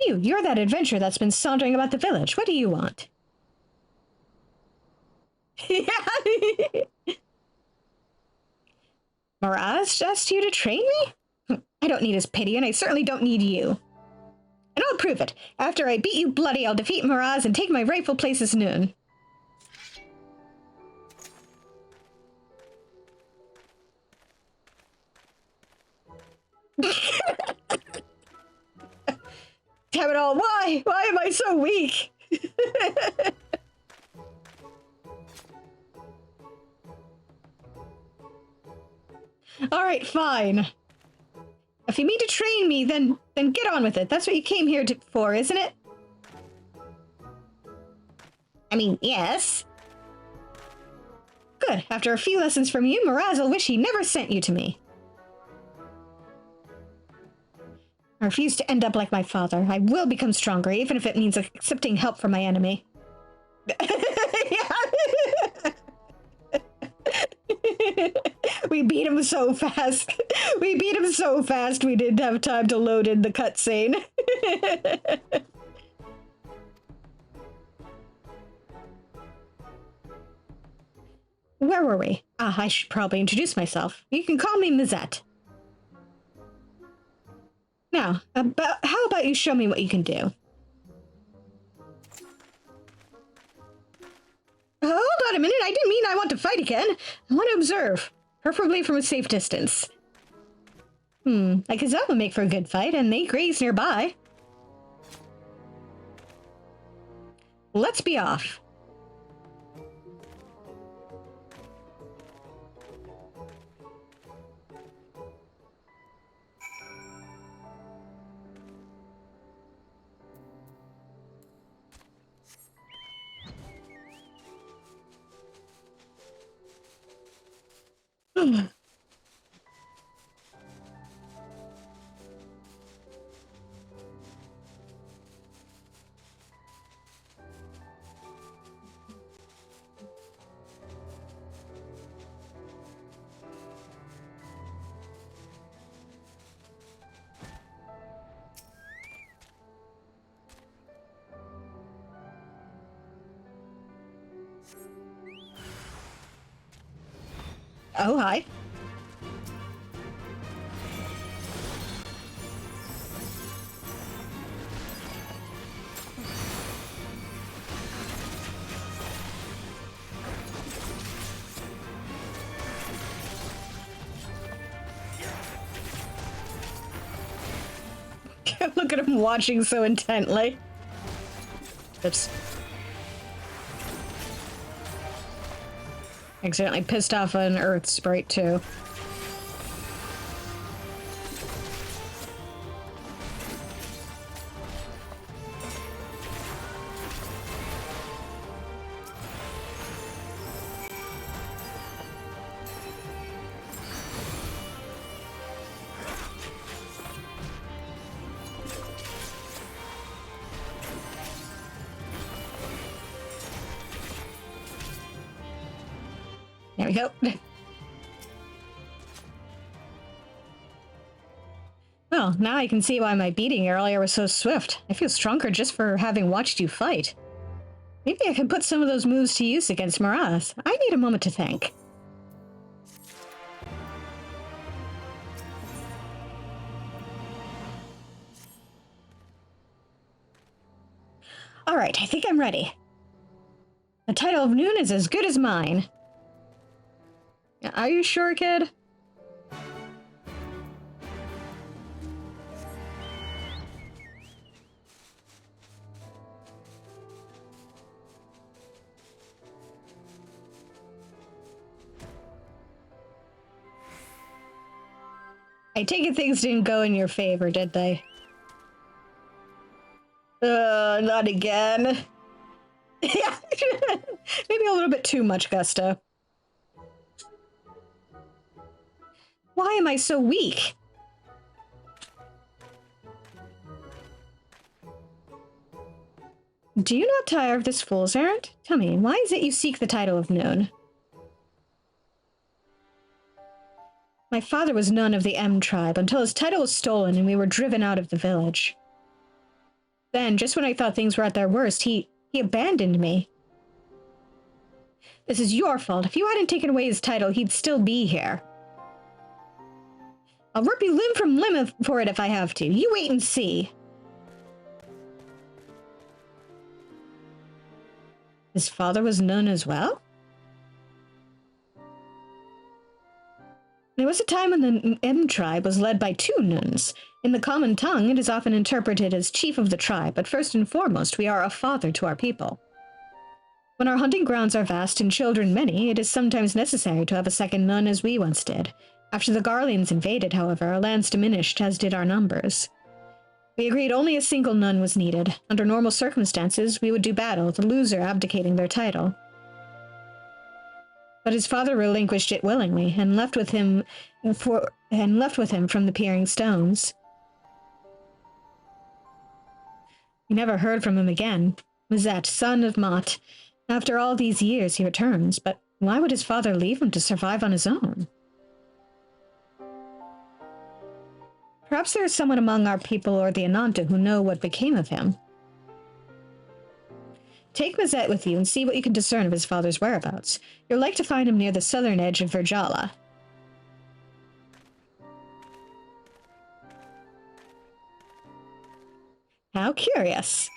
You're that adventurer that's been sauntering about the village. What do you want? Miraz asked you to train me? I don't need his pity, and I certainly don't need you. And I'll prove it. After I beat you bloody, I'll defeat Miraz and take my rightful place as Noon. Damn it all, why? Why am I so weak? Alright, fine. If you mean to train me, then get on with it. That's what you came here for, isn't it? I mean, yes. Good. After a few lessons from you, Miraz will wish he never sent you to me. I refuse to end up like my father. I will become stronger, even if it means accepting help from my enemy. We beat him so fast. We beat him so fast we didn't have time to load in the cutscene. Where were we? Ah, I should probably introduce myself. You can call me Mizette. Now, how about you show me what you can do? Hold on a minute, I didn't mean I want to fight again. I want to observe, preferably from a safe distance. I guess that would make for a good fight, and they graze nearby. Let's be off. Oh, hi. Look at him watching so intently. Oops. Accidentally pissed off an earth sprite too. There we go. Well, now I can see why my beating earlier was so swift. I feel stronger just for having watched you fight. Maybe I can put some of those moves to use against Maraz. I need a moment to think. All right, I think I'm ready. The title of Noon is as good as mine. Are you sure, kid? I take it things didn't go in your favor, did they? Not again. Yeah, maybe a little bit too much gusto. Why am I so weak? Do you not tire of this fool's errand? Tell me, why is it you seek the title of Noon? My father was none of the M tribe until his title was stolen and we were driven out of the village. Then, just when I thought things were at their worst, he abandoned me. This is your fault. If you hadn't taken away his title, he'd still be here. I'll rip you limb from limb for it if I have to. You wait and see. His father was Nun as well? There was a time when the M tribe was led by 2 Nuns. In the common tongue, it is often interpreted as chief of the tribe, but first and foremost, we are a father to our people. When our hunting grounds are vast and children many, it is sometimes necessary to have a second Nun as we once did. After the Garleans invaded, however, our lands diminished, as did our numbers. We agreed only a single Nun was needed. Under normal circumstances, we would do battle, the loser abdicating their title. But his father relinquished it willingly, and left with him from the peering stones. We never heard from him again. Mazet, son of Mott, After all these years, he returns, but why would his father leave him to survive on his own? Perhaps there is someone among our people or the Ananta who know what became of him. Take Mazette with you and see what you can discern of his father's whereabouts. You're like to find him near the southern edge of Virjala. How curious.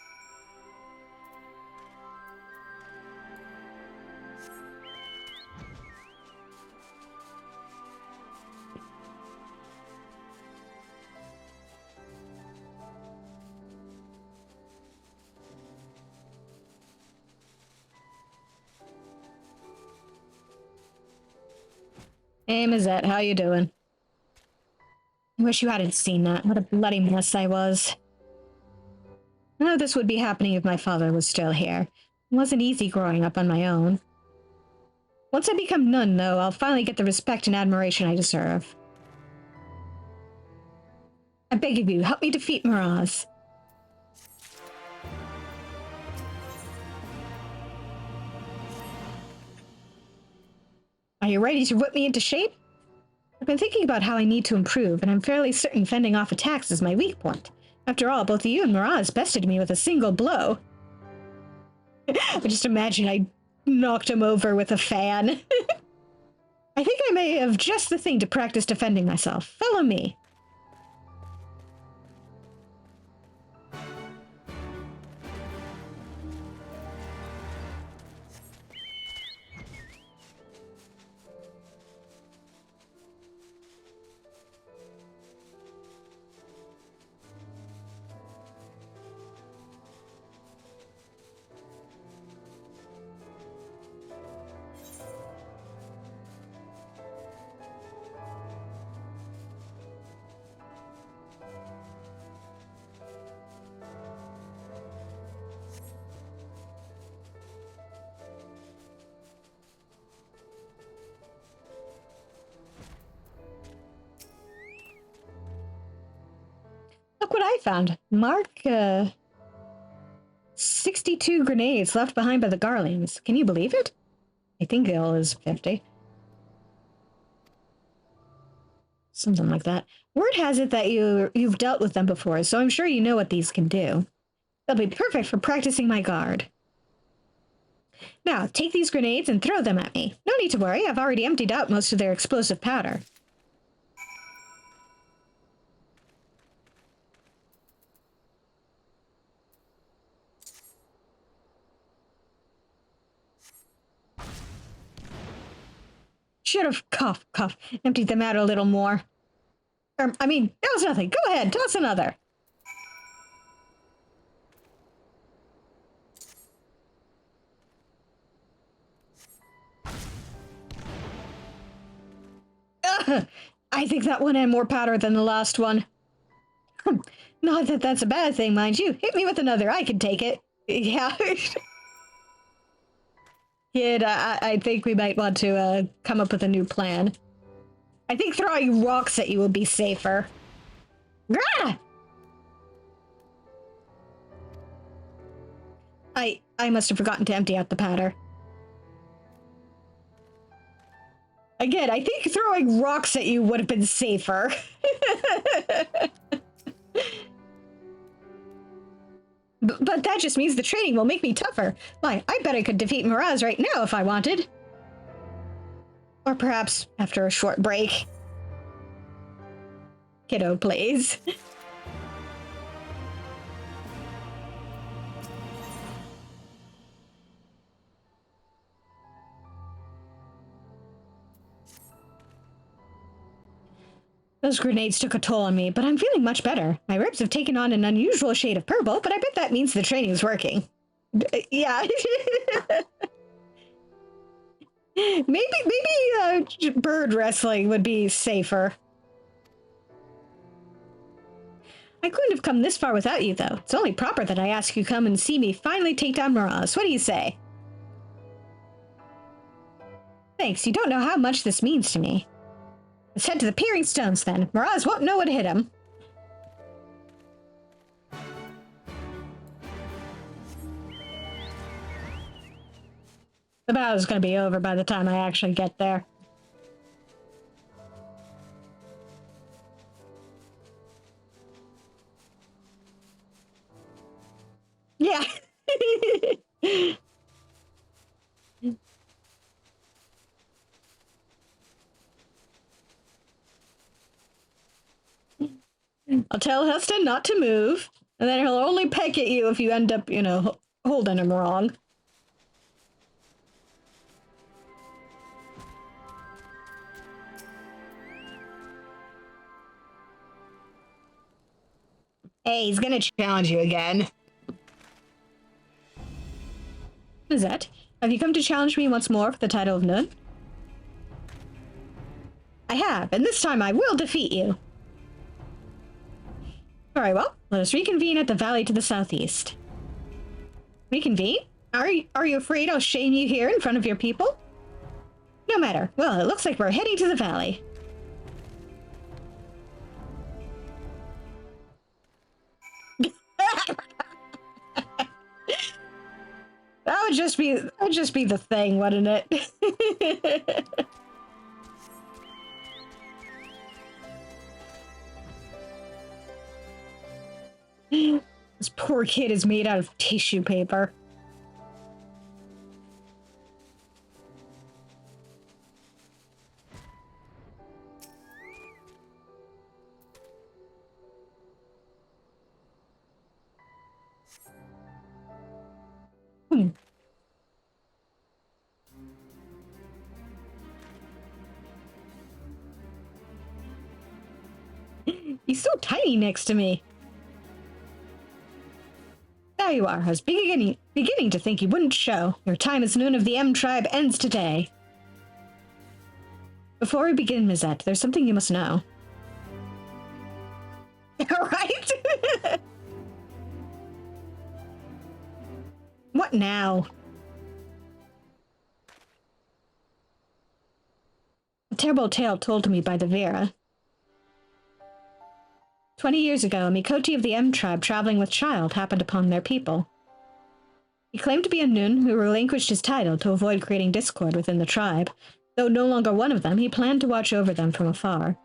Hey, Mazette, how you doing? I wish you hadn't seen that. What a bloody mess I was. I know this would be happening if my father was still here. It wasn't easy growing up on my own. Once I become nun, though, I'll finally get the respect and admiration I deserve. I beg of you, help me defeat Miraz. Are you ready to whip me into shape? I've been thinking about how I need to improve, and I'm fairly certain fending off attacks is my weak point. After all, both you and Miraz bested me with a single blow. I just imagine I knocked him over with a fan. I think I may have just the thing to practice defending myself. Follow me. Look what I found. Mark, 62 grenades left behind by the Garlands. Can you believe it? I think Gil is 50. Something like that. Word has it that you've dealt with them before, so I'm sure you know what these can do. They'll be perfect for practicing my guard. Now, take these grenades and throw them at me. No need to worry, I've already emptied out most of their explosive powder. Should have emptied them out a little more. I mean, that was nothing. Go ahead, toss another. I think that one had more powder than the last one. Not that that's a bad thing, mind you. Hit me with another. I can take it. Yeah. Kid, I think we might want to come up with a new plan. I think throwing rocks at you will be safer. Grah! I must have forgotten to empty out the powder. Again, I think throwing rocks at you would have been safer. But that just means the training will make me tougher. Why, I bet I could defeat Miraz right now if I wanted. Or perhaps after a short break. Kiddo, please. Those grenades took a toll on me, but I'm feeling much better. My ribs have taken on an unusual shade of purple, but I bet that means the training's working. Yeah. maybe bird wrestling would be safer. I couldn't have come this far without you, though. It's only proper that I ask you come and see me finally take down Miraz. What do you say? Thanks, you don't know how much this means to me. Let's head to the Peering Stones, then. Miraz won't know what hit him. The battle's gonna be over by the time I actually get there. Yeah. I'll tell Heston not to move, and then he'll only peck at you if you end up, you know, holding him wrong. Hey, he's gonna challenge you again. Lizette, have you come to challenge me once more for the title of Nun? I have, and this time I will defeat you. Very well, let us reconvene at the valley to the southeast. Reconvene? Are you afraid I'll shame you here in front of your people? No matter. Well, it looks like we're heading to the valley. That would just be the thing, wouldn't it? This poor kid is made out of tissue paper. He's so tiny next to me. There you are. I was beginning to think you wouldn't show. Your time as Nun of the M tribe ends today. Before we begin, Mizette, there's something you must know. Right? What now? A terrible tale told to me by the Vera. 20 years ago, a Mikoti of the M tribe traveling with child happened upon their people. He claimed to be a Nun who relinquished his title to avoid creating discord within the tribe. Though no longer one of them, he planned to watch over them from afar.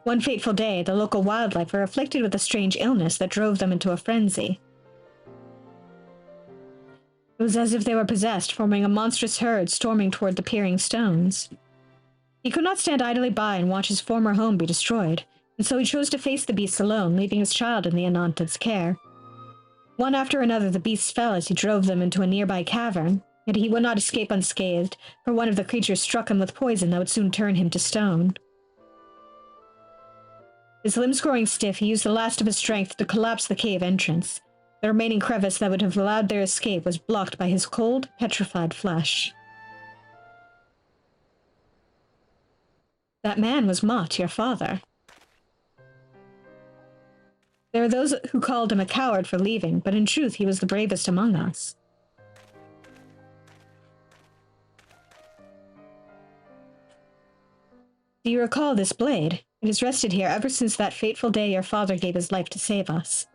One fateful day, the local wildlife were afflicted with a strange illness that drove them into a frenzy. It was as if they were possessed, forming a monstrous herd storming toward the peering stones. He could not stand idly by and watch his former home be destroyed, and so he chose to face the beasts alone, leaving his child in the Ananta's care. One after another the beasts fell as he drove them into a nearby cavern, yet he would not escape unscathed, for one of the creatures struck him with poison that would soon turn him to stone. His limbs growing stiff, he used the last of his strength to collapse the cave entrance. The remaining crevice that would have allowed their escape was blocked by his cold, petrified flesh. That man was Mott, your father. There are those who called him a coward for leaving, but in truth he was the bravest among us. Do you recall this blade? It has rested here ever since that fateful day your father gave his life to save us.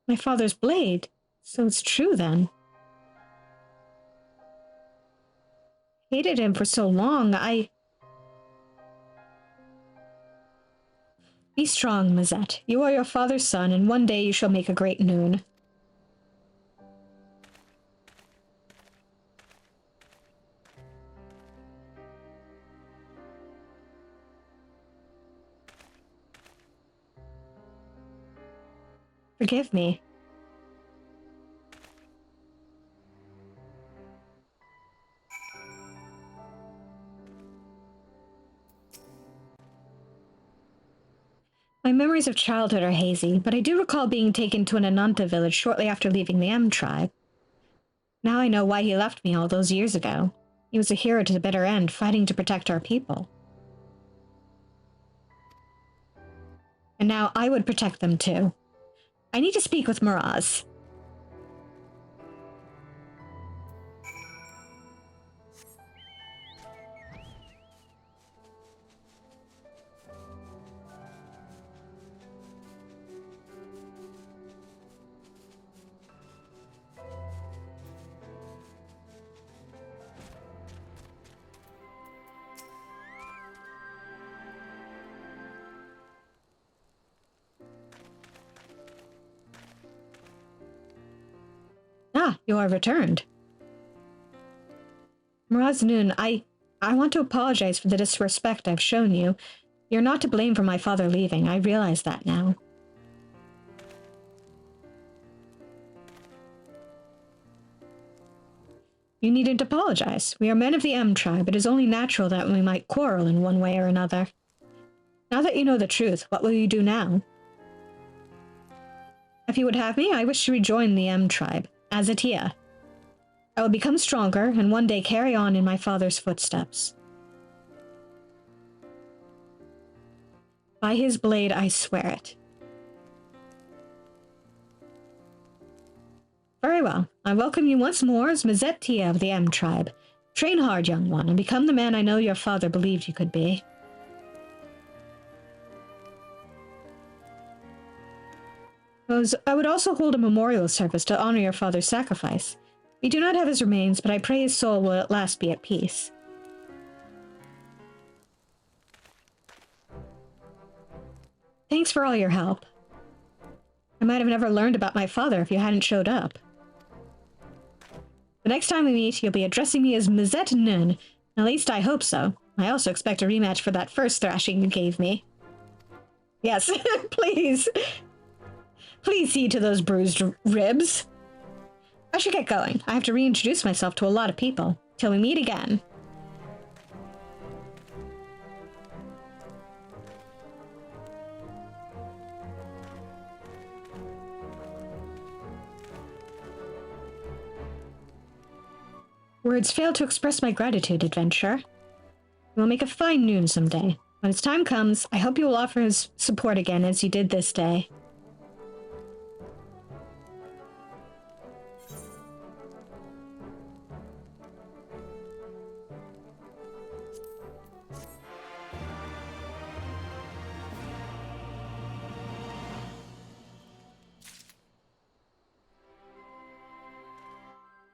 My father's blade? So it's true then. Hated him for so long, Be strong, Mizette. You are your father's son, and one day you shall make a great Nun. Forgive me. My memories of childhood are hazy, but I do recall being taken to an Ananta village shortly after leaving the M tribe. Now I know why he left me all those years ago. He was a hero to the bitter end, fighting to protect our people. And now I would protect them too. I need to speak with Miraz. Ah, you are returned. Miraz Nun, I want to apologize for the disrespect I've shown you. You're not to blame for my father leaving. I realize that now. You needn't apologize. We are men of the M tribe. It is only natural that we might quarrel in one way or another. Now that you know the truth, what will you do now? If you would have me, I wish to rejoin the M tribe, as a Tia. I will become stronger, and one day carry on in my father's footsteps. By his blade, I swear it. Very well. I welcome you once more as Mazet Tia of the M tribe. Train hard, young one, and become the man I know your father believed you could be. I would also hold a memorial service to honor your father's sacrifice. We do not have his remains, but I pray his soul will at last be at peace. Thanks for all your help. I might have never learned about my father if you hadn't showed up. The next time we meet, you'll be addressing me as Mazet Nun. At least I hope so. I also expect a rematch for that first thrashing you gave me. Yes, please. Please see to those bruised ribs. I should get going. I have to reintroduce myself to a lot of people. Till we meet again. Words fail to express my gratitude, adventurer. We'll make a fine noon someday. When its time comes, I hope you will offer his support again as you did this day.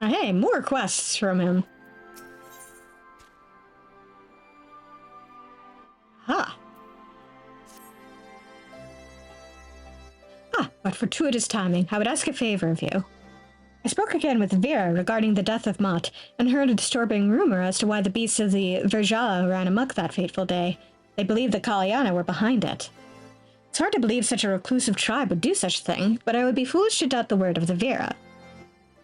Hey, more quests from him. Ah, but fortuitous timing. I would ask a favor of you. I spoke again with Vera regarding the death of Mott, and heard a disturbing rumor as to why the beasts of the Verja ran amok that fateful day. They believed the Kalyana were behind it. It's hard to believe such a reclusive tribe would do such a thing, but I would be foolish to doubt the word of the Vera.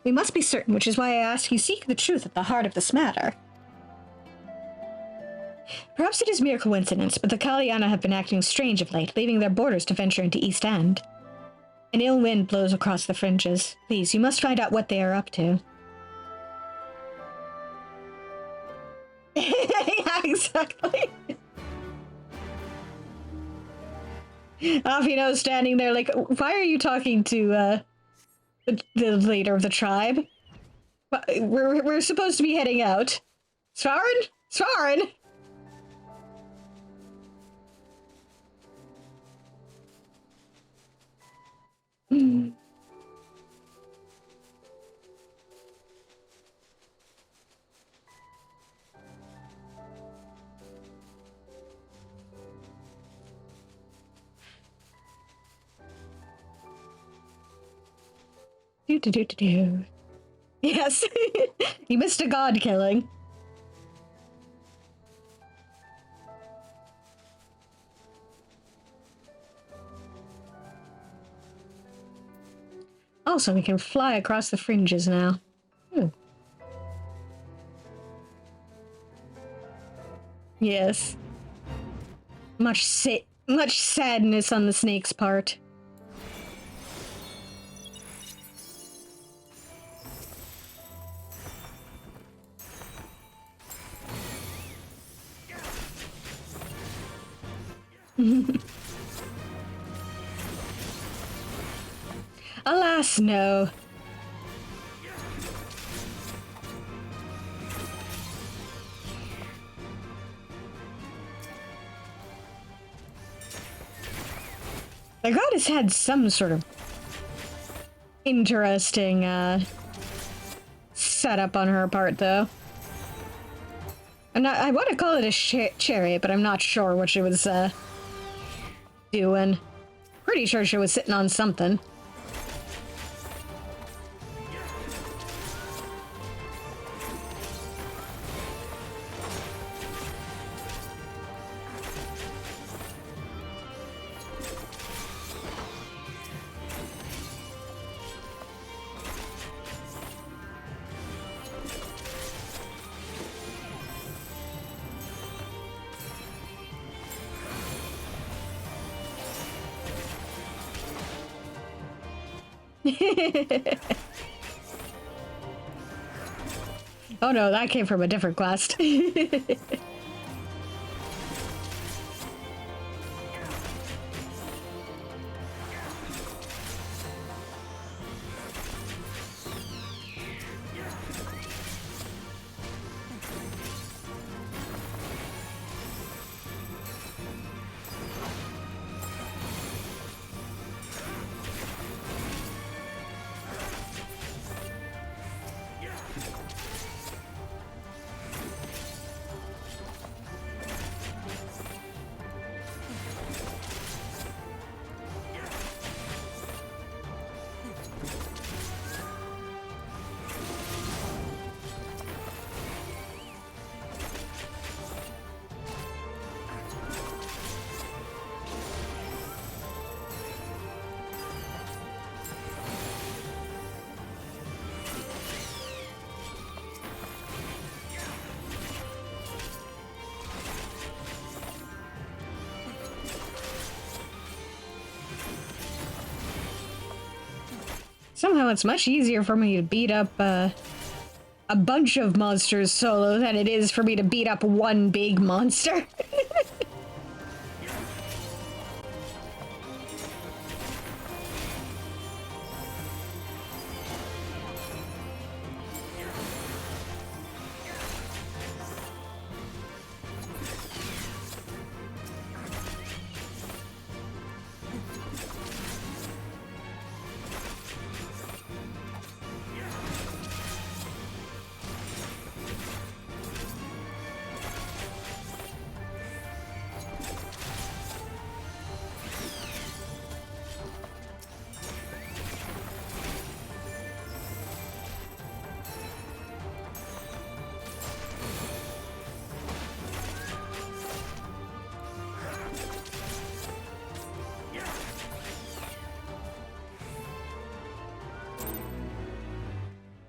We must be certain, which is why I ask you seek the truth at the heart of this matter. Perhaps it is mere coincidence, but the Kalyana have been acting strange of late, leaving their borders to venture into East End. An ill wind blows across the fringes. Please, you must find out what they are up to. Yeah, exactly. Afino's standing there like, why are you talking to, the leader of the tribe? We're supposed to be heading out. Svarin? Svarin! Do. Yes, you missed a god killing. Also, we can fly across the fringes now. Yes. Much sadness on the snake's part. Alas, no. The goddess had some sort of interesting setup on her part, though. I want to call it a chariot, but I'm not sure what she was doing. Pretty sure she was sitting on something. Oh no, that came from a different quest. Somehow it's much easier for me to beat up a bunch of monsters solo than it is for me to beat up one big monster.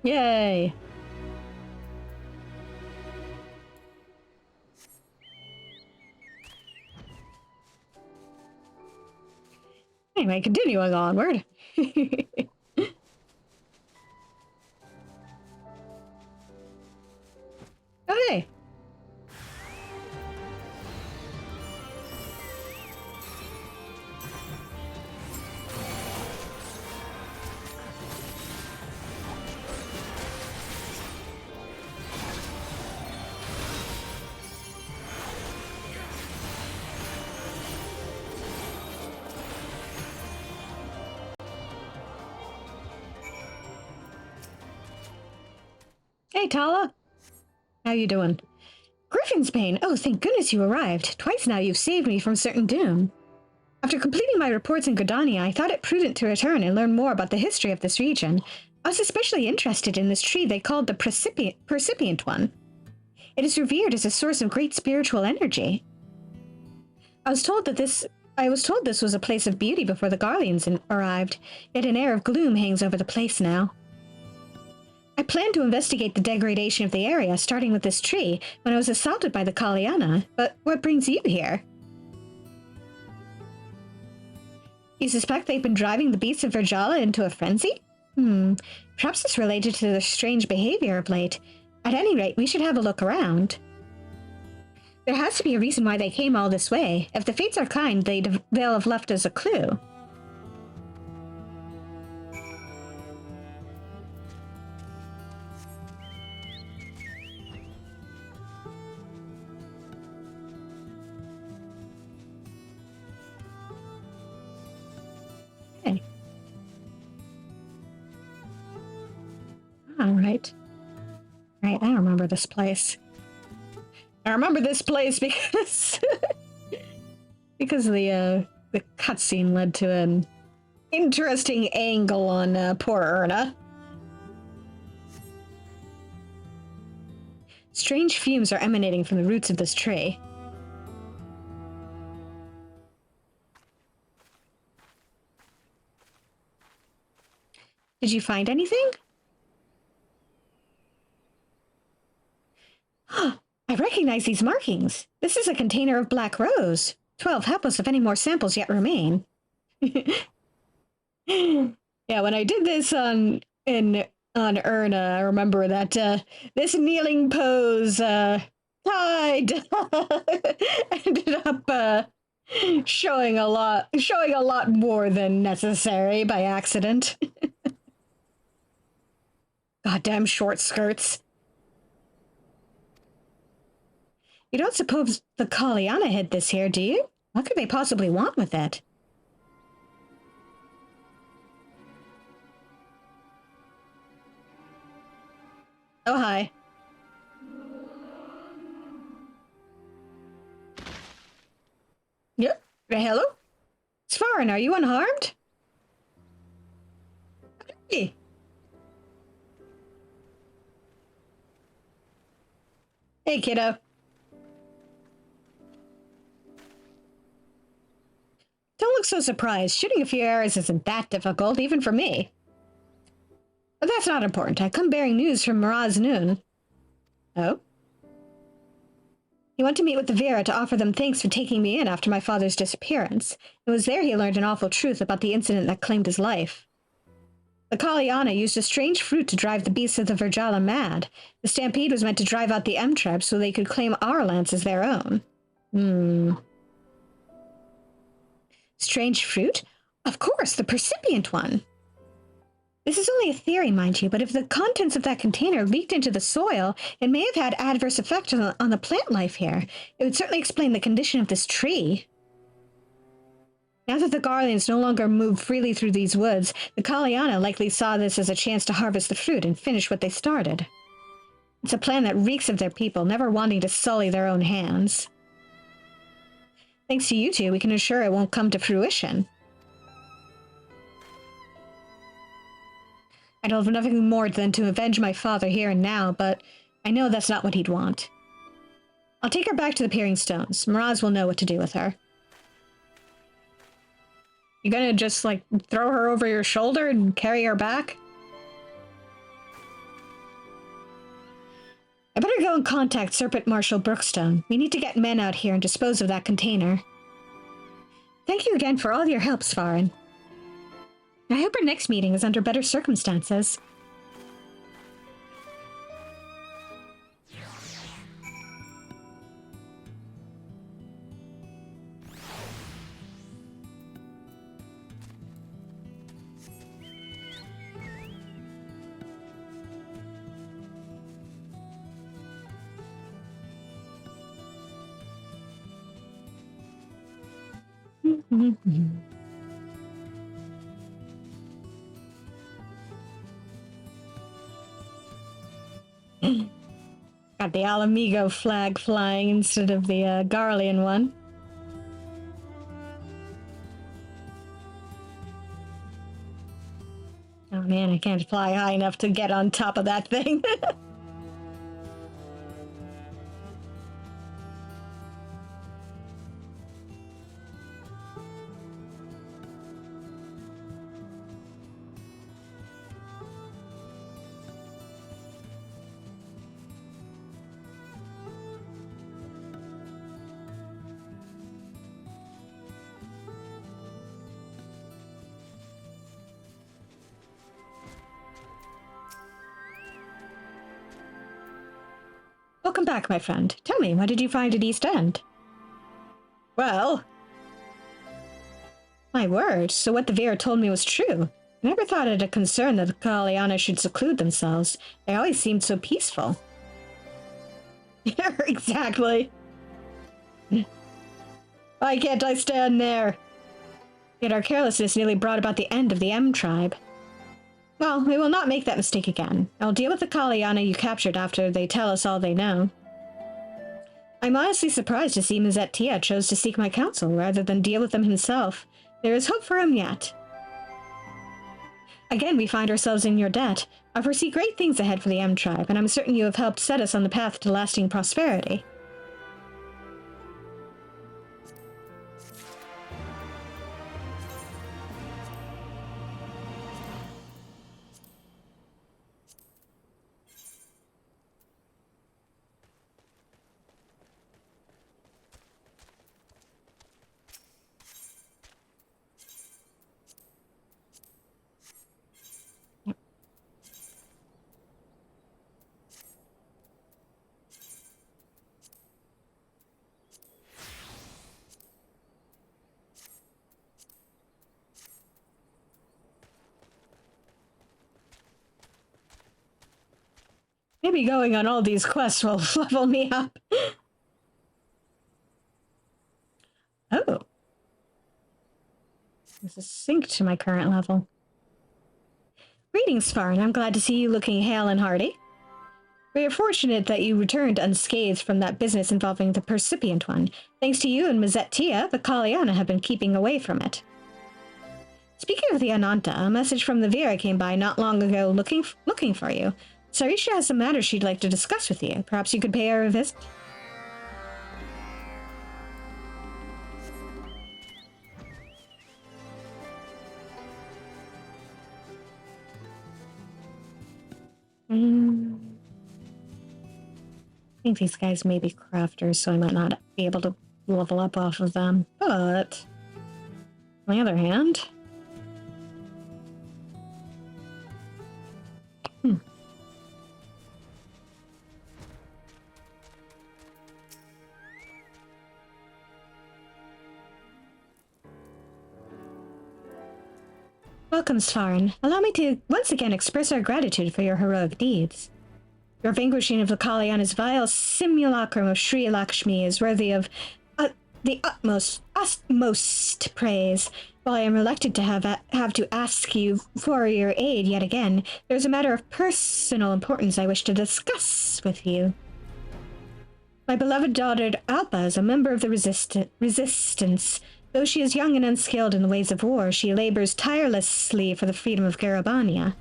Yay! Anyway, continuing onward. Oh, hey! Hey, Tala. How you doing? Griffin's Bane. Oh, thank goodness you arrived. Twice now you've saved me from certain doom. After completing my reports in Gridania, I thought it prudent to return and learn more about the history of this region. I was especially interested in this tree they called the Percipient One. It is revered as a source of great spiritual energy. I was told this was a place of beauty before the Garleans arrived, yet an air of gloom hangs over the place now. I planned to investigate the degradation of the area, starting with this tree, when I was assaulted by the Kaliana. But what brings you here? You suspect they've been driving the beasts of Virjala into a frenzy? Perhaps it's related to their strange behavior of late. At any rate, we should have a look around. There has to be a reason why they came all this way. If the fates are kind, they'll have left us a clue. All right. Right, I remember this place. I remember this place because because the cutscene led to an interesting angle on poor Erna. Strange fumes are emanating from the roots of this tree. Did you find anything? I recognize these markings. This is a container of black rose. 12 help us if any more samples yet remain. Yeah, when I did this on Erna, I remember that this kneeling pose tied ended up showing a lot more than necessary by accident. Goddamn short skirts. You don't suppose the Kaliana hid this here, do you? What could they possibly want with it? Oh, hi. Yep. Hello? Svarin, are you unharmed? Hey. Hey, kiddo. Don't look so surprised. Shooting a few arrows isn't that difficult, even for me. But that's not important. I come bearing news from Miraz Noon. Oh? He went to meet with the Vera to offer them thanks for taking me in after my father's disappearance. It was there he learned an awful truth about the incident that claimed his life. The Kaliana used a strange fruit to drive the beasts of the Virjala mad. The stampede was meant to drive out the M tribe so they could claim our lands as their own. Strange fruit? Of course, the percipient one. This is only a theory, mind you, but if the contents of that container leaked into the soil, it may have had adverse effects on the plant life here. It would certainly explain the condition of this tree. Now that the Garleans no longer move freely through these woods, the Kaliana likely saw this as a chance to harvest the fruit and finish what they started. It's a plan that reeks of their people, never wanting to sully their own hands. Thanks to you two, we can assure it won't come to fruition. I'd love nothing more than to avenge my father here and now, but I know that's not what he'd want. I'll take her back to the Peering Stones. Miraz will know what to do with her. You gonna just, like, throw her over your shoulder and carry her back? I better go and contact Serpent Marshal Brookstone. We need to get men out here and dispose of that container. Thank you again for all your help, Svarin. I hope our next meeting is under better circumstances. Got the Alamigo flag flying instead of the Garlean one. Oh man, I can't fly high enough to get on top of that thing. Welcome back, my friend. Tell me, what did you find at East End? Well... My word, so what the Vera told me was true. I never thought it a concern that the Kaliana should seclude themselves. They always seemed so peaceful. Yeah, exactly. Why can't I stand there? Yet our carelessness nearly brought about the end of the M tribe. Well, we will not make that mistake again. I'll deal with the Kaliana you captured after they tell us all they know. I'm honestly surprised to see Mizet Tia chose to seek my counsel rather than deal with them himself. There is hope for him yet. Again, we find ourselves in your debt. I foresee great things ahead for the M tribe, and I'm certain you have helped set us on the path to lasting prosperity. Maybe going on all these quests will level me up. Oh. This is synced to my current level. Greetings, Farn. I'm glad to see you looking hale and hearty. We are fortunate that you returned unscathed from that business involving the Percipient one. Thanks to you and Mazette Tia, the Kalyana have been keeping away from it. Speaking of the Ananta, a message from the Vera came by not long ago looking for you. Sarisha has some matters she'd like to discuss with you. Perhaps you could pay her a visit? I think these guys may be crafters, so I might not be able to level up off of them. But, on the other hand... Welcome, Svarn. Allow me to once again express our gratitude for your heroic deeds. Your vanquishing of the Kalyana's vile simulacrum of Sri Lakshmi is worthy of the utmost praise. While I am reluctant to have to ask you for your aid yet again, there is a matter of personal importance I wish to discuss with you. My beloved daughter Alpa is a member of the resistance. Though she is young and unskilled in the ways of war, she labors tirelessly for the freedom of Garabania.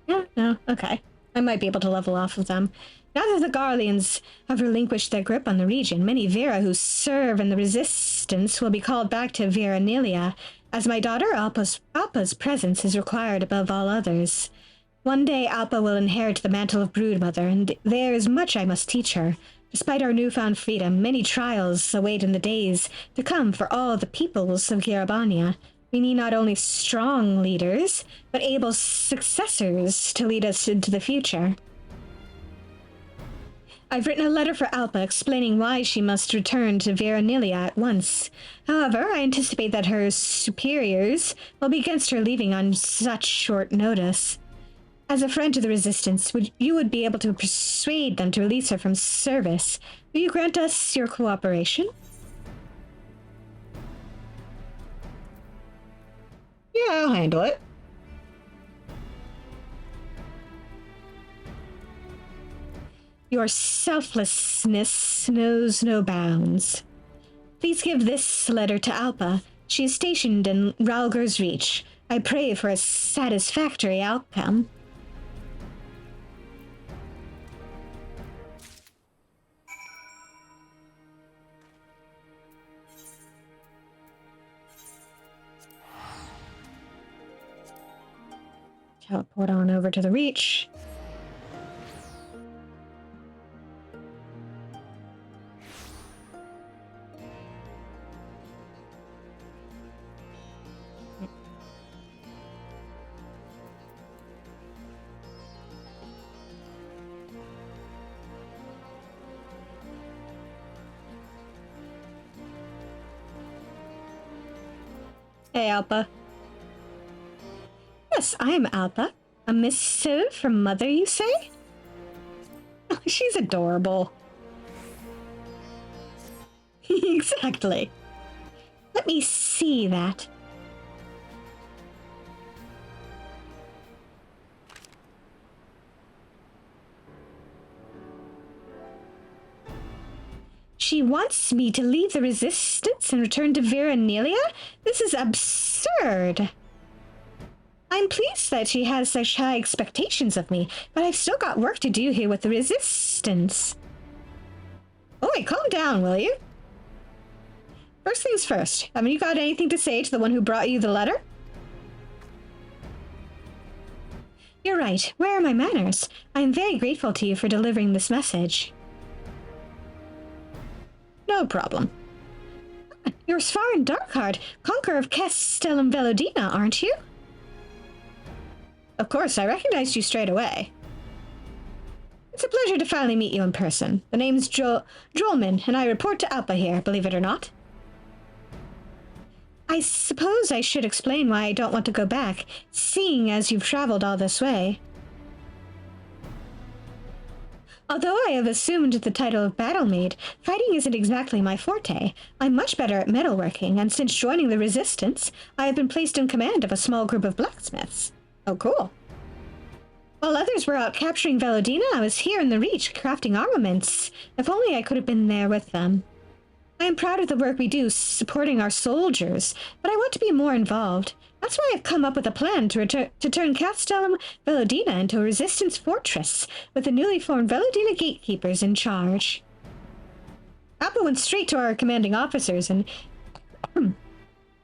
Yeah, no, okay. I might be able to level off of them. Now that the Garleans have relinquished their grip on the region, many Vera who serve in the resistance will be called back to Veranilia, as my daughter Alpa's presence is required above all others. One day Alpa will inherit the mantle of Broodmother, and there is much I must teach her. Despite our newfound freedom, many trials await in the days to come for all the peoples of Garabania. We need not only strong leaders, but able successors to lead us into the future. I've written a letter for Alpa explaining why she must return to Veranilia at once. However, I anticipate that her superiors will be against her leaving on such short notice. As a friend to the Resistance, you would be able to persuade them to release her from service. Will you grant us your cooperation? Yeah, I'll handle it. Your selflessness knows no bounds. Please give this letter to Alpa. She is stationed in Ralger's Reach. I pray for a satisfactory outcome. Teleport on over to the Reach. Hey, Alpa. Yes, I am Alpa. A missive from Mother, you say? Oh, she's adorable. Exactly. Let me see that. She wants me to leave the Resistance and return to Veranilia? This is absurd. I'm pleased that she has such high expectations of me, but I've still got work to do here with the Resistance. Oi, calm down, will you? First things first, haven't you got anything to say to the one who brought you the letter? You're right. Where are my manners? I am very grateful to you for delivering this message. No problem. You're Svarn Darkheart, conqueror of Castellum Velodina, aren't you? Of course, I recognized you straight away. It's a pleasure to finally meet you in person. The name's Drollman, and I report to Alpa here, believe it or not. I suppose I should explain why I don't want to go back, seeing as you've traveled all this way. Although I have assumed the title of battle maid, fighting isn't exactly my forte. I'm much better at metalworking, and since joining the Resistance, I have been placed in command of a small group of blacksmiths. Oh, cool. While others were out capturing Velodina, I was here in the Reach crafting armaments. If only I could have been there with them. I am proud of the work we do supporting our soldiers, but I want to be more involved. That's why I've come up with a plan to turn Castellum Velodina into a resistance fortress, with the newly formed Velodina gatekeepers in charge. Appa went straight to our commanding officers and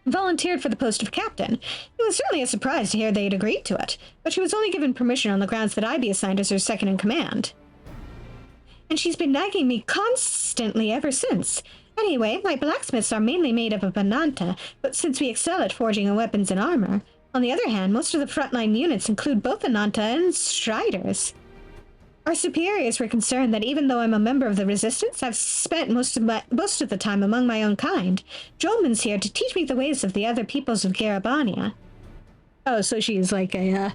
volunteered for the post of captain. It was certainly a surprise to hear they'd agreed to it, but she was only given permission on the grounds that I be assigned as her second in command. And she's been nagging me constantly ever since. Anyway, my blacksmiths are mainly made up of Ananta, but since we excel at forging weapons and armor. On the other hand, most of the frontline units include both Ananta and Striders. Our superiors were concerned that even though I'm a member of the Resistance, I've spent most of the time among my own kind. Jolman's here to teach me the ways of the other peoples of Garabania. Oh, so she's like a,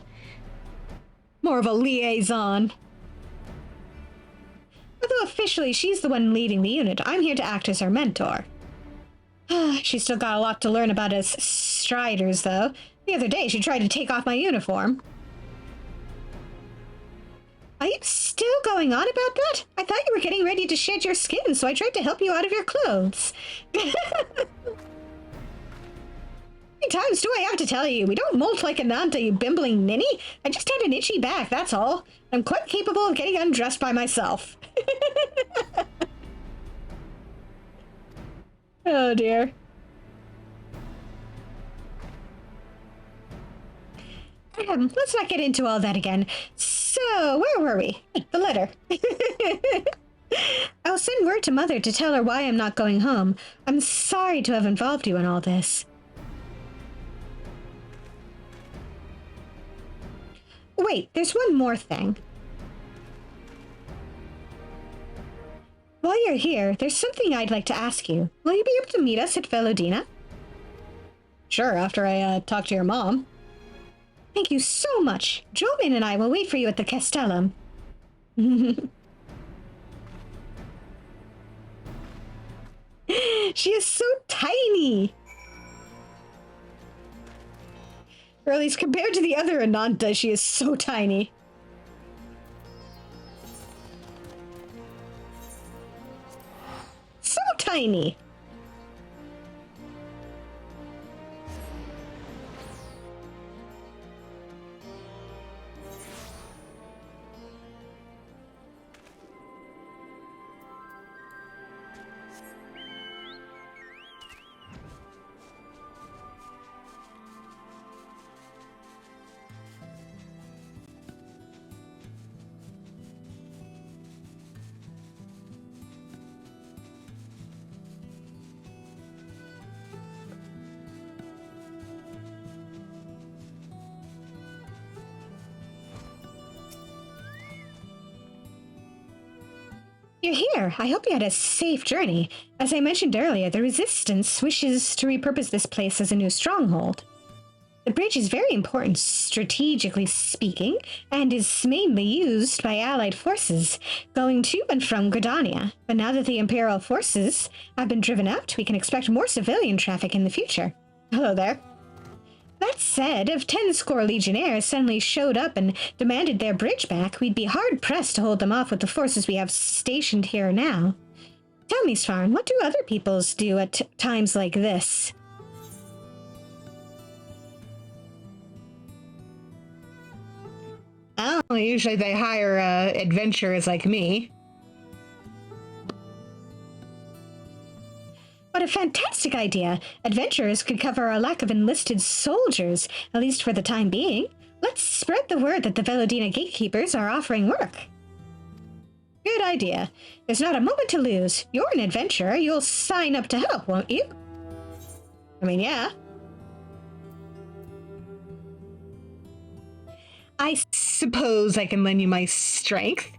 more of a liaison. Although officially she's the one leading the unit, I'm here to act as her mentor. She's still got a lot to learn about us Striders, though. The other day she tried to take off my uniform. Are you still going on about that? I thought you were getting ready to shed your skin, so I tried to help you out of your clothes. How many times do I have to tell you? We don't molt like Ananta, you bimbling ninny. I just had an itchy back, that's all. I'm quite capable of getting undressed by myself. Oh dear. Let's not get into all that again. So, where were we? The letter. I'll send word to Mother to tell her why I'm not going home. I'm sorry to have involved you in all this. Wait, there's one more thing. While you're here, there's something I'd like to ask you. Will you be able to meet us at Velodina? Sure, after I talk to your mom. Thank you so much. Jolman and I will wait for you at the Castellum. She is so tiny. Or at least compared to the other Ananta, she is so tiny. So tiny. You're here. I hope you had a safe journey. As I mentioned earlier, the Resistance wishes to repurpose this place as a new stronghold. The bridge is very important, strategically speaking, and is mainly used by Allied forces going to and from Gridania. But now that the Imperial forces have been driven out, we can expect more civilian traffic in the future. Hello there. That said, if 10 score legionnaires suddenly showed up and demanded their bridge back, we'd be hard-pressed to hold them off with the forces we have stationed here now. Tell me, Svarn, what do other peoples do at times like this? Oh, usually they hire adventurers like me. What a fantastic idea! Adventurers could cover our lack of enlisted soldiers, at least for the time being. Let's spread the word that the Velodina gatekeepers are offering work. Good idea. There's not a moment to lose. You're an adventurer. You'll sign up to help, won't you? I mean, yeah. I suppose I can lend you my strength.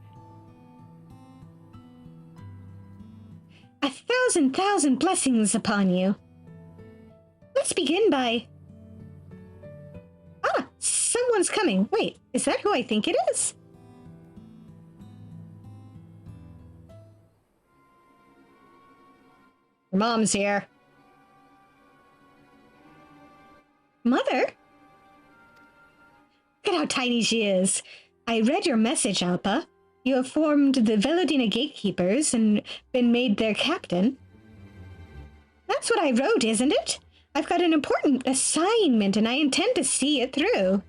1,000 blessings upon you. Let's begin by... Ah, someone's coming. Wait, is that who I think it is? Your mom's here. Mother? Look at how tiny she is. I read your message, Alpa. You have formed the Velodina Gatekeepers and been made their captain. That's what I wrote, isn't it? I've got an important assignment and I intend to see it through.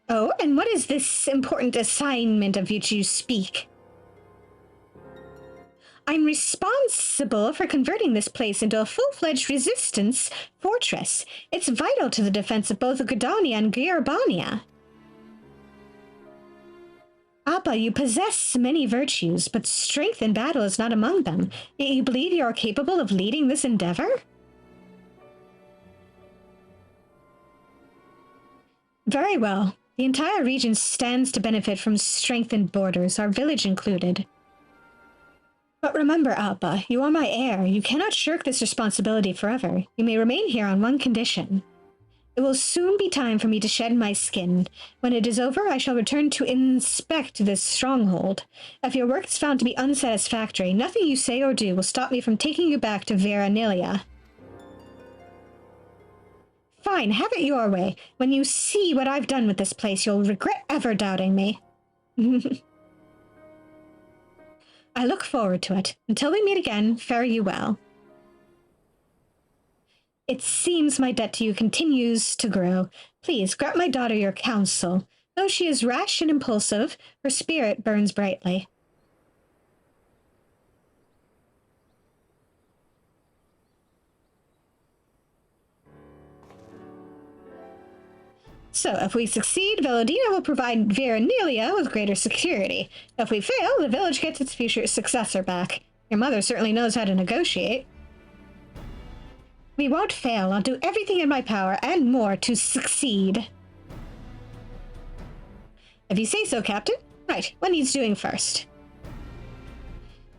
Oh, and what is this important assignment of which you speak? I'm responsible for converting this place into a full-fledged resistance fortress. It's vital to the defense of both Gudonia and Gyrbania. Appa, you possess many virtues, but strength in battle is not among them. Yet you believe you are capable of leading this endeavor? Very well. The entire region stands to benefit from strengthened borders, our village included. But remember, Alpa, you are my heir. You cannot shirk this responsibility forever. You may remain here on one condition. It will soon be time for me to shed my skin. When it is over, I shall return to inspect this stronghold. If your work is found to be unsatisfactory, nothing you say or do will stop me from taking you back to Veranilia. Fine, have it your way. When you see what I've done with this place, you'll regret ever doubting me. I look forward to it. Until we meet again, fare you well. It seems my debt to you continues to grow. Please grant my daughter your counsel. Though she is rash and impulsive, her spirit burns brightly. So, if we succeed, Velodina will provide Veranilia with greater security. If we fail, the village gets its future successor back. Your mother certainly knows how to negotiate. We won't fail. I'll do everything in my power and more to succeed. If you say so, Captain. Right, what needs doing first?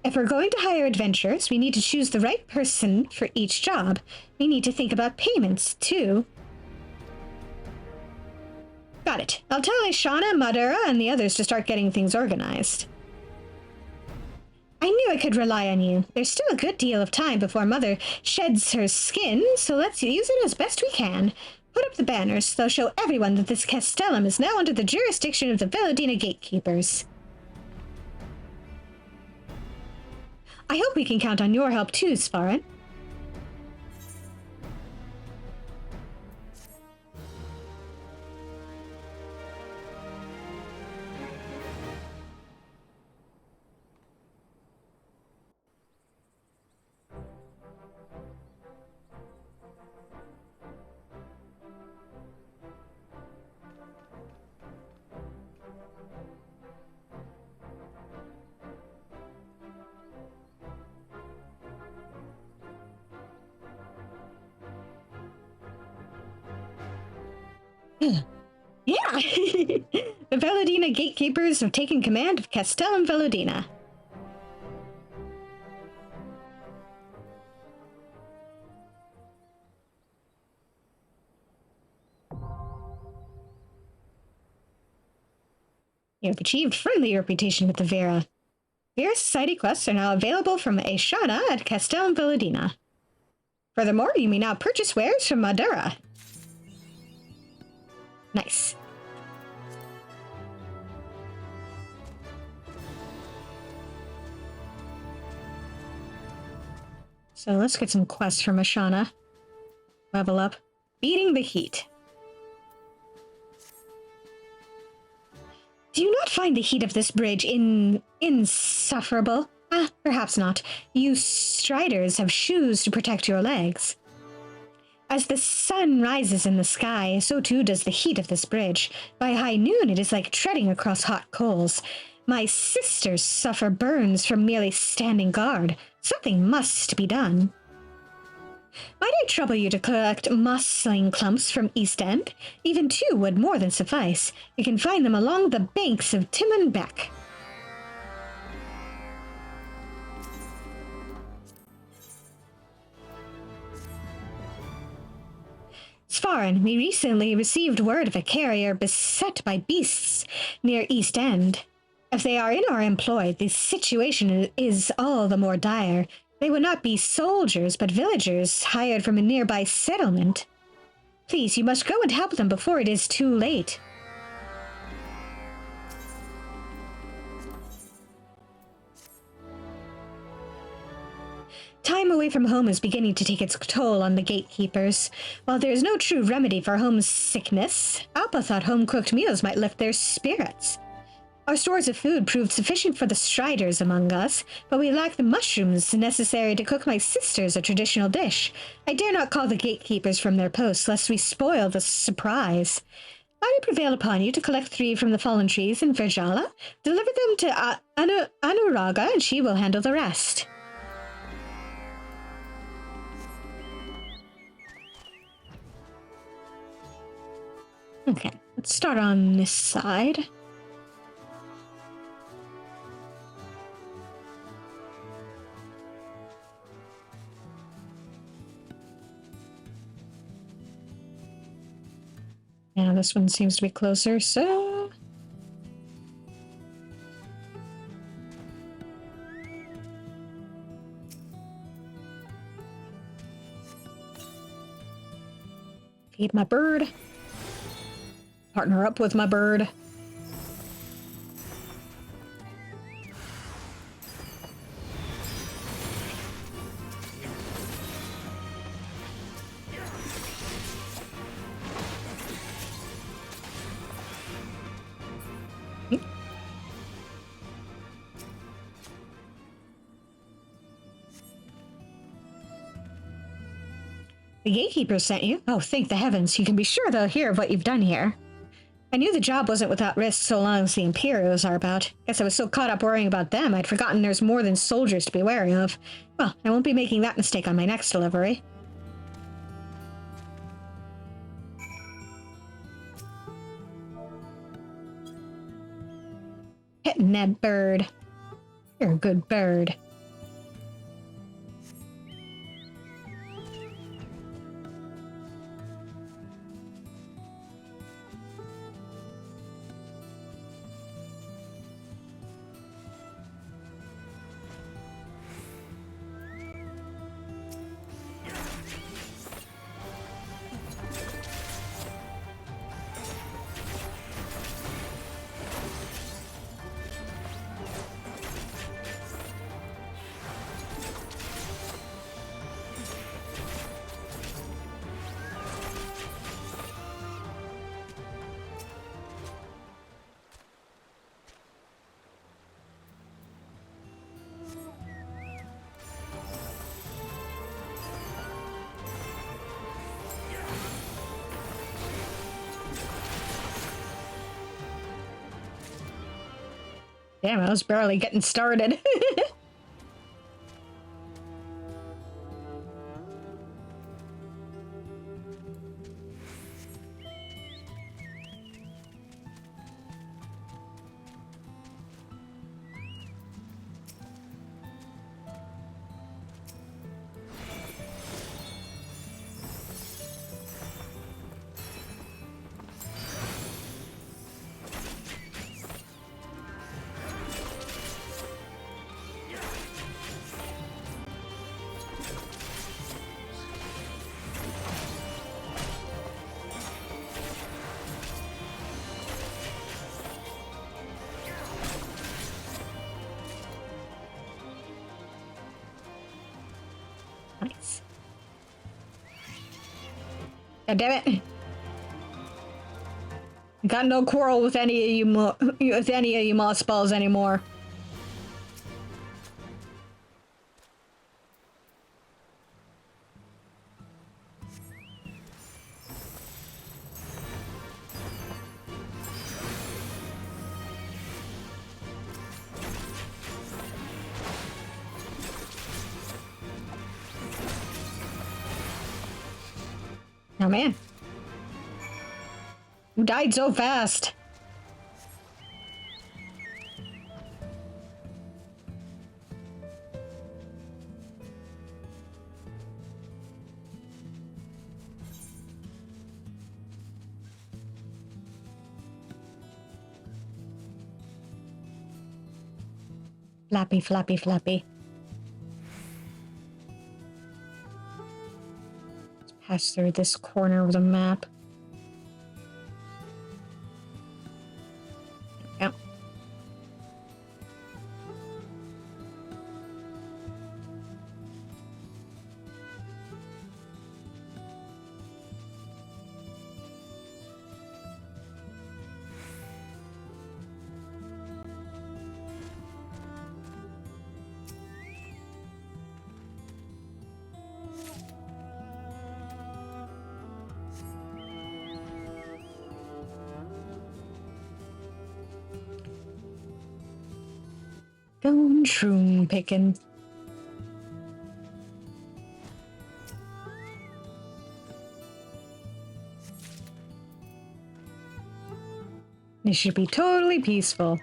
If we're going to hire adventurers, we need to choose the right person for each job. We need to think about payments, too. Got it. I'll tell Aishana, Madura, and the others to start getting things organized. I knew I could rely on you. There's still a good deal of time before Mother sheds her skin, so let's use it as best we can. Put up the banners. They'll show everyone that this castellum is now under the jurisdiction of the Velodina Gatekeepers. I hope we can count on your help too, Svarin. Yeah! The Velodina Gatekeepers have taken command of Castellum Velodina. You have achieved friendly reputation with the Vera. Vera Society quests are now available from Aishana at Castellum Velodina. Furthermore, you may now purchase wares from Madura. Nice. So let's get some quests from Aishana. Level up. Beating the heat. Do you not find the heat of this bridge insufferable? Ah, perhaps not. You striders have shoes to protect your legs. As the sun rises in the sky, so too does the heat of this bridge. By high noon, it is like treading across hot coals. My sisters suffer burns from merely standing guard. Something must be done. Might I trouble you to collect mossling clumps from East End? Even 2 would more than suffice. You can find them along the banks of Timon Beck. Svarin, we recently received word of a carrier beset by beasts near East End. If they are in our employ, the situation is all the more dire. They would not be soldiers, but villagers hired from a nearby settlement. Please, you must go and help them before it is too late. Time away from home is beginning to take its toll on the gatekeepers. While there is no true remedy for homesickness, Alpa thought home-cooked meals might lift their spirits. Our stores of food proved sufficient for the striders among us, but we lack the mushrooms necessary to cook my sisters a traditional dish. I dare not call the gatekeepers from their posts, lest we spoil the surprise. I prevail upon you to collect 3 from the fallen trees in Virjala, deliver them to Anuraga, and she will handle the rest. Okay, let's start on this side. Yeah, this one seems to be closer, so... Feed my bird. Partner up with my bird. The gatekeepers sent you? Oh, thank the heavens. You can be sure they'll hear of what you've done here. I knew the job wasn't without risk so long as the Imperials are about. Guess I was so caught up worrying about them, I'd forgotten there's more than soldiers to be wary of. Well, I won't be making that mistake on my next delivery. Hitting that bird. You're a good bird. Damn, I was barely getting started. Nice. God damn it. Got no quarrel with any of you moss balls anymore. Oh man. Who died so fast? Flappy, flappy, flappy. pass through this corner of the map. Yep. Going shroom picking. It should be totally peaceful.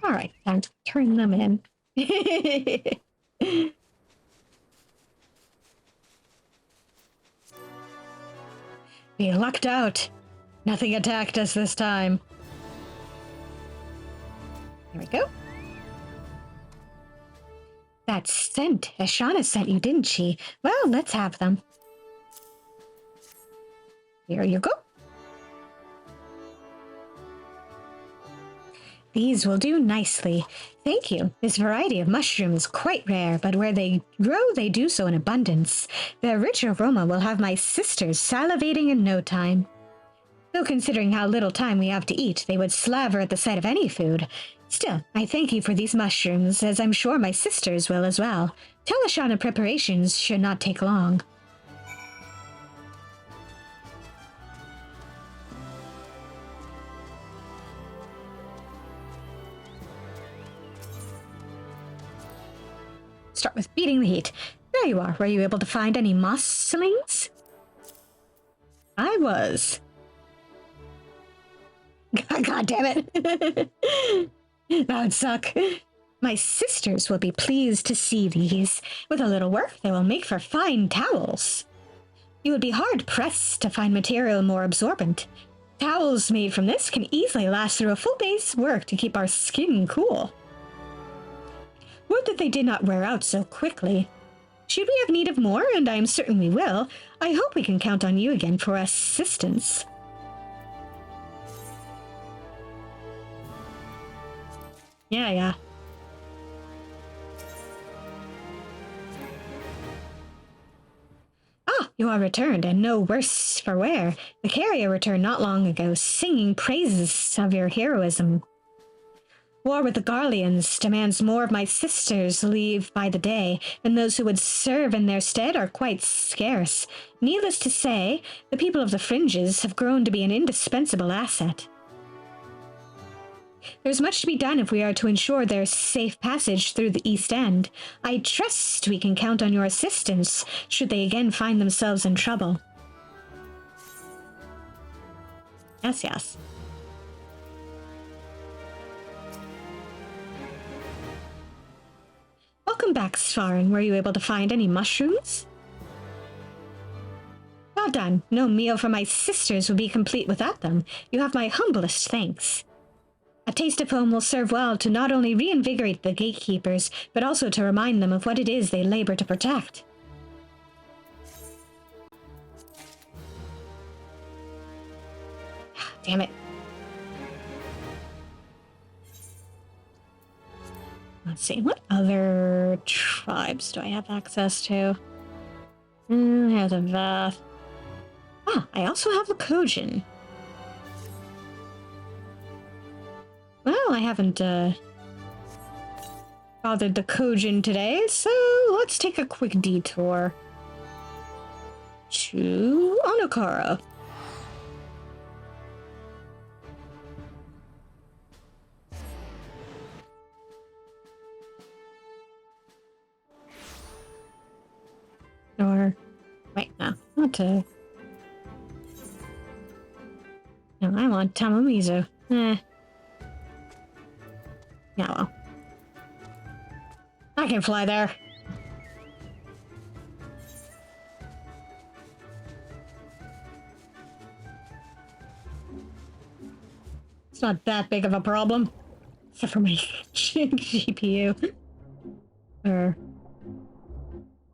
All right, time to turn them in. We lucked out. Nothing attacked us this time. There we go. That scent. Ashana sent you, didn't she? Well, let's have them. Here you go. These will do nicely. Thank you. This variety of mushroom is quite rare, but where they grow, they do so in abundance. Their rich aroma will have my sisters salivating in no time. Though considering how little time we have to eat, they would slaver at the sight of any food. Still, I thank you for these mushrooms, as I'm sure my sisters will as well. Tell Ashana preparations should not take long. Start with beating the heat. There you are. Were you able to find any moss slings? I was. God damn it. That would suck. My sisters will be pleased to see these. With a little work, they will make for fine towels. You would be hard-pressed to find material more absorbent. Towels made from this can easily last through a full day's work to keep our skin cool. Would that they did not wear out so quickly. Should we have need of more, and I am certain we will, I hope we can count on you again for assistance. Yeah. Ah, you are returned, and no worse for wear. The carrier returned not long ago, singing praises of your heroism. War with the Garleans demands more of my sisters' leave by the day, and those who would serve in their stead are quite scarce. Needless to say, the people of the fringes have grown to be an indispensable asset. There's much to be done if we are to ensure their safe passage through the East End. I trust we can count on your assistance should they again find themselves in trouble. Yes. Welcome back, Svarin. Were you able to find any mushrooms? Well done. No meal for my sisters would be complete without them. You have my humblest thanks. A taste of home will serve well to not only reinvigorate the gatekeepers, but also to remind them of what it is they labor to protect. Damn it. Let's see, what other tribes do I have access to? I have the Vath. Ah, I also have the Kojin. Well, I haven't bothered the Kojin today, so let's take a quick detour to Onokara. Or, wait, no, not to. No, I want Tamamizu. Yeah, well. I can fly there. It's not that big of a problem. Except for my GPU. Oh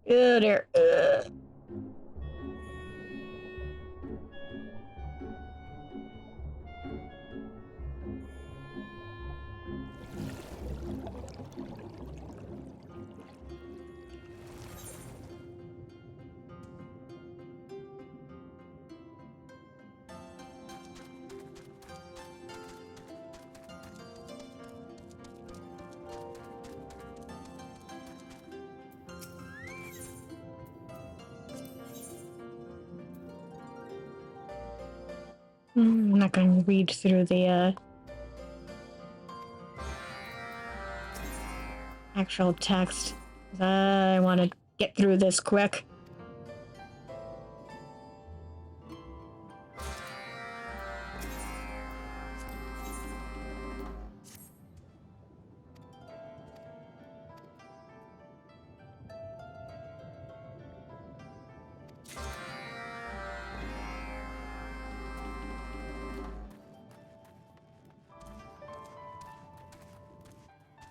dear. I'm not going to read through the actual text. I want to get through this quick.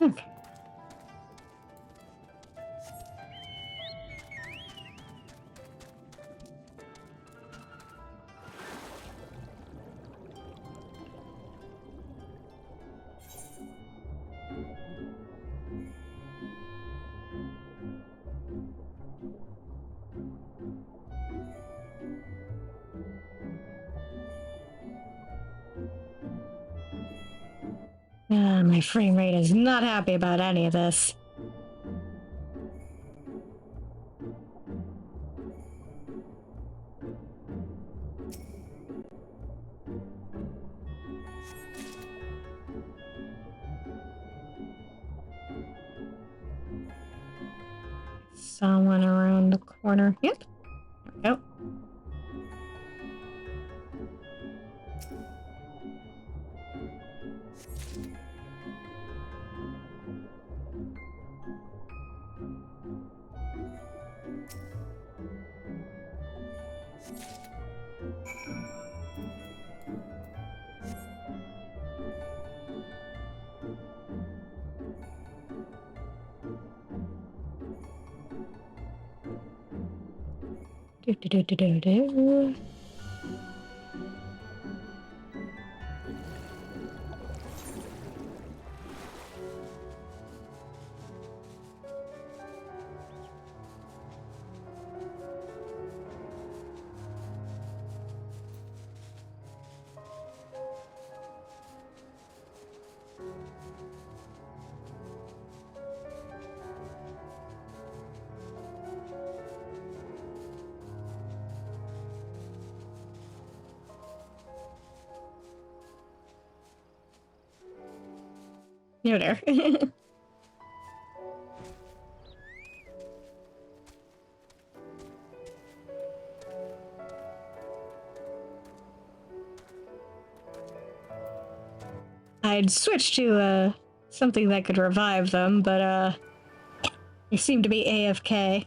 Okay. My frame rate is not happy about any of this. Someone around the corner. Yep. There we go. Do. You're there. I'd switch to something that could revive them, but they seem to be AFK.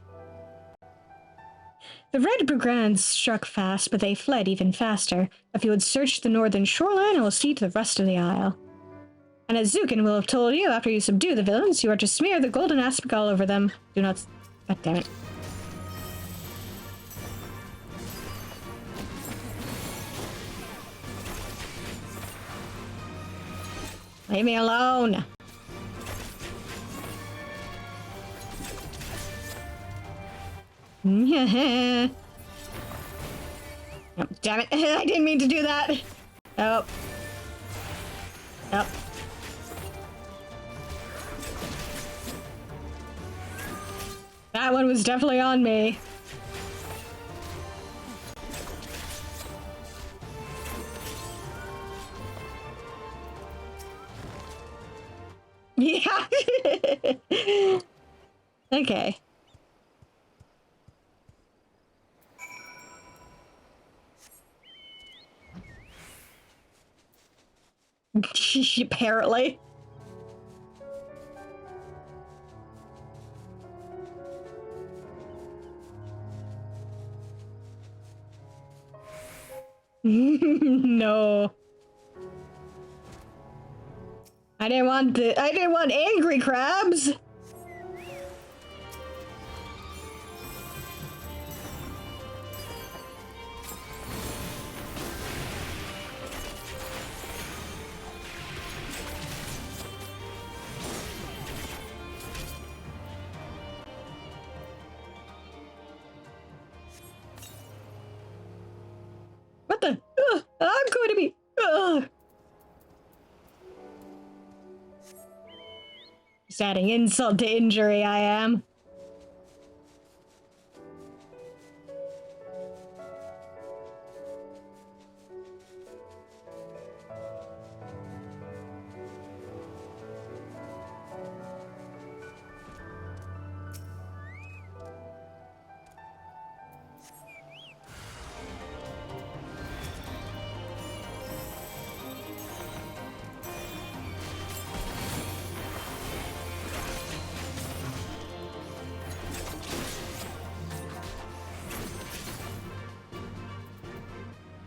The Red Brigands struck fast, but they fled even faster. If you would search the northern shoreline, I will see to the rest of the isle. And as Zukin will have told you, after you subdue the villains, you are to smear the golden aspic all over them. Do not... God damn it. Leave me alone! Oh, damn it! I didn't mean to do that! Oh. Oh. That one was definitely on me. Yeah. Okay. Apparently. No. I didn't want angry crabs. What the? I'm going to be. Just adding insult to injury, I am.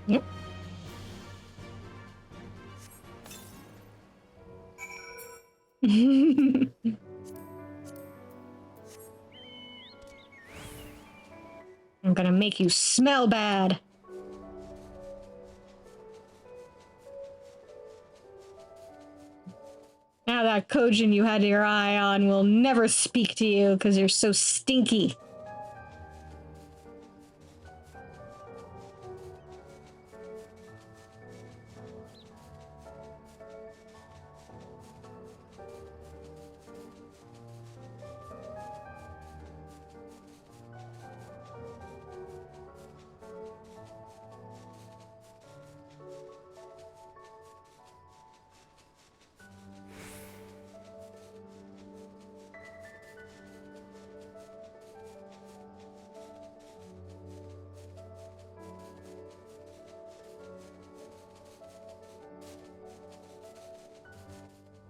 Yep. I'm gonna make you smell bad. Now that Kojin you had your eye on will never speak to you because you're so stinky.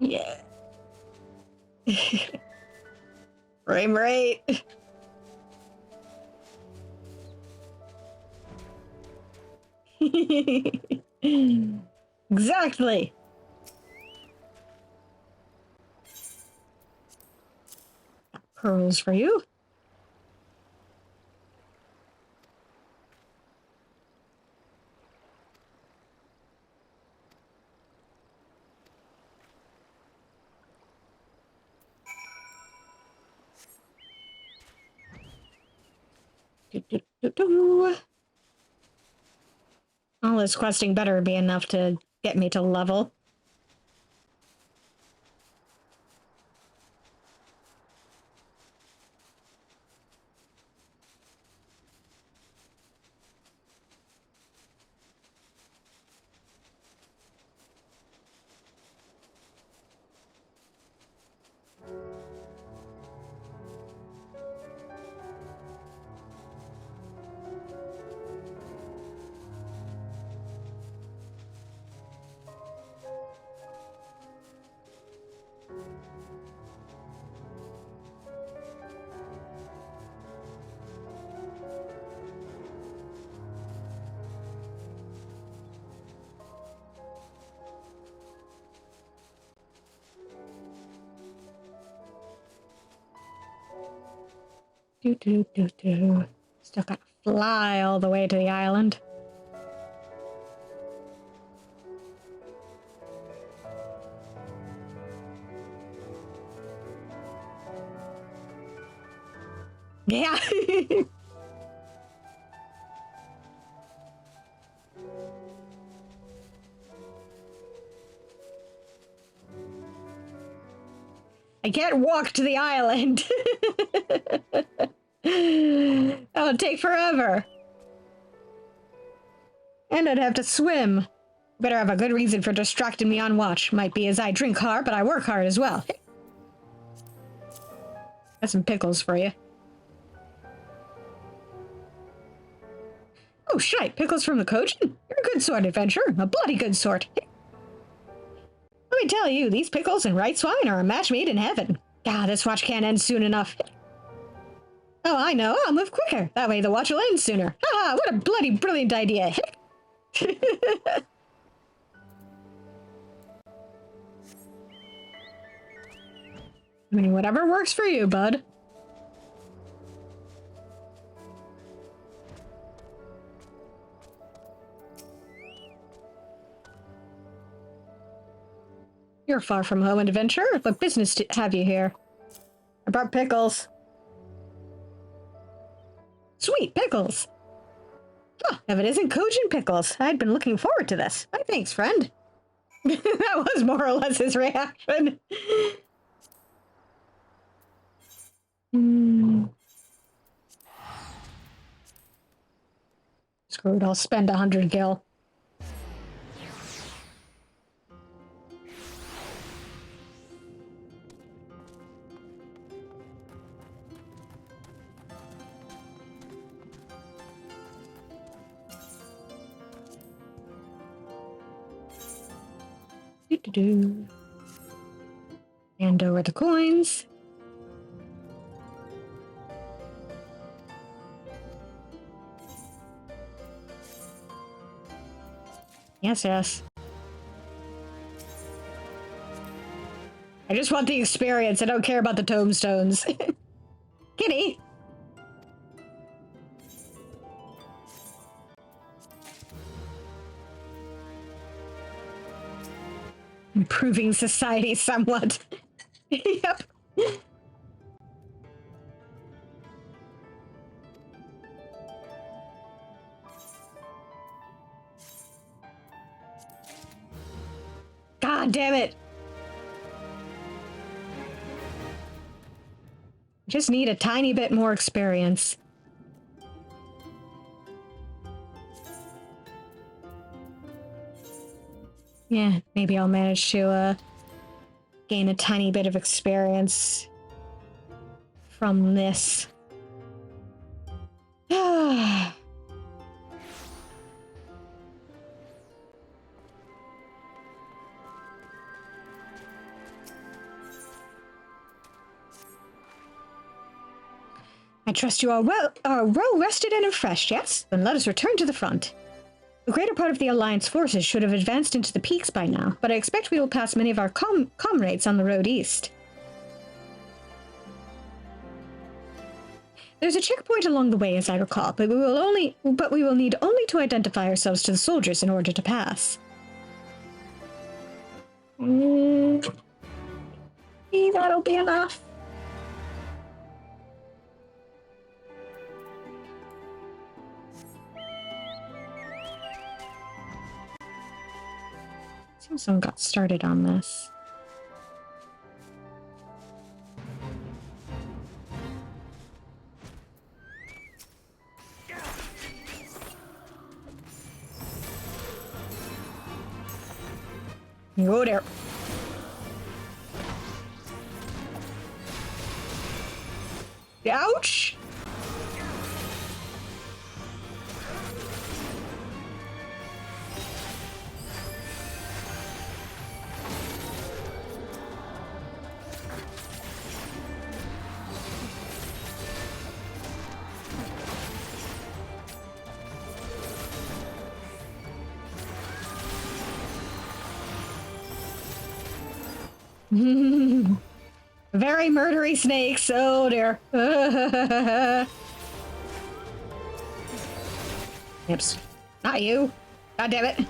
Yeah. Frame rate. Exactly. Pearls for you. All this questing better be enough to get me to level. Still gotta fly all the way to the island. Yeah. I can't walk to the island. That'll take forever. And I'd have to swim. Better have a good reason for distracting me on watch. Might be as I drink hard, but I work hard as well. Got some pickles for you. Oh, shite. Pickles from the Kojin? You're a good sort, adventurer. A bloody good sort. Let me tell you, these pickles and rice wine are a match made in heaven. Ah, this watch can't end soon enough. Oh, I know. I'll move quicker. That way the watch will end sooner. Ah, what a bloody brilliant idea. I mean, whatever works for you, bud. You're far from home, adventurer. What business have you here? I brought pickles. Sweet pickles. Huh, if it isn't cogent pickles, I'd been looking forward to this. My thanks, friend. That was more or less his reaction. Screw it, I'll spend 100 gil. Do-do-do. Hand over the coins. Yes, yes. I just want the experience. I don't care about the tombstones. Kitty! Improving society somewhat. Yep. God damn it. Just need a tiny bit more experience. Yeah, maybe I'll manage to gain a tiny bit of experience from this. I trust you are well rested and refreshed, yes? Then let us return to the front. The greater part of the Alliance forces should have advanced into the peaks by now, but I expect we will pass many of our comrades on the road east. There's a checkpoint along the way, as I recall, but we will need only to identify ourselves to the soldiers in order to pass. Maybe that'll be enough. Seems someone got started on this. Go there. Ouch! Very murdery snakes. Oh dear. Oops. Not you. God damn it.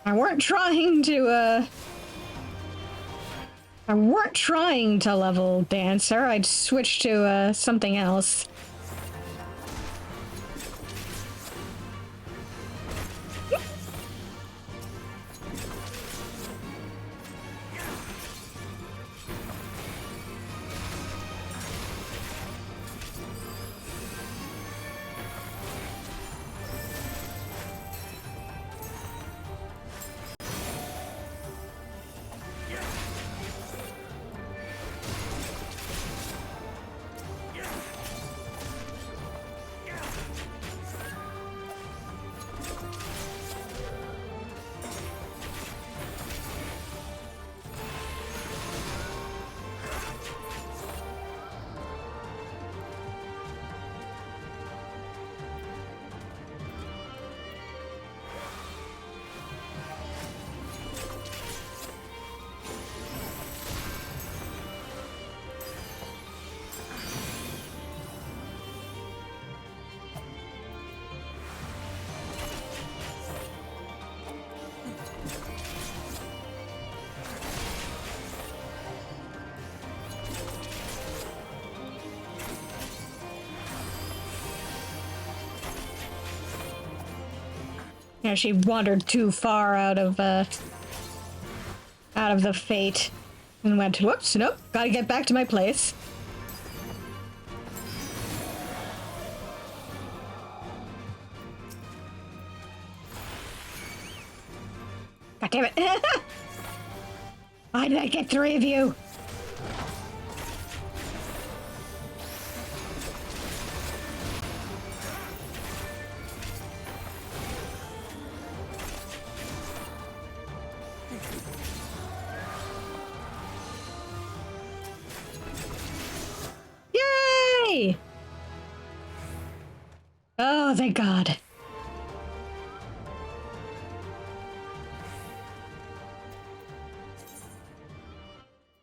I weren't trying to level Dancer. I'd switch to something else. Yeah, she wandered too far out of the fate and went, whoops, nope, gotta get back to my place. God damn it. Why did I get 3 of you? Yay! Oh, thank God.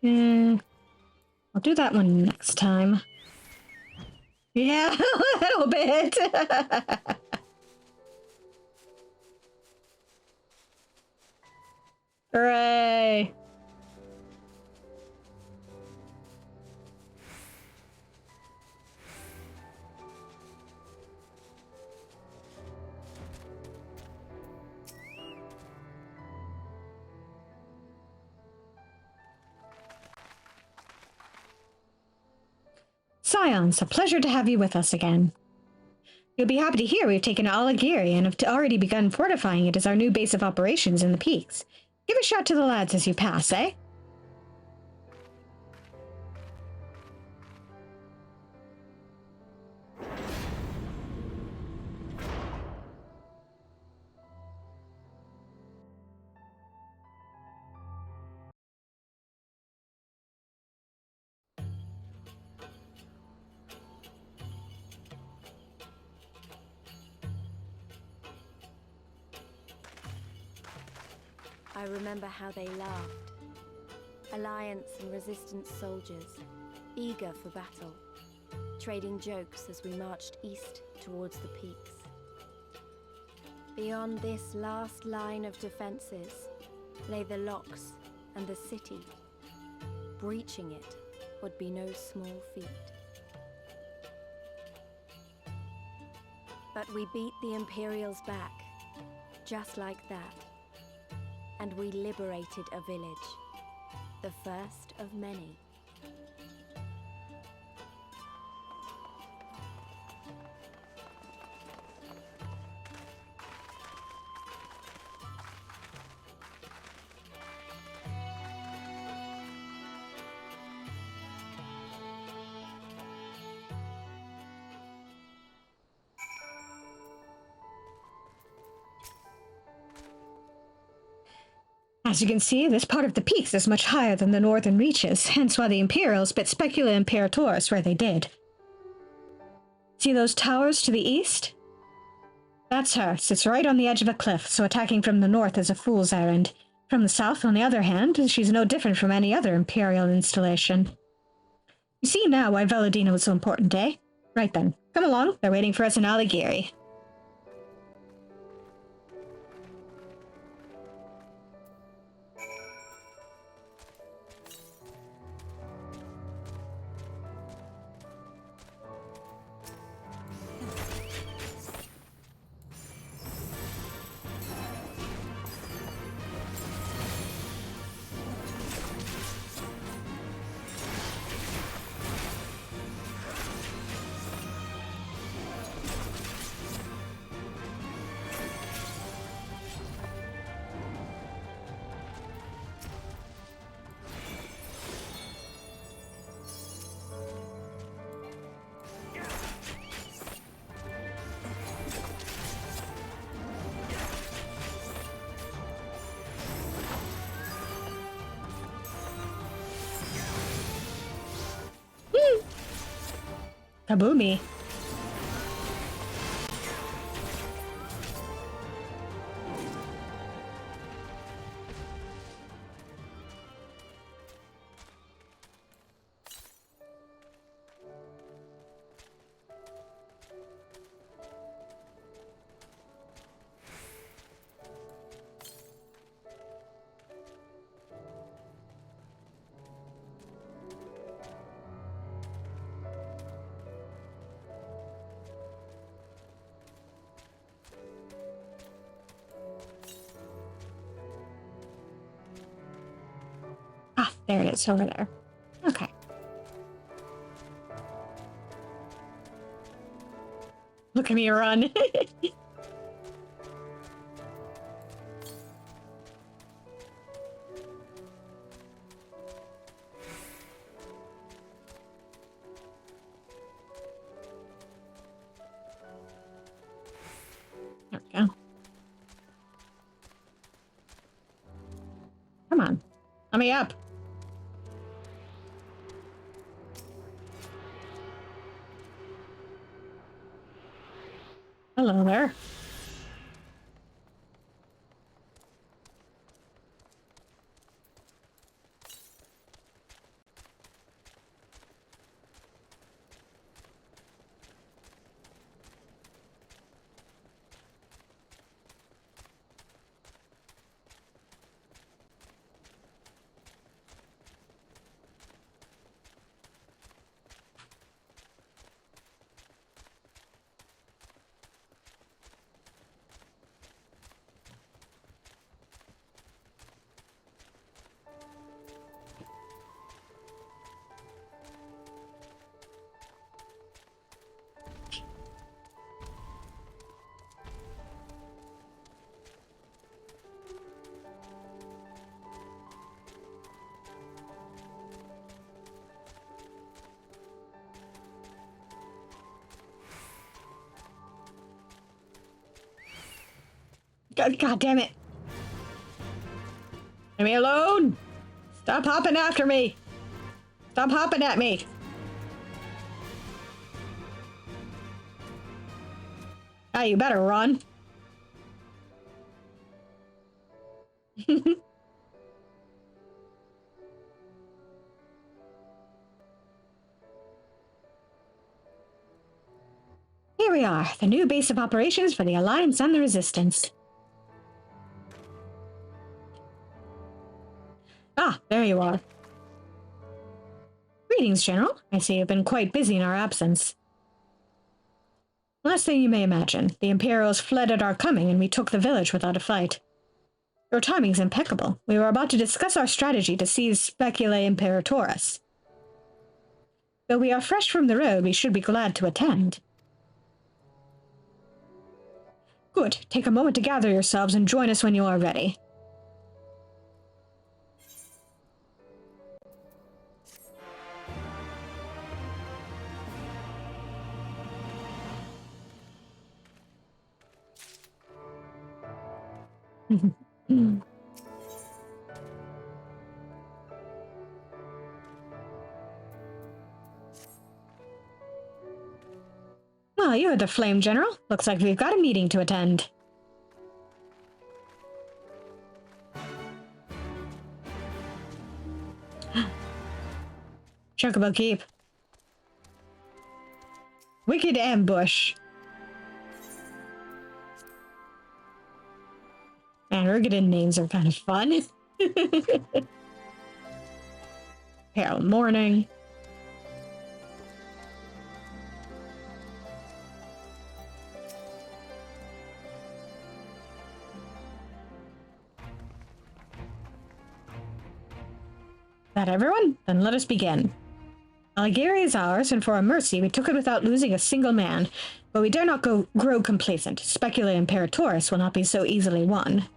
I'll do that one next time. Yeah, a little bit. Hooray. Scions, a pleasure to have you with us again. You'll be happy to hear we've taken Alagiri and have already begun fortifying it as our new base of operations in the peaks. Give a shout to the lads as you pass, eh? I remember how they laughed. Alliance and Resistance soldiers, eager for battle, trading jokes as we marched east towards the peaks. Beyond this last line of defenses lay the locks and the city. Breaching it would be no small feat. But we beat the Imperials back, just like that. And we liberated a village, the first of many. As you can see, this part of the peaks is much higher than the northern reaches, hence why the Imperials bit Specula Imperatoris where they did. See those towers to the east? That's her, sits right on the edge of a cliff, so attacking from the north is a fool's errand. From the south, on the other hand, she's no different from any other Imperial installation. You see now why Veladina was so important, eh? Right then, come along, they're waiting for us in Alagiri. Kaboomy. There it is, over there. Okay. Look at me run. There we go. Come on. Let me up. Hello there. God damn it. Leave me alone. Stop hopping after me. Stop hopping at me. Ah, you better run. Here we are, the new base of operations for the Alliance and the Resistance. Ah, there you are. Greetings, General. I see you've been quite busy in our absence. Last thing you may imagine, the Imperials fled at our coming and we took the village without a fight. Your timing's impeccable. We were about to discuss our strategy to seize Speculae Imperatoris. Though we are fresh from the road, we should be glad to attend. Good. Take a moment to gather yourselves and join us when you are ready. Well, you're the Flame General. Looks like we've got a meeting to attend. Chocobo Keep. Wicked Ambush. Man, Urgadin names are kind of fun. Pale Morning. That everyone? Then let us begin. Algeria is ours, and for our mercy we took it without losing a single man. But we dare not grow complacent. Speculae Imperatoris will not be so easily won.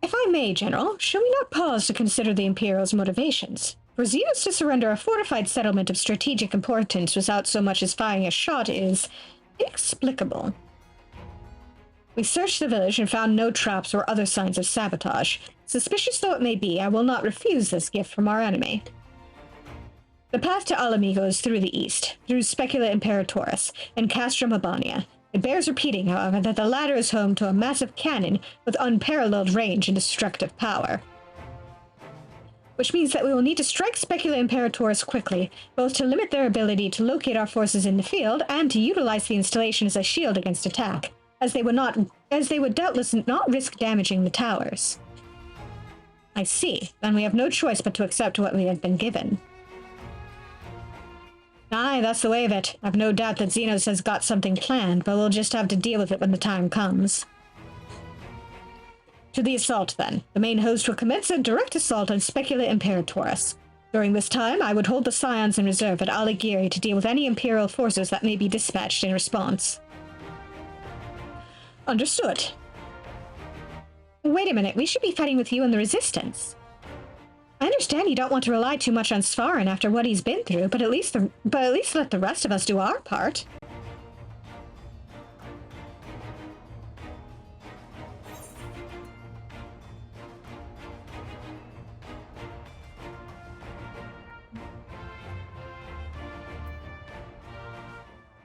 If I may, General, shall we not pause to consider the Imperial's motivations? For Xenos to surrender a fortified settlement of strategic importance without so much as firing a shot is inexplicable. We searched the village and found no traps or other signs of sabotage. Suspicious though it may be, I will not refuse this gift from our enemy. The path to Alamigo is through the east, through Specula Imperatoris and Castrum Abania. It bears repeating, however, that the latter is home to a massive cannon with unparalleled range and destructive power. Which means that we will need to strike Specula Imperatoris quickly, both to limit their ability to locate our forces in the field and to utilize the installation as a shield against attack, as they would doubtless not risk damaging the towers. I see. Then we have no choice but to accept what we have been given. Aye, that's the way of it. I've no doubt that Xenos has got something planned, but we'll just have to deal with it when the time comes. To the assault, then. The main host will commence a direct assault on Specula Imperatoris. During this time, I would hold the Scions in reserve at Alighieri to deal with any Imperial forces that may be dispatched in response. Understood. Wait a minute, we should be fighting with you and the Resistance. I understand you don't want to rely too much on Svarin after what he's been through, but at least let the rest of us do our part.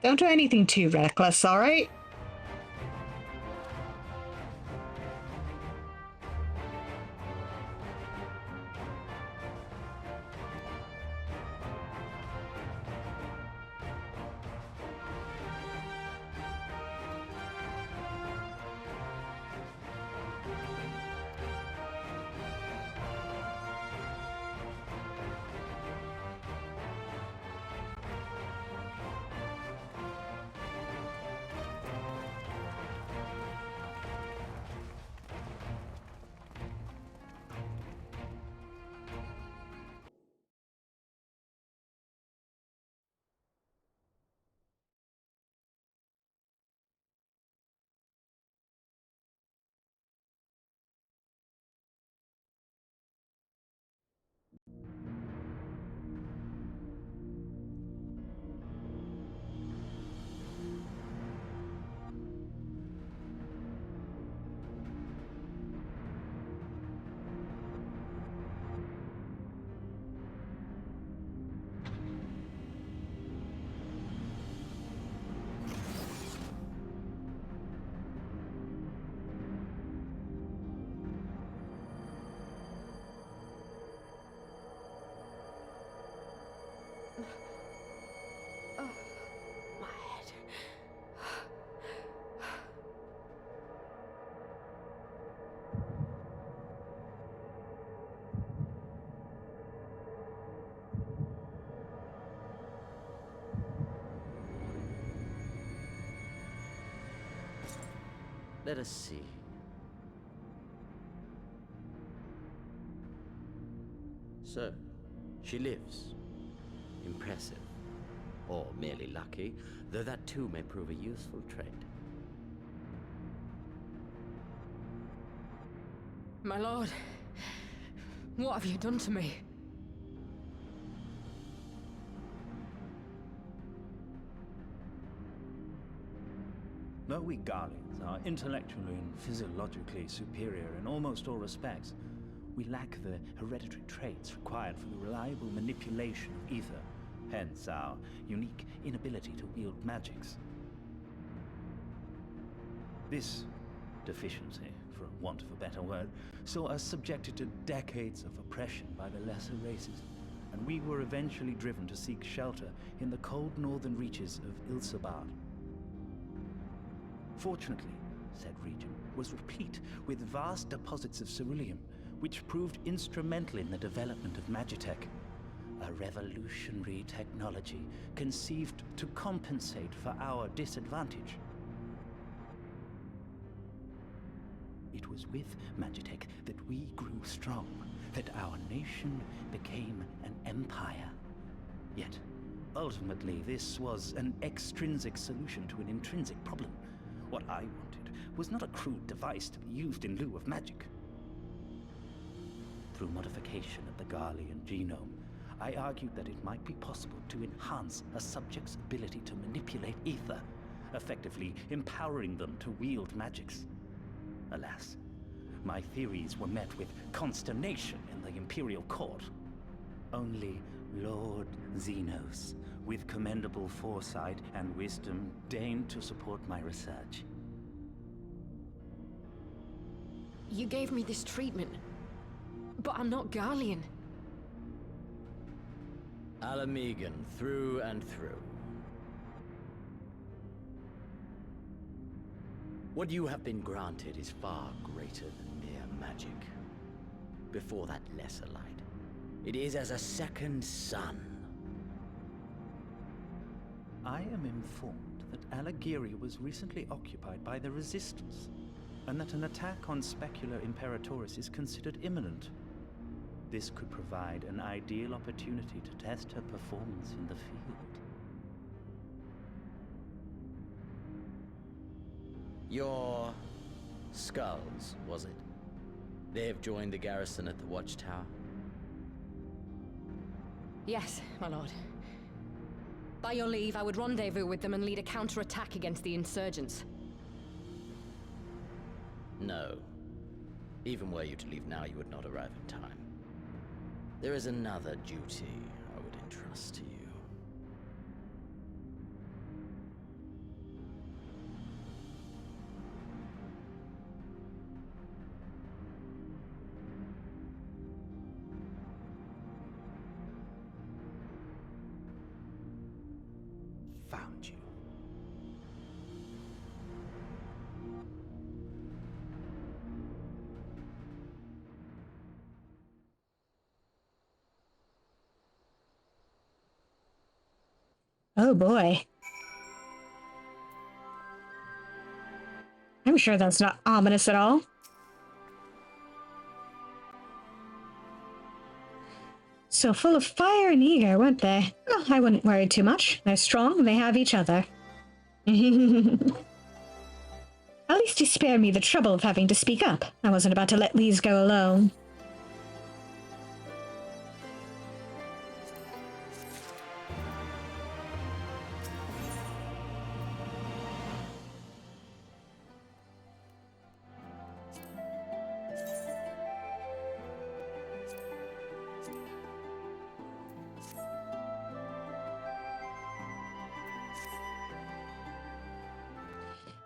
Don't do anything too reckless, alright? Let us see. So, she lives. Impressive. Or merely lucky, though that too may prove a useful trait. My lord, what have you done to me? Though we Garleans are intellectually and physiologically superior in almost all respects, we lack the hereditary traits required for the reliable manipulation of ether, hence our unique inability to wield magics. This deficiency, for want of a better word, saw us subjected to decades of oppression by the lesser races, and we were eventually driven to seek shelter in the cold northern reaches of Ilsabard. Fortunately, said region was replete with vast deposits of ceruleum, which proved instrumental in the development of Magitech, a revolutionary technology conceived to compensate for our disadvantage. It was with Magitech that we grew strong, that our nation became an empire. Yet, ultimately, this was an extrinsic solution to an intrinsic problem. What I wanted was not a crude device to be used in lieu of magic. Through modification of the Garlean genome, I argued that it might be possible to enhance a subject's ability to manipulate ether, effectively empowering them to wield magics. Alas, my theories were met with consternation in the Imperial Court. Only Lord Xenos, with commendable foresight and wisdom, deigned to support my research. You gave me this treatment, but I'm not Garlean. Alamegan, through and through. What you have been granted is far greater than mere magic. Before that lesser light, it is as a second sun. I am informed that Alighieri was recently occupied by the Resistance. and that an attack on Specular Imperatoris is considered imminent. This could provide an ideal opportunity to test her performance in the field. Your skulls, was it? They have joined the garrison at the watchtower? Yes, my lord. By your leave, I would rendezvous with them and lead a counterattack against the insurgents. No. Even were you to leave now, you would not arrive in time. There is another duty I would entrust to you. Found you. Oh boy. I'm sure that's not ominous at all. So full of fire and eager, weren't they? Oh, I wouldn't worry too much. They're strong, they have each other. At least he spared me the trouble of having to speak up. I wasn't about to let these go alone.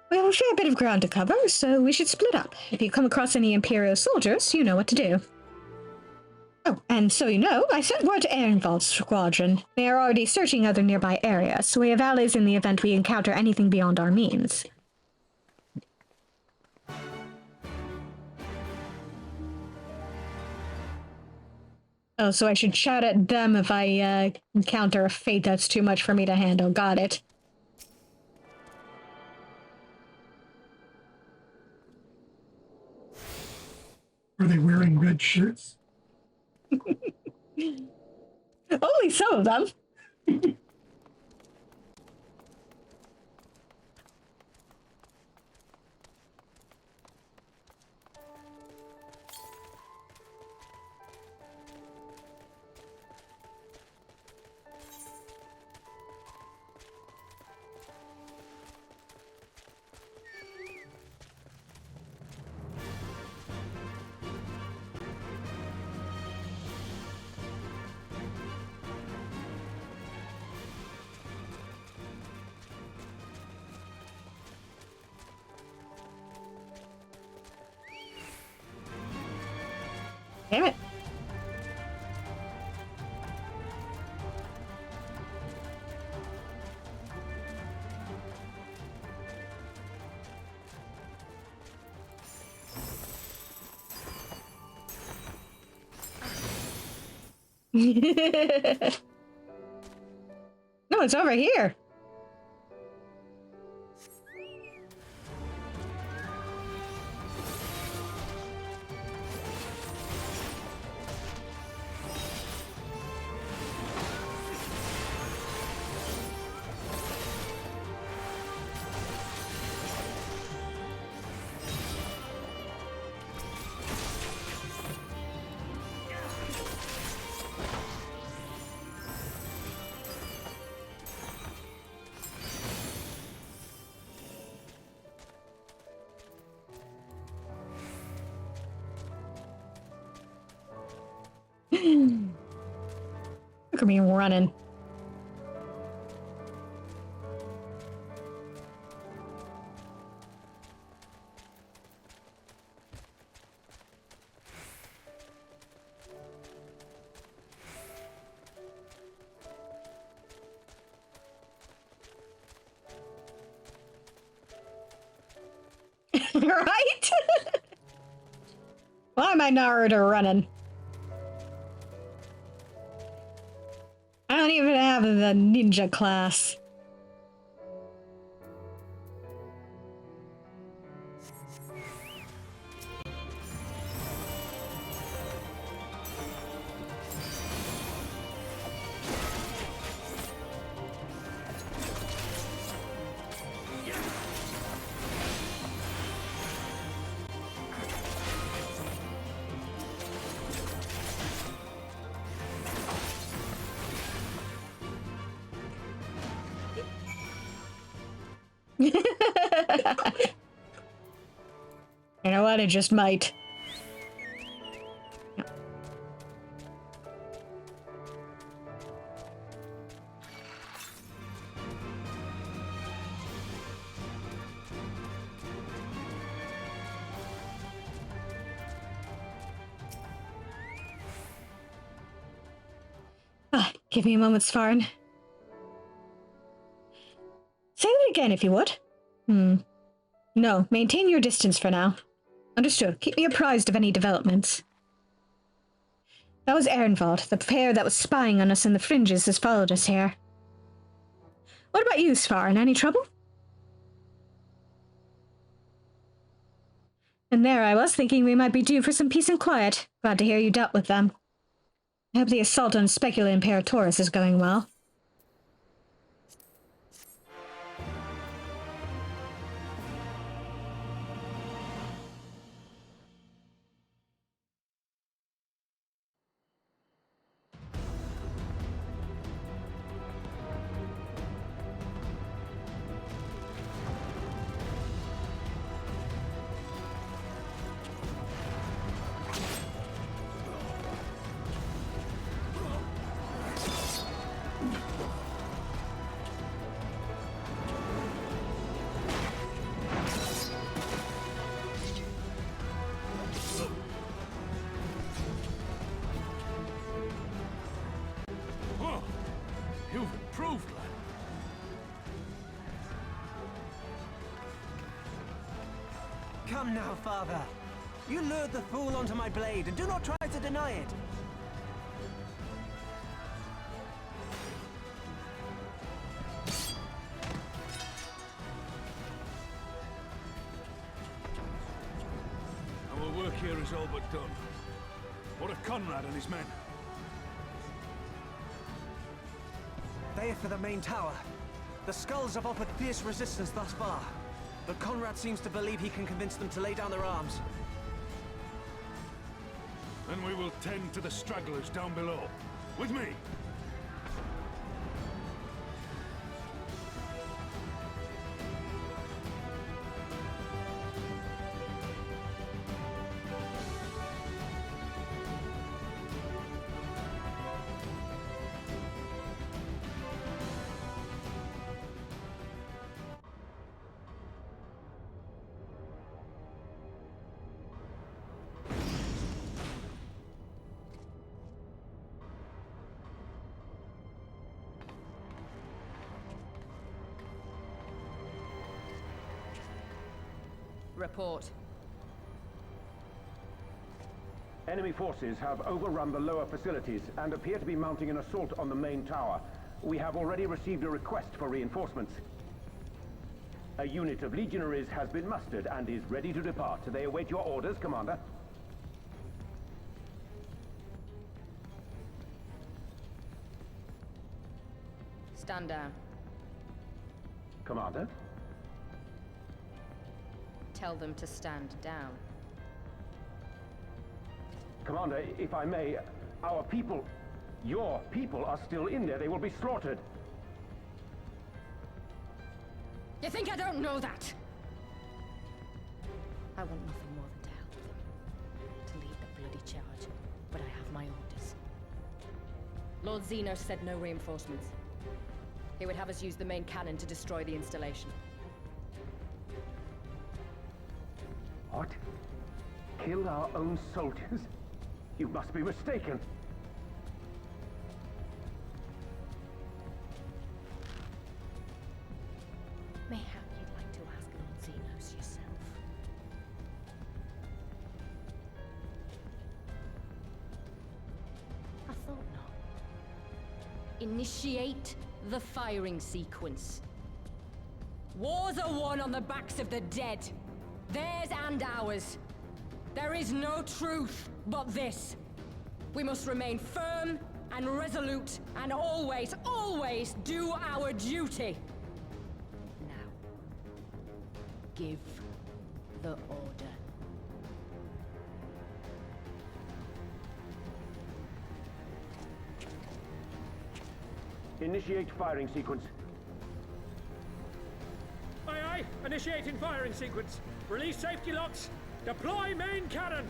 We have a fair bit of ground to cover, so we should split up. If you come across any Imperial soldiers, you know what to do. Oh, and so you know, I sent word to Ehrenwald's squadron. They are already searching other nearby areas, so we have allies in the event we encounter anything beyond our means. Oh, so I should shout at them if I encounter a fate that's too much for me to handle. Got it. Are they wearing red shirts? Only some of them. Damn it. No, it's over here. Look at me running. Right? Why am I Naruto running? I don't even have the ninja class. You know what? It just might. Give me a moment, Svarn. Say that again, if you would. No, maintain your distance for now. Understood. Keep me apprised of any developments. That was Ehrenwald. The pair that was spying on us in the fringes has followed us here. What about you, Svarn? Any trouble? And there I was, thinking we might be due for some peace and quiet. Glad to hear you dealt with them. I hope the assault on Specula Imperatoris is going well. You've improved, lad. Come now, father. You lured the fool onto my blade, and do not try to deny it. Our work here is all but done. What of Conrad and his men? They are for the main tower. The skulls have offered fierce resistance thus far, but Conrad seems to believe he can convince them to lay down their arms. Then we will tend to the stragglers down below. With me! Report. Enemy forces have overrun the lower facilities and appear to be mounting an assault on the main tower. We have already received a request for reinforcements. A unit of legionaries has been mustered and is ready to depart. They await your orders, Commander. Stand down. Commander? Tell them to stand down. Commander, if I may, our people, your people are still in there. They will be slaughtered. You think I don't know that? I want nothing more than to help them, to lead the bloody charge, but I have my orders. Lord Xenos said no reinforcements. He would have us use the main cannon to destroy the installation. What? Kill our own soldiers? You must be mistaken. Mayhap you'd like to ask Lord Xenos yourself. I thought not. Initiate the firing sequence. Wars are won on the backs of the dead. Theirs and ours. There is no truth but this. We must remain firm and resolute and always, always do our duty. Now, give the order. Initiate firing sequence. Aye, aye. Initiating firing sequence. Release safety locks. Deploy main cannon.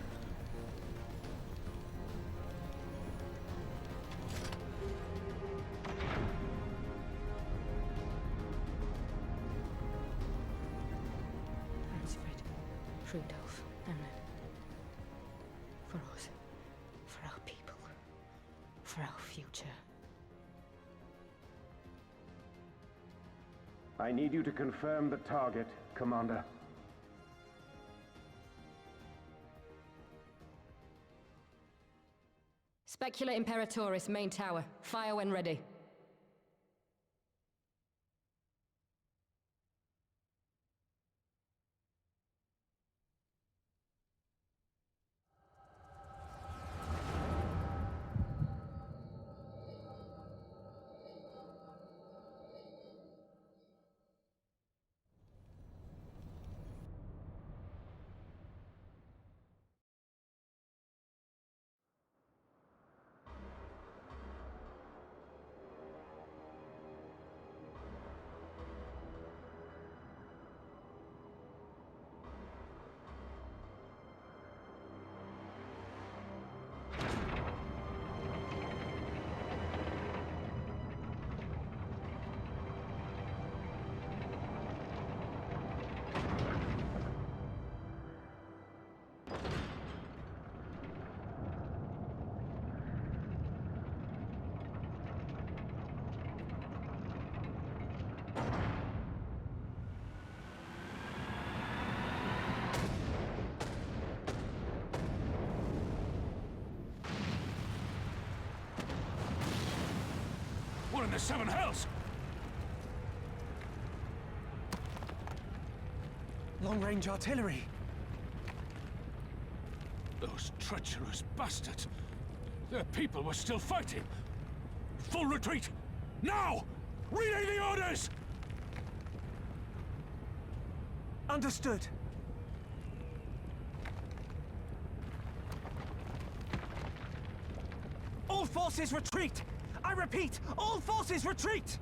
Ransford, Rudolph, Emlyn. For us. For our people. For our future. I need you to confirm the target, Commander. Specula Imperatoris, main tower. Fire when ready. What in the seven hells? Long-range artillery. Those treacherous bastards. Their people were still fighting. Full retreat! Now! Relay the orders! Understood. All forces retreat! I repeat, all forces retreat!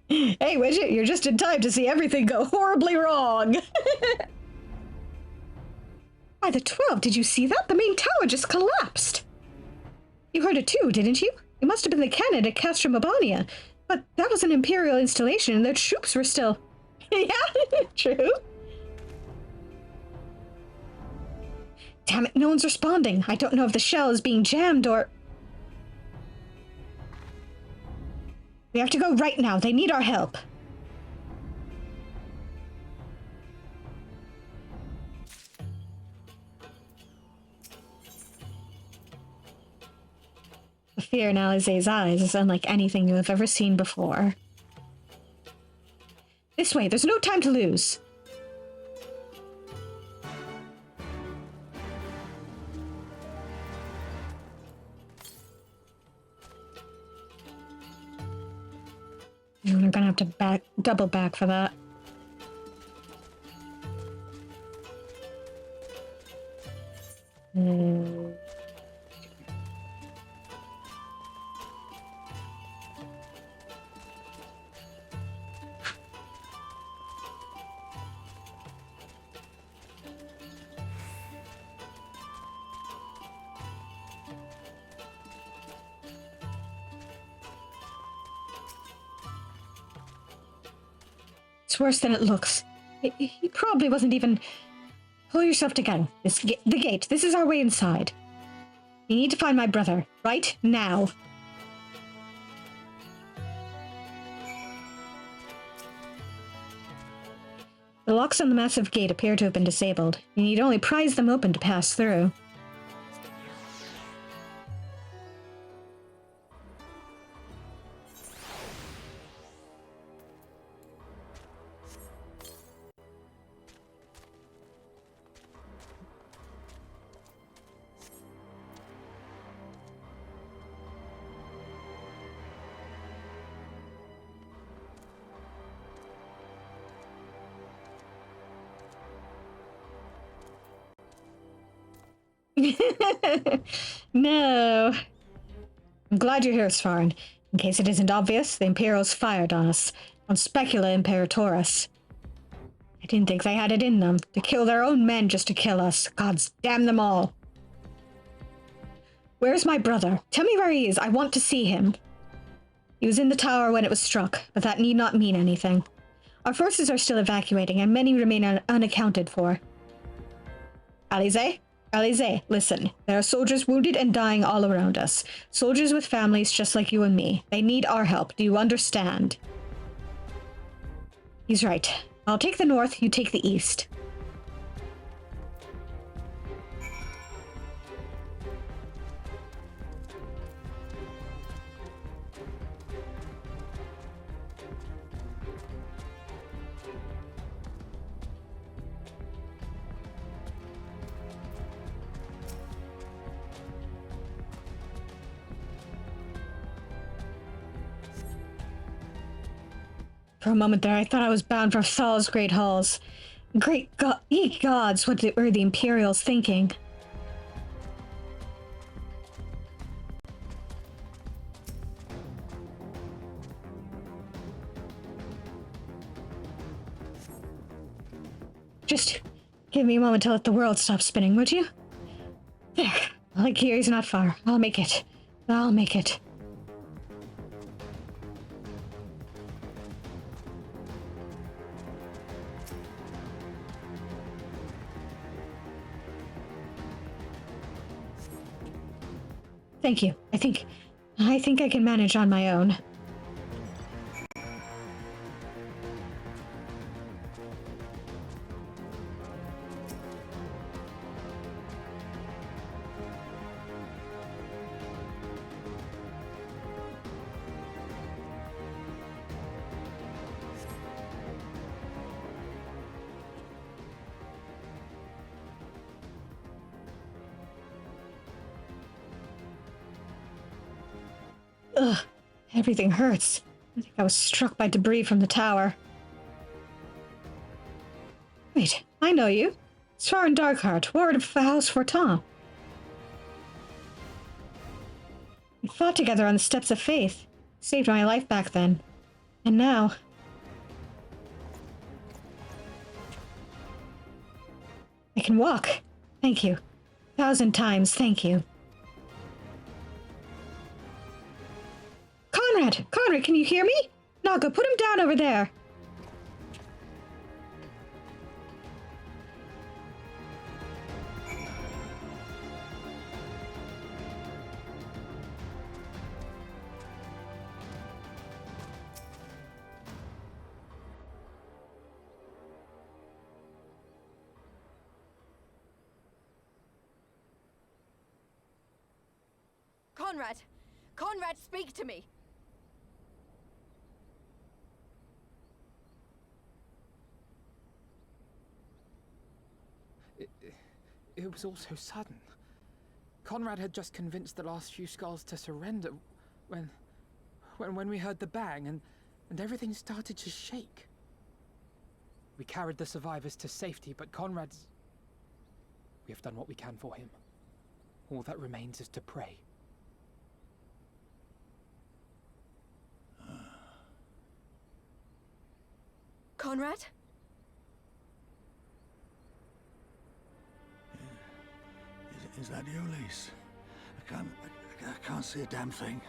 Hey, Widget, you're just in time to see everything go horribly wrong. By the 12, did you see that? The main tower just collapsed. You heard it too, didn't you? It must have been the cannon at Castrum Abania. But that was an Imperial installation and their troops were still... Yeah, true. Damn it, no one's responding. I don't know if the shell is being jammed or... We have to go right now. They need our help. The fear in Alize's eyes is unlike anything you have ever seen before. This way, there's no time to lose. We're gonna have to double back for that. It's worse than it looks. He probably wasn't even... Pull yourself together. The gate. This is our way inside. You need to find my brother. Right now. The locks on the massive gate appear to have been disabled. You need only prise them open to pass through. No. I'm glad you're here, Svarin. In case it isn't obvious, the Imperials fired on us. On Specula Imperatoris. I didn't think they had it in them. To kill their own men just to kill us. Gods damn them all. Where's my brother? Tell me where he is. I want to see him. He was in the tower when it was struck, but that need not mean anything. Our forces are still evacuating, and many remain unaccounted for. Alize? Alize, listen. There are soldiers wounded and dying all around us. Soldiers with families just like you and me. They need our help. Do you understand? He's right. I'll take the north, you take the east. For a moment there, I thought I was bound for Thal's great halls. Great ye gods, what were the Imperials thinking? Just give me a moment to let the world stop spinning, would you? There. Like here's not far. I'll make it. I'll make it. Thank you. I think I can manage on my own. Ugh, everything hurts. I think I was struck by debris from the tower. Wait, I know you. Svarin Darkheart, ward of the House Fortin. We fought together on the Steps of Faith. Saved my life back then. And now... I can walk. Thank you. 1,000 times thank you. Conrad! Conrad, can you hear me? Naga, put him down over there. Conrad! Conrad, speak to me! It was all so sudden. Conrad had just convinced the last few skulls to surrender when we heard the bang and everything started to shake. We carried the survivors to safety, but Conrad's... We have done what we can for him. All that remains is to pray. Conrad? Is that you, Lise? I can't see a damn thing.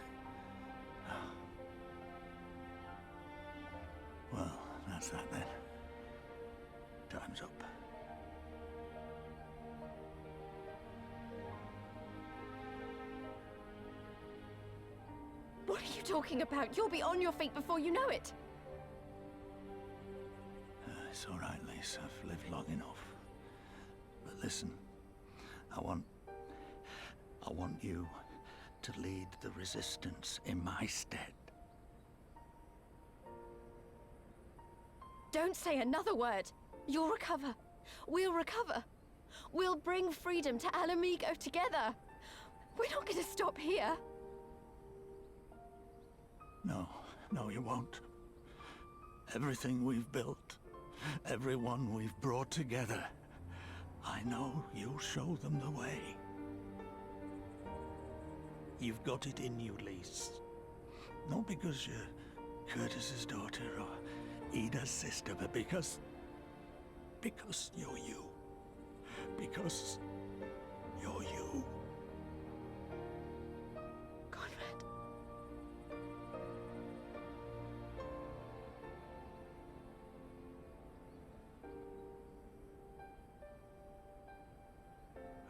Well, that's that then. Time's up. What are you talking about? You'll be on your feet before you know it. It's all right, Lise. I've lived long enough. But listen, I want you to lead the resistance in my stead. Don't say another word. You'll recover. We'll recover. We'll bring freedom to Alamigo together. We're not going to stop here. No, you won't. Everything we've built, everyone we've brought together, I know you'll show them the way. You've got it in you, Lise. Not because you're Curtis's daughter or Ida's sister, but because you're you. Because you're you. Conrad.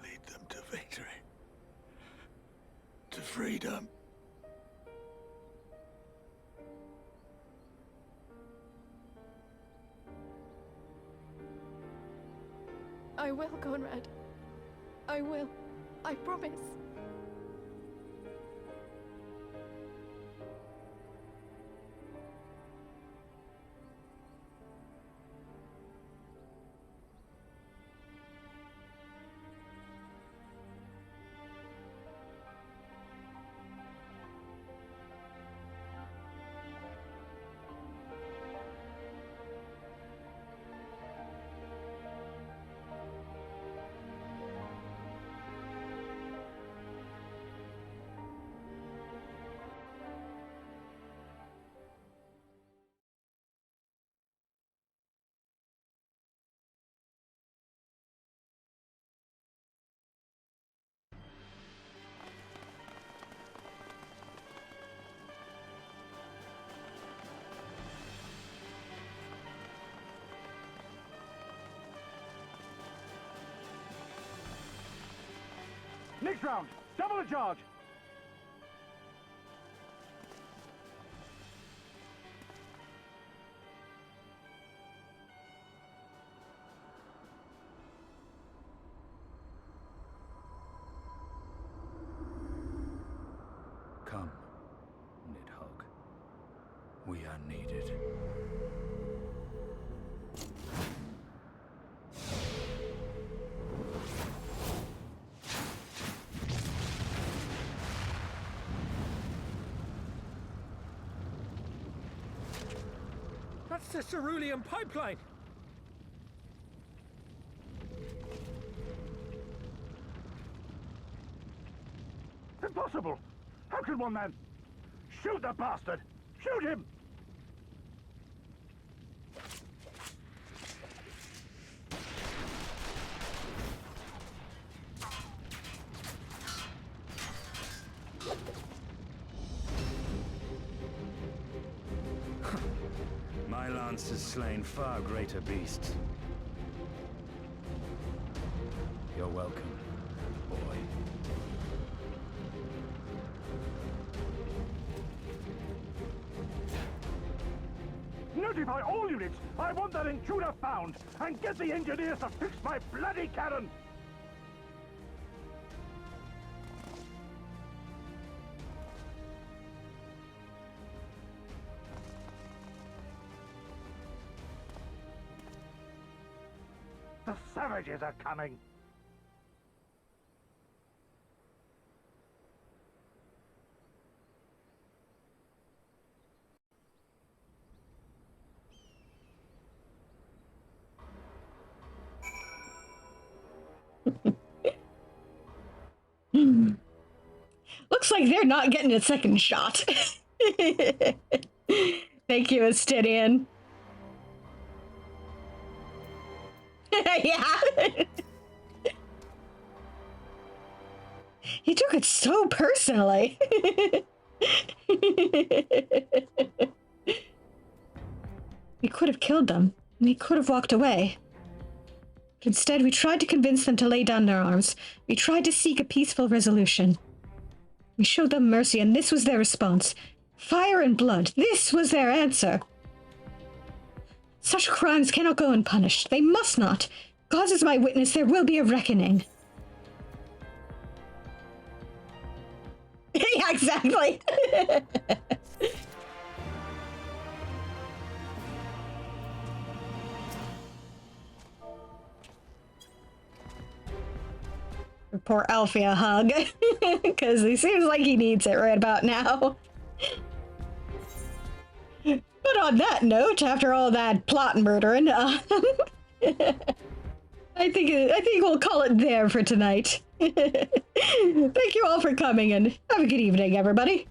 Lead them to victory. To freedom. I will, Conrad. I will. I promise. Next round, double the charge. Come, Nidhogg. We are needed. That's the cerulean pipeline! Impossible! How can one man... Shoot the bastard! Shoot him! My lance has slain far greater beasts. You're welcome, boy. Notify all units! I want that intruder found! And get the engineers to fix my bloody cannon! The savages are coming! Looks like they're not getting a second shot. Thank you, Astidian. Yeah. He took it so personally. We could have killed them, and he could have walked away. But instead, we tried to convince them to lay down their arms. We tried to seek a peaceful resolution. We showed them mercy, and this was their response. Fire and blood. This was their answer. Such crimes cannot go unpunished. They must not. God is my witness, there will be a reckoning. Yeah, exactly. Poor Alfie a hug, because he seems like he needs it right about now. But on that note, after all that plot murdering, I think we'll call it there for tonight. Thank you all for coming, and have a good evening, everybody.